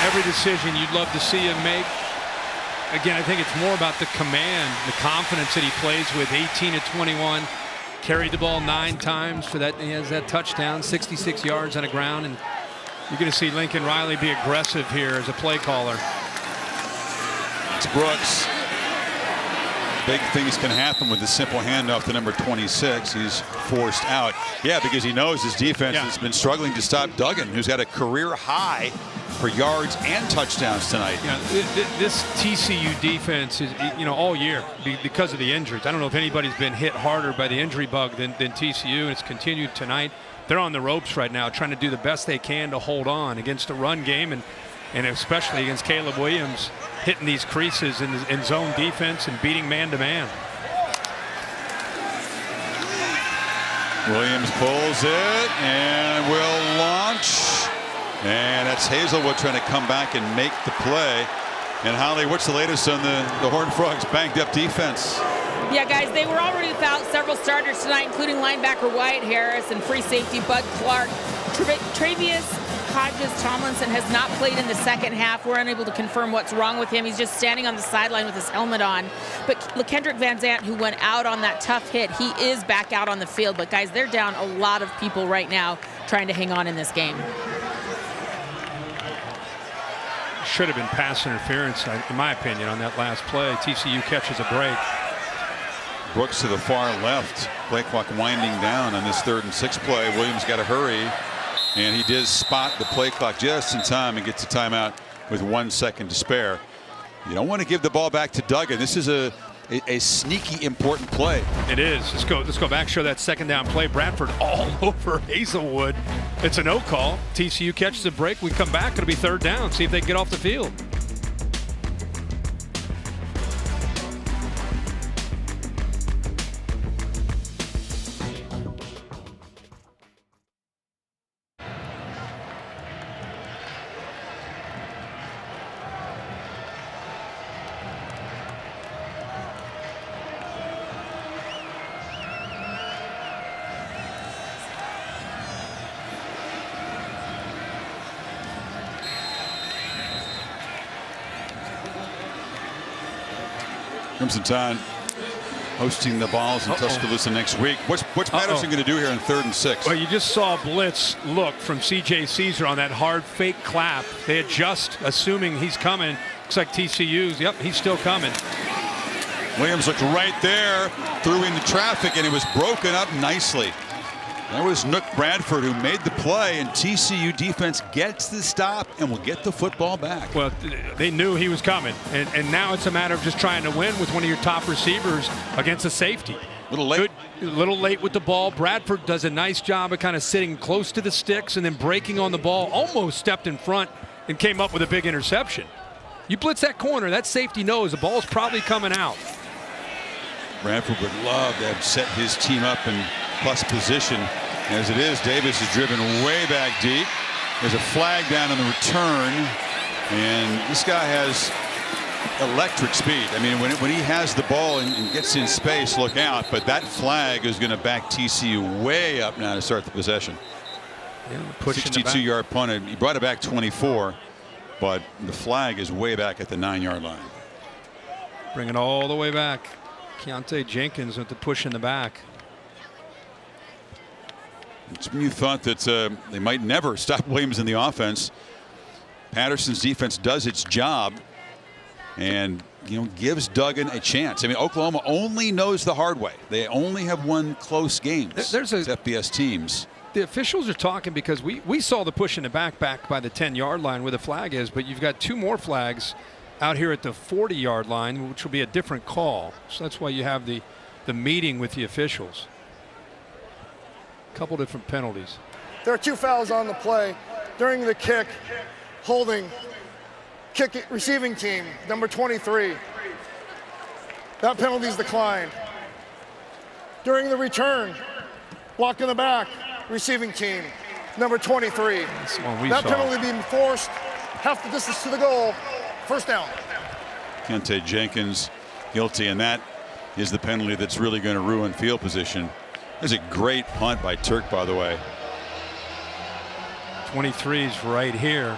every decision you'd love to see him make. Again, I think it's more about the command, the confidence that he plays with. 18 of 21, carried the ball 9 times for that. He has that touchdown, 66 yards on the ground, and you're going to see Lincoln Riley be aggressive here as a play caller. It's Brooks. Big things can happen with the simple handoff to number 26. He's forced out. Yeah, because he knows his defense has been struggling to stop Duggan, who's got a career high for yards and touchdowns tonight. Yeah, this TCU defense is, all year because of the injuries. I don't know if anybody's been hit harder by the injury bug than TCU, and it's continued tonight. They're on the ropes right now, trying to do the best they can to hold on against the run game, and especially against Caleb Williams, hitting these creases in zone defense and beating man-to-man. Williams pulls it and will launch. And that's Hazelwood trying to come back and make the play. And Holly, what's the latest on the Horned Frogs' banged up defense? Yeah, guys, they were already without several starters tonight, including linebacker Wyatt Harris and free safety Bud Clark. Travius Hodges-Tomlinson has not played in the second half. We're unable to confirm what's wrong with him. He's just standing on the sideline with his helmet on. But LaKendrick Van Zant, who went out on that tough hit, he is back out on the field. But, guys, they're down a lot of people right now trying to hang on in this game. Should have been pass interference, in my opinion, on that last play. TCU catches a break. Brooks to the far left. Play clock winding down on this 3rd and 6 play. Williams got to hurry. And he did spot the play clock just in time and gets a timeout with 1 second to spare. You don't want to give the ball back to Duggan. This is a sneaky important play. It is. Let's go back, show that second down play. Bradford all over Hazelwood. It's a no call. TCU catches a break. We come back. It'll be 3rd down. See if they can get off the field. Crimson Tide hosting the Balls in Tuscaloosa next week. What's Patterson going to do here in 3rd and 6? Well, you just saw a blitz look from C.J. Caesar on that hard fake clap. They adjust, assuming he's coming. Looks like TCU's. Yep, he's still coming. Williams looked right there, threw into traffic, and it was broken up nicely. That was Nook Bradford who made the play, and TCU defense gets the stop and will get the football back. Well, they knew he was coming, and now it's a matter of just trying to win with one of your top receivers against a safety. A little late. A little late with the ball. Bradford does a nice job of kind of sitting close to the sticks and then breaking on the ball, almost stepped in front and came up with a big interception. You blitz that corner, that safety knows the ball's probably coming out. Bradford would love to have set his team up in plus position. As it is, Davis is driven way back deep. There's a flag down on the return, and this guy has electric speed. I mean, when he has the ball and gets in space, look out. But that flag is going to back TCU way up now to start the possession. Yeah, 62-yard punt. He brought it back 24, but the flag is way back at the 9-yard line. Bring it all the way back. Keontae Jenkins with the push in the back. You thought that they might never stop Williams in the offense. Patterson's defense does its job and gives Duggan a chance. I mean, Oklahoma only knows the hard way. They only have won close games. There's FBS teams. The officials are talking because we saw the push in the back by the 10-yard line where the flag is, but you've got 2 more flags out here at the 40-yard line, which will be a different call. So that's why you have the meeting with the officials. Couple different penalties. There are 2 fouls on the play. During the kick, holding receiving team, number 23. That penalty's declined. During the return, block in the back, receiving team, number 23. That's the one we that saw. Penalty being forced, half the distance to the goal, first down. Keontae Jenkins guilty, and that is the penalty that's really going to ruin field position. There's a great punt by Turk, by the way. 23's right here.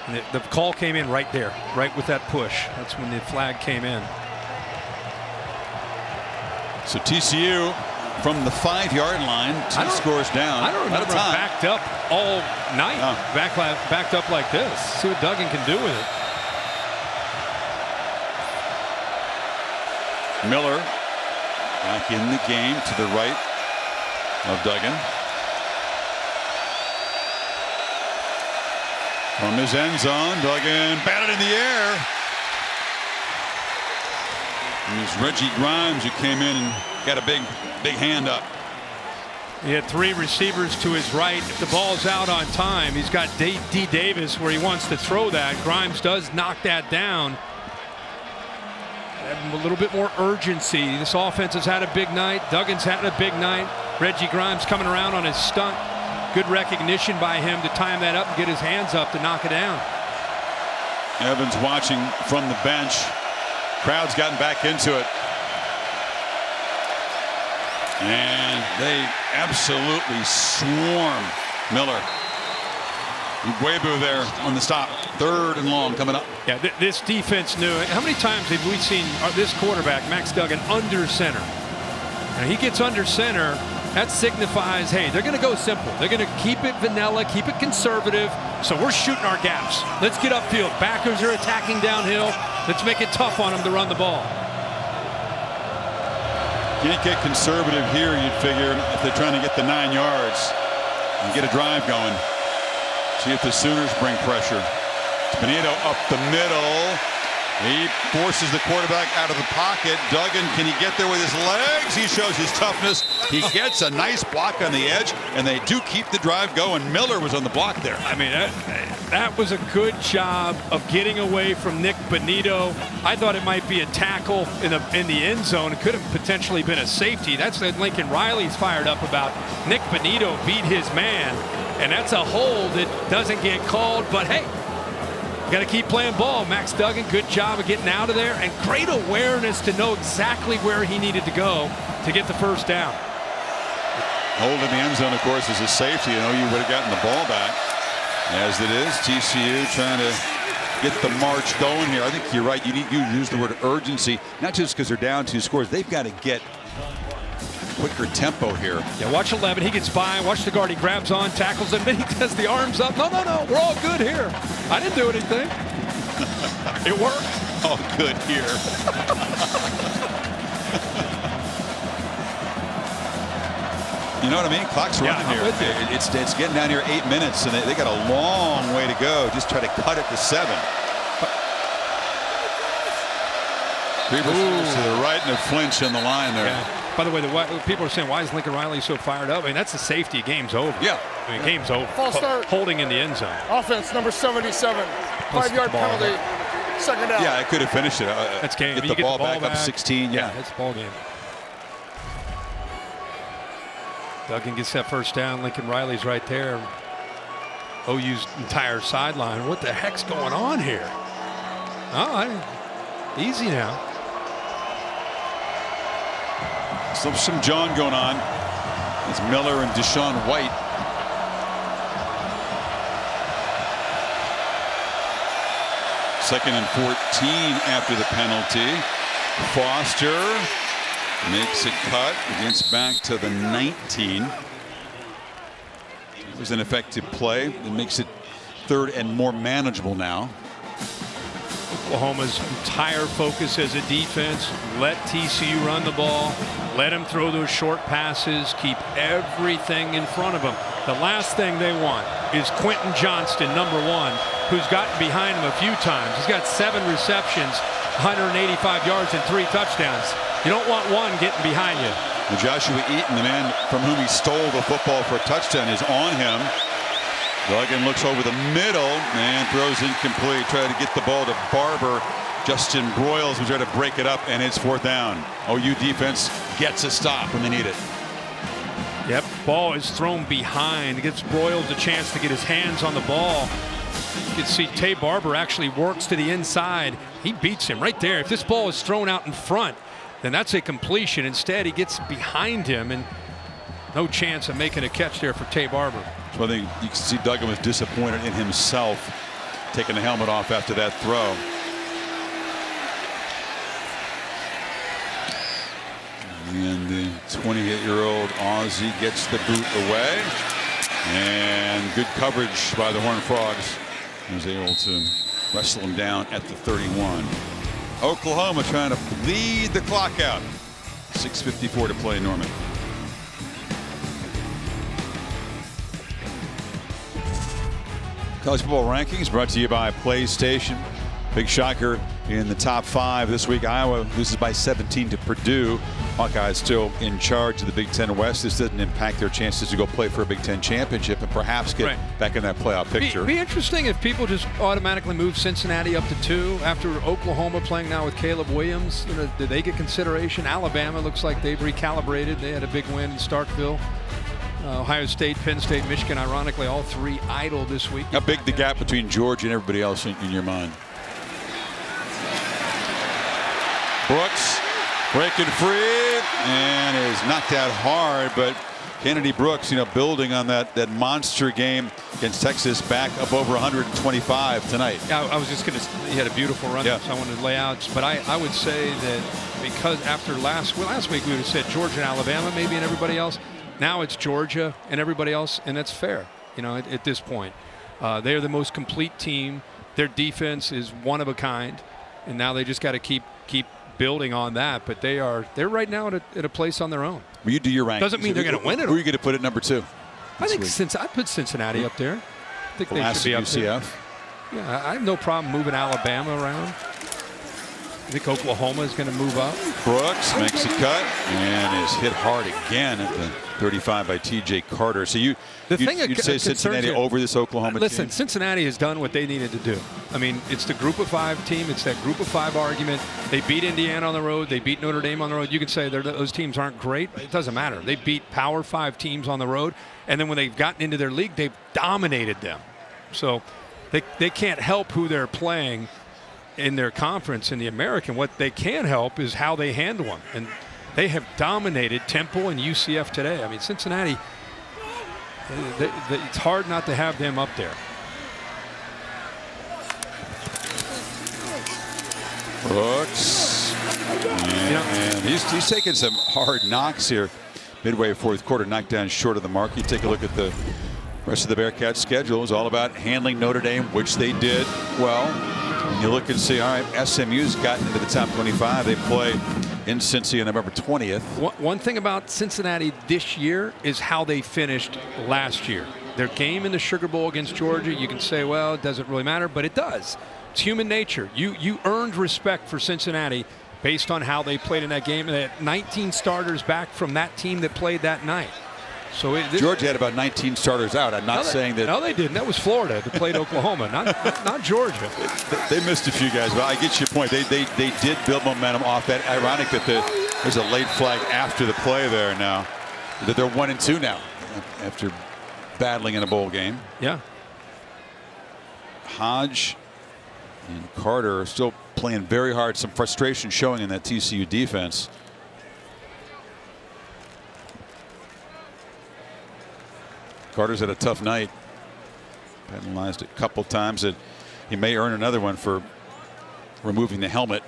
And the call came in right there, right with that push. That's when the flag came in. So TCU from the 5-yard line, 2 scores down. I don't remember backed up all night. Backed up like this. See what Duggan can do with it. Miller back in the game to the right of Duggan. From his end zone, Duggan batted in the air. And it's Reggie Grimes who came in and got a big hand up. He had 3 receivers to his right. If the ball's out on time, he's got D. Davis where he wants to throw that. Grimes does knock that down. A little bit more urgency. This offense has had a big night. Duggan's had a big night. Reggie Grimes coming around on his stunt. Good recognition by him to time that up and get his hands up to knock it down. Evans watching from the bench. Crowd's gotten back into it. And they absolutely swarm Miller. Webu there on the stop. 3rd and long coming up. Yeah, this defense knew it. How many times have we seen this quarterback, Max Duggan, under center? And he gets under center. That signifies, hey, they're going to go simple. They're going to keep it vanilla, keep it conservative. So we're shooting our gaps. Let's get upfield. Backers are attacking downhill. Let's make it tough on them to run the ball. Can't get conservative here, you'd figure, if they're trying to get the 9 yards and get a drive going. See if the Sooners bring pressure. Benito up the middle. He forces the quarterback out of the pocket. Duggan, can he get there with his legs? He shows his toughness. He gets a nice block on the edge, and they do keep the drive going. Miller was on the block there. I mean, that was a good job of getting away from Nick Benito. I thought it might be a tackle in the end zone. It could have potentially been a safety. That's what Lincoln Riley's fired up about. Nick Benito beat his man, and that's a hold that doesn't get called. But hey, got to keep playing ball. Max Duggan, good job of getting out of there, and great awareness to know exactly where he needed to go to get the first down. Hold in the end zone, of course, is a safety. You would have gotten the ball back. As it is, TCU trying to get the march going here. I think you're right. You use the word urgency, not just because they're down 2 scores. They've got to get quicker tempo here. Yeah, watch 11. He gets by. Watch the guard. He grabs on, tackles him, then he does the arms up. No, no, no. We're all good here. I didn't do anything. It worked. All good here. You know what I mean? Clock's running here. It's getting down here 8 minutes, and they got a long way to go. Just try to cut it to 7. Beavers to the right and a flinch in the line there. Yeah. By the way, people are saying, why is Lincoln Riley so fired up? I mean, that's the safety. Game's over. Yeah. I mean, game's over. False start. Holding in the end zone. Offense, number 77. 5-yard penalty. Second down. Yeah, I could have finished it. That's game. Get the ball back up 16. Yeah, that's ball game. Duggan gets that first down. Lincoln Riley's right there. OU's entire sideline. What the heck's going on here? Easy now. Some John going on. It's Miller and Deshaun White. Second and 14 after the penalty. Foster makes a cut, gets back to the 19. It was an effective play. It makes it 3rd and more manageable now. Oklahoma's entire focus as a defense, let TCU run the ball, let them throw those short passes, keep everything in front of them. The last thing they want is Quentin Johnston, number 1, who's gotten behind him a few times. He's got 7 receptions, 185 yards and 3 touchdowns. You don't want one getting behind you. And Joshua Eaton, the man from whom he stole the football for a touchdown, is on him. Duggan looks over the middle and throws incomplete. Trying to get the ball to Barber. Justin Broyles was there to break it up, and it's 4th down. OU defense gets a stop when they need it. Yep, ball is thrown behind. It gives Broyles a chance to get his hands on the ball. You can see Tay Barber actually works to the inside. He beats him right there. If this ball is thrown out in front, then that's a completion. Instead, he gets behind him, and no chance of making a catch there for Tay Barber. So I think you can see Duggan was disappointed in himself, taking the helmet off after that throw. And the 28-year-old Aussie gets the boot away. And good coverage by the Horned Frogs. He was able to wrestle him down at the 31. Oklahoma trying to bleed the clock out. 6:54 to play, Norman. College football rankings brought to you by PlayStation. Big shocker in the top 5 this week. Iowa loses by 17 to Purdue. Hawkeyes still in charge of the Big Ten West. This doesn't impact their chances to go play for a Big Ten championship and perhaps get back in that playoff picture. Be interesting if people just automatically move Cincinnati up to 2 after Oklahoma playing now with Caleb Williams. You know, do they get consideration? Alabama looks like they've recalibrated. They had a big win in Starkville. Ohio State, Penn State, Michigan, ironically, all 3 idle this week. How big the gap between Georgia and everybody else in your mind? Brooks breaking free and is knocked out hard, but Kennedy Brooks, building on that monster game against Texas, back up over 125 tonight. Yeah, I was just going to. He had a beautiful run, so I wanted to lay out. But I would say that because after last week we would have said Georgia and Alabama maybe and everybody else. Now it's Georgia and everybody else, and that's fair. At this point, they are the most complete team. Their defense is one of a kind, and now they just got to keep building on that. But they're right now at a place on their own. Well, you do your rankings. Doesn't mean they're going to win it. Who are you going to put at number 2? I think I put Cincinnati up there. I think they should be up UCF. there. Yeah, I have no problem moving Alabama around. I think Oklahoma is going to move up. Brooks makes a cut and is hit hard again at the 35 by T.J. Carter. So you'd say Cincinnati over this Oklahoma team? Listen, Cincinnati has done what they needed to do. I mean, it's the group of 5 team. It's that group of 5 argument. They beat Indiana on the road. They beat Notre Dame on the road. You can say those teams aren't great. It doesn't matter. They beat Power 5 teams on the road. And then when they've gotten into their league, they've dominated them. So they can't help who they're playing in their conference in the American. What they can help is how they handle them. And they have dominated Temple and UCF today. I mean, Cincinnati, it's hard not to have them up there. Brooks. And he's taking some hard knocks here. Midway fourth quarter, knocked down short of the mark. You take a look at the rest of the Bearcats' schedule. It's all about handling Notre Dame, which they did well. And you look and see, all right, SMU's gotten into the top 25. They play in Cincy on November 20th. One thing about Cincinnati this year is how they finished last year. Their game in the Sugar Bowl against Georgia, you can say, well, it doesn't really matter, but it does. It's human nature. You earned respect for Cincinnati based on how they played in that game. And they had 19 starters back from that team that played that night. So Georgia had about 19 starters out. I'm not saying that. No, they didn't. That was Florida that played Oklahoma, not Georgia. They missed a few guys, but I get your point. They did build momentum off that. Ironic that there's a late flag after the play there now. That they're 1-2 now after battling in a bowl game. Yeah. Hodge and Carter are still playing very hard. Some frustration showing in that TCU defense. Carter's had a tough night. Penalized a couple times. That he may earn another one for removing the helmet.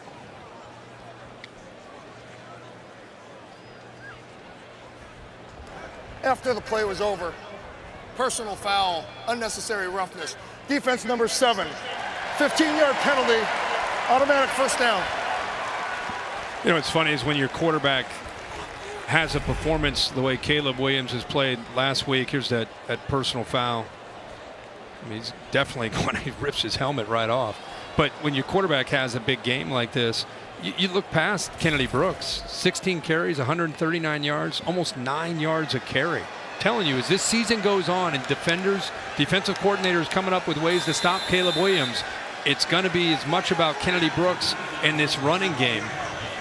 After the play was over, personal foul, unnecessary roughness. Defense number 7, 15-yard penalty, automatic first down. You know what's funny is when your quarterback has a performance the way Caleb Williams has played last week. Here's that personal foul. I mean, he's definitely going. He rips his helmet right off. But when your quarterback has a big game like this, you look past Kennedy Brooks. 16 carries, 139 yards, almost 9 yards a carry. Telling you, as this season goes on and defensive coordinators coming up with ways to stop Caleb Williams, it's going to be as much about Kennedy Brooks and this running game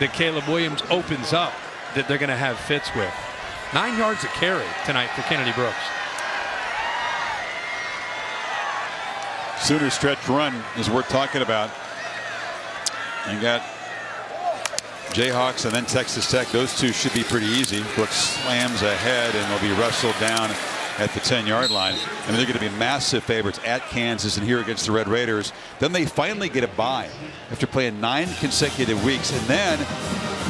that Caleb Williams opens up that they're going to have fits with. 9 yards a carry tonight for Kennedy Brooks. Sooner stretch run is worth talking about. And got Jayhawks and then Texas Tech. Those two should be pretty easy. Brooks slams ahead and will be wrestled down at the 10-yard line. I mean, they're going to be massive favorites at Kansas and here against the Red Raiders. Then they finally get a bye after playing 9 consecutive weeks. And then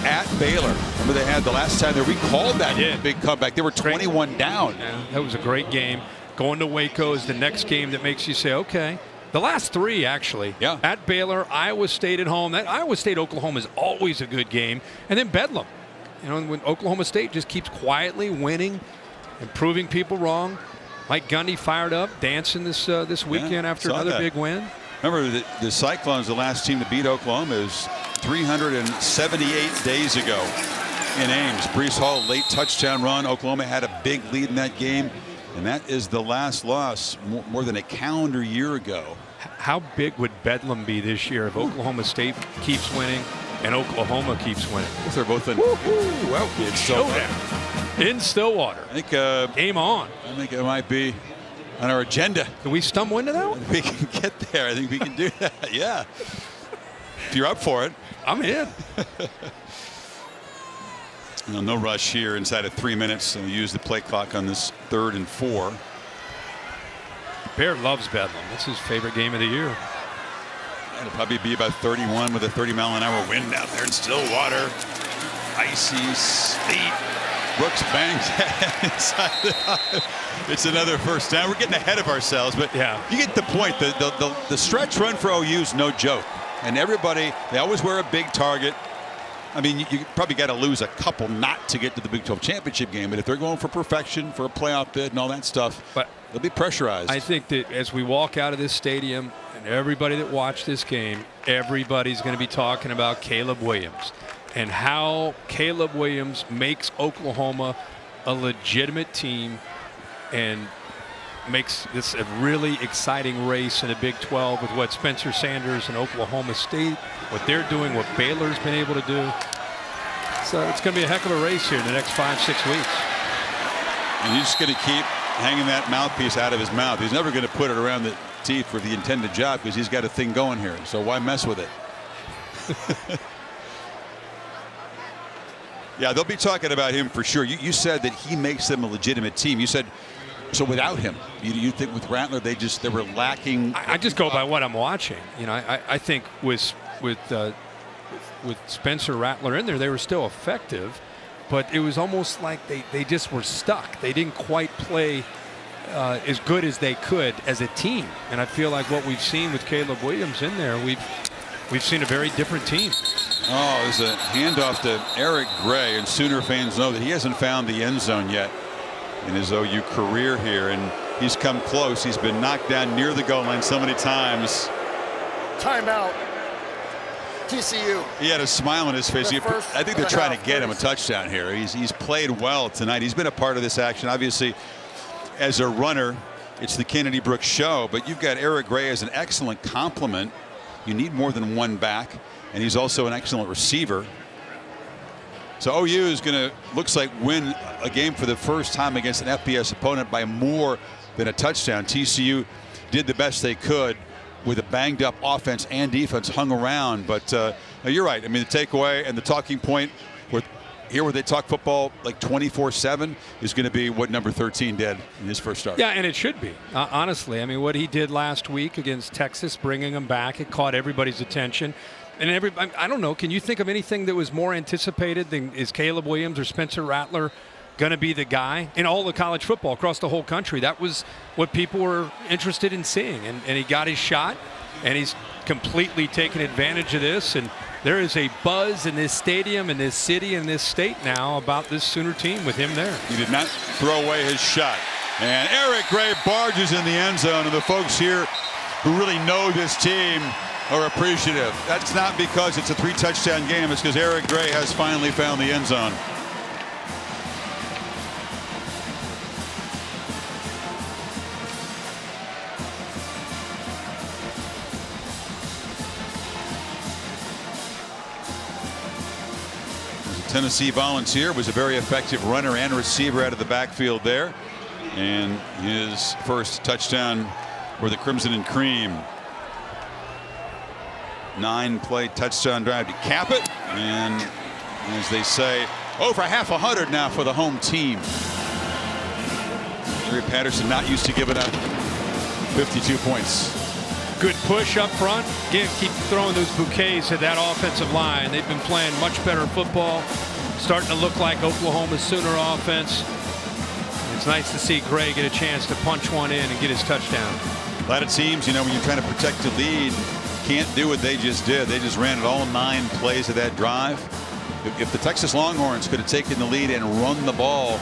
at Baylor. Remember they had the last time they recalled that big comeback. They were 21 down. Yeah, that was a great game. Going to Waco is the next game that makes you say, okay. The last 3, actually. Yeah. At Baylor, Iowa State at home. That Iowa State-Oklahoma is always a good game. And then Bedlam. You know, when Oklahoma State just keeps quietly winning and proving people wrong. Mike Gundy fired up, dancing this weekend after another big win. Remember, the Cyclones, the last team to beat Oklahoma, is 378 days ago in Ames. Breece Hall, late touchdown run. Oklahoma had a big lead in that game. And that is the last loss more than a calendar year ago. How big would Bedlam be this year if Oklahoma State keeps winning and Oklahoma keeps winning? If they're both in. Well, it's showdown in Stillwater. I think game on. I think it might be on our agenda. Can we stumble into that one? We can get there. I think we can do that. Yeah. If you're up for it. I'm in. No rush here inside of 3 minutes. And we use the play clock on this 3rd and 4. Bear loves Bedlam. That's his favorite game of the year. It'll probably be about 31 with a 30-mile-an-hour wind out there in Stillwater. Icy sleet. Brooks bangs inside the. It's another first down. We're getting ahead of ourselves, but yeah, you get the point. The stretch run for OU is no joke, and everybody, they always wear a big target. I mean, you probably got to lose a couple not to get to the Big 12 championship game, but if they're going for perfection, for a playoff bid and all that stuff, but they'll be pressurized. I think that as we walk out of this stadium, and everybody that watched this game, everybody's going to be talking about Caleb Williams and how Caleb Williams makes Oklahoma a legitimate team and makes this a really exciting race in the Big 12 with what Spencer Sanders and Oklahoma State, what they're doing, what Baylor's been able to do. So it's going to be a heck of a race here in the next 5-6 weeks. And he's just going to keep hanging that mouthpiece out of his mouth. He's never going to put it around the teeth for the intended job because he's got a thing going here. So why mess with it? Yeah, they'll be talking about him for sure. You said that he makes them a legitimate team. You said, so without him, you think with Rattler they were lacking? I just go by what I'm watching. You know, I think with with Spencer Rattler in there, they were still effective, but it was almost like they just were stuck. They didn't quite play as good as they could as a team. And I feel like what we've seen with Caleb Williams in there, we've seen a very different team. Oh, there's a handoff to Eric Gray, and Sooner fans know that he hasn't found the end zone yet in his OU career here, and he's come close. He's been knocked down near the goal line so many times. Timeout. TCU. He had a smile on his face. I think they're trying to get him a touchdown here. He's played well tonight. He's been a part of this action. Obviously, as a runner, it's the Kennedy Brooks show, but you've got Eric Gray as an excellent complement. You need more than one back, and he's also an excellent receiver. So OU is going to, looks like, win a game for the first time against an FBS opponent by more than a touchdown. TCU did the best they could with a banged up offense and defense, hung around. But you're right. I mean, the takeaway and the talking point here where they talk football like 24/7 is going to be what number 13 did in his first start. Yeah, and it should be. Honestly, I mean, what he did last week against Texas, bringing them back, it caught everybody's attention. And I don't know, can you think of anything that was more anticipated than is Caleb Williams or Spencer Rattler going to be the guy in all the college football across the whole country? That was what people were interested in seeing. And he got his shot, and he's completely taken advantage of this. And there is a buzz in this stadium, in this city, in this state now about this Sooner team with him there. He did not throw away his shot. And Eric Gray barges in the end zone, and the folks here who really know this team are appreciative. That's not because it's a 3-touchdown game. It's because Eric Gray has finally found the end zone. The Tennessee Volunteer was a very effective runner and receiver out of the backfield there. And his first touchdown for the Crimson and Cream. 9-play touchdown drive to cap it, and as they say, over half 100 now for the home team. Gary Patterson not used to giving up 52 points. Good push up front. Again, keep throwing those bouquets at that offensive line. They've been playing much better football, starting to look like Oklahoma's Sooner offense. It's nice to see Gray get a chance to punch one in and get his touchdown. A lot of teams, you know, when you're trying to protect the lead, can't do what they just did. They just ran it all 9 plays of that drive. If the Texas Longhorns could have taken the lead and run the ball,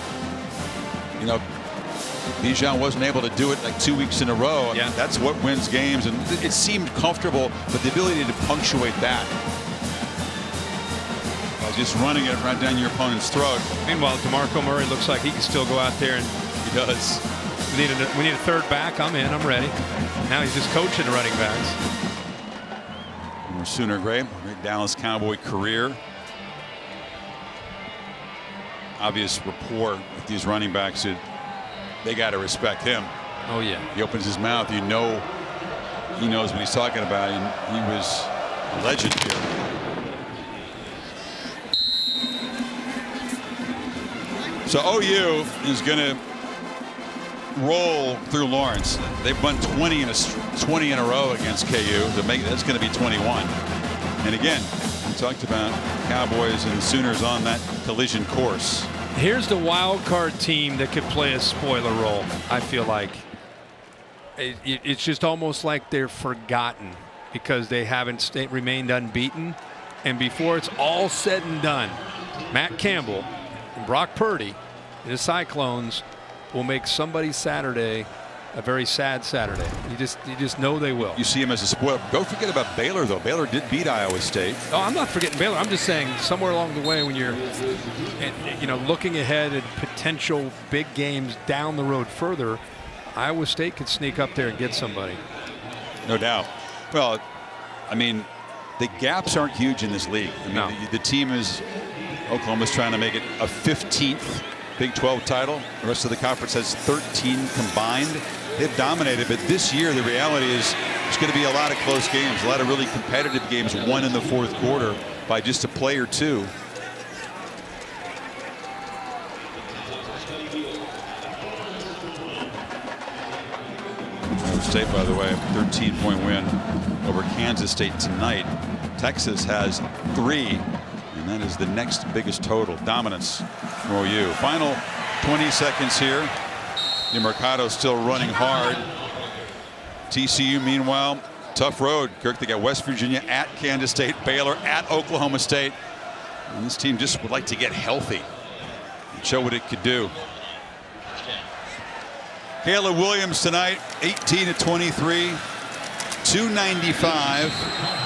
you know, Bijan wasn't able to do it like 2 weeks in a row. Yeah. That's what wins games, and it seemed comfortable, but the ability to punctuate that by just running it right down your opponent's throat. Meanwhile, DeMarco Murray looks like he can still go out there, and he does. We need a third back. I'm in. I'm ready. Now he's just coaching the running backs. Sooner Gray, great Dallas Cowboy career. Obvious rapport with these running backs. They got to respect him. Oh yeah. He opens his mouth. You know, he knows what he's talking about. And he was a legend here. So OU is going to roll through Lawrence. They've won 20 in a row against KU. That's going to be 21. And again, we talked about Cowboys and Sooners on that collision course. Here's the wild card team that could play a spoiler role. I feel like it's just almost like they're forgotten because they haven't remained unbeaten. And before it's all said and done, Matt Campbell and Brock Purdy and the Cyclones will make somebody's Saturday a very sad Saturday. You just know they will. You see him as a spoiler. Don't forget about Baylor, though. Baylor did beat Iowa State. Oh, I'm not forgetting Baylor. I'm just saying somewhere along the way when you're, you know, looking ahead at potential big games down the road further, Iowa State could sneak up there and get somebody. No doubt. Well, I mean, the gaps aren't huge in this league. I mean, no. The team is, Oklahoma's trying to make it a 15th Big 12 title. The rest of the conference has 13 combined. They've dominated, but this year the reality is it's going to be a lot of close games, a lot of really competitive games won in the fourth quarter by just a play or two. Iowa State, by the way, a 13-point win over Kansas State tonight. Texas has 3, and that is the next biggest total. Dominance for OU. Final 20 seconds here. Mercado still running hard. TCU, meanwhile, tough road. Kirk, they got West Virginia at Kansas State, Baylor at Oklahoma State. And this team just would like to get healthy and show what it could do. Caleb Williams tonight, 18 of 23, 295,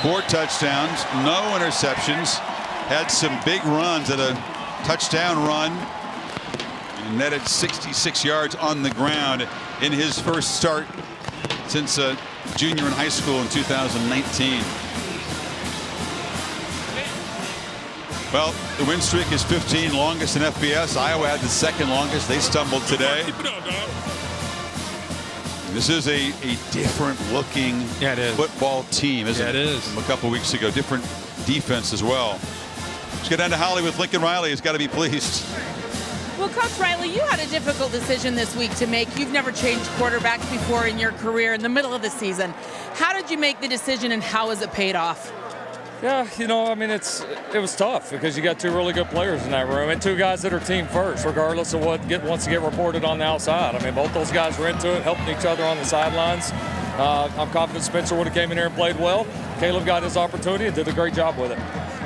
4 touchdowns, no interceptions. Had some big runs at a touchdown run. And netted 66 yards on the ground in his first start since a junior in high school in 2019. Well, the win streak is 15, longest in FBS. Iowa had the second longest. They stumbled today. This is a different looking football team, isn't it? Yeah, it is. From a couple weeks ago. Different defense as well. Let's get down to Hollywood. Lincoln Riley has got to be pleased. Well, Coach Riley, you had a difficult decision this week to make. You've never changed quarterbacks before in your career in the middle of the season. How did you make the decision, and how has it paid off? Yeah, you know, I mean, it was tough because you got 2 really good players in that room and 2 guys that are team first, regardless of what wants to get reported on the outside. I mean, both those guys were into it, helping each other on the sidelines. I'm confident Spencer would have came in here and played well. Caleb got his opportunity and did a great job with it.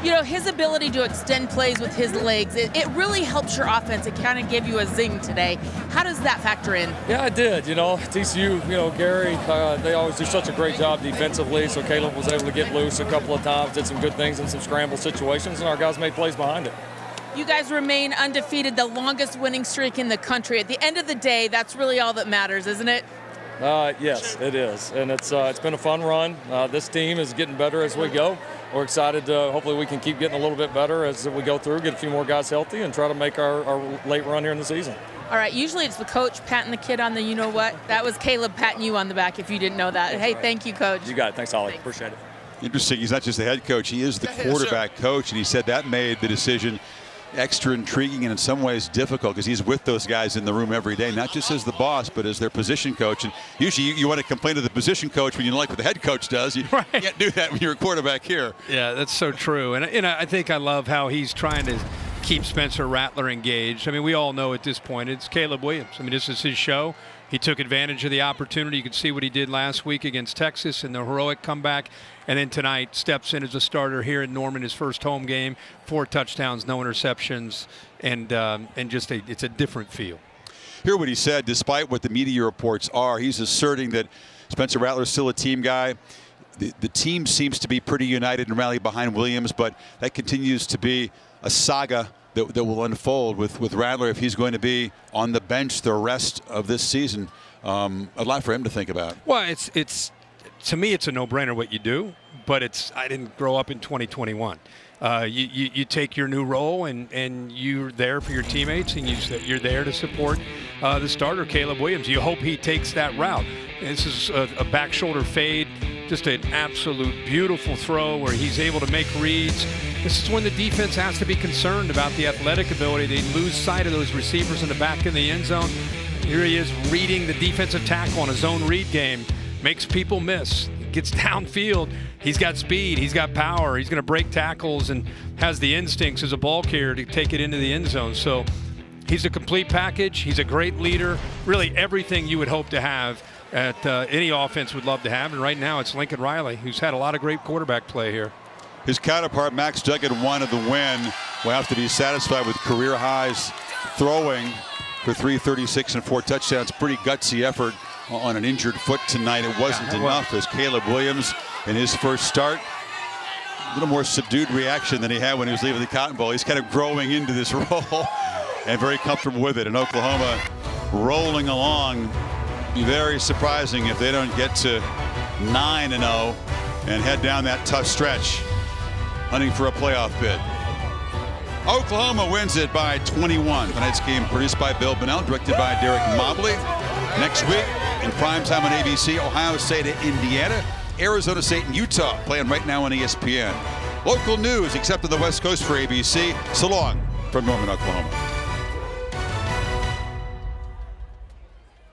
You know, his ability to extend plays with his legs, it really helps your offense. It kind of gave you a zing today. How does that factor in? Yeah, it did. You know, TCU, you know, Gary, they always do such a great job defensively, so Caleb was able to get loose a couple of times, did some good things in some scramble situations, and our guys made plays behind it. You guys remain undefeated, the longest winning streak in the country. At the end of the day, that's really all that matters, isn't it? Yes, it is, and it's been a fun run. This team is getting better as we go. We're excited. Hopefully we can keep getting a little bit better as we go through, get a few more guys healthy, and try to make our late run here in the season. All right, usually it's the coach patting the kid on the you-know-what. That was Caleb patting you on the back if you didn't know that. Hey, thank you, Coach. You got it. Thanks, Holly. Appreciate it. Interesting. He's not just the head coach. He is the quarterback coach, and he said that made the decision extra intriguing and in some ways difficult because he's with those guys in the room every day, not just as the boss, but as their position coach. And usually you want to complain to the position coach when you don't like what the head coach does. You can't do that when you're a quarterback here. Yeah, that's so true. And I think I love how he's trying to keep Spencer Rattler engaged. I mean, we all know at this point it's Caleb Williams. I mean, this is his show. He took advantage of the opportunity. You could see what he did last week against Texas and the heroic comeback. And then tonight steps in as a starter here in Norman, his first home game. 4 touchdowns, no interceptions, and just it's a different feel. Hear what he said. Despite what the media reports are, he's asserting that Spencer Rattler is still a team guy. The team seems to be pretty united and rally behind Williams, but that continues to be a saga that will unfold with Rattler if he's going to be on the bench the rest of this season. A lot for him to think about. Well, it's to me, it's a no-brainer what you do, but I didn't grow up in 2021. You take your new role and you're there for your teammates, and you're there to support the starter, Caleb Williams. You hope he takes that route. This is a back shoulder fade, just an absolute beautiful throw where he's able to make reads. This is when the defense has to be concerned about the athletic ability. They lose sight of those receivers in the back in the end zone. Here he is reading the defensive tackle on a zone read game. Makes people miss. Gets downfield. He's got speed. He's got power. He's going to break tackles and has the instincts as a ball carrier to take it into the end zone. So he's a complete package. He's a great leader. Really everything you would hope to have at any offense would love to have. And right now it's Lincoln Riley, who's had a lot of great quarterback play here. His counterpart, Max Duggan, wanted the win. Will have to be satisfied with career highs throwing for 336 and 4 touchdowns. Pretty gutsy effort on an injured foot tonight. It wasn't enough as Caleb Williams in his first start. A little more subdued reaction than he had when he was leaving the Cotton Bowl. He's kind of growing into this role and very comfortable with it. And Oklahoma rolling along. Be very surprising if they don't get to 9-0 and head down that tough stretch, hunting for a playoff bid. Oklahoma wins it by 21. Tonight's game produced by Bill Bonnell, directed by Derek Mobley. Next week in primetime on ABC, Ohio State at Indiana, Arizona State and Utah playing right now on ESPN. Local news except on the West Coast for ABC. So long from Norman, Oklahoma.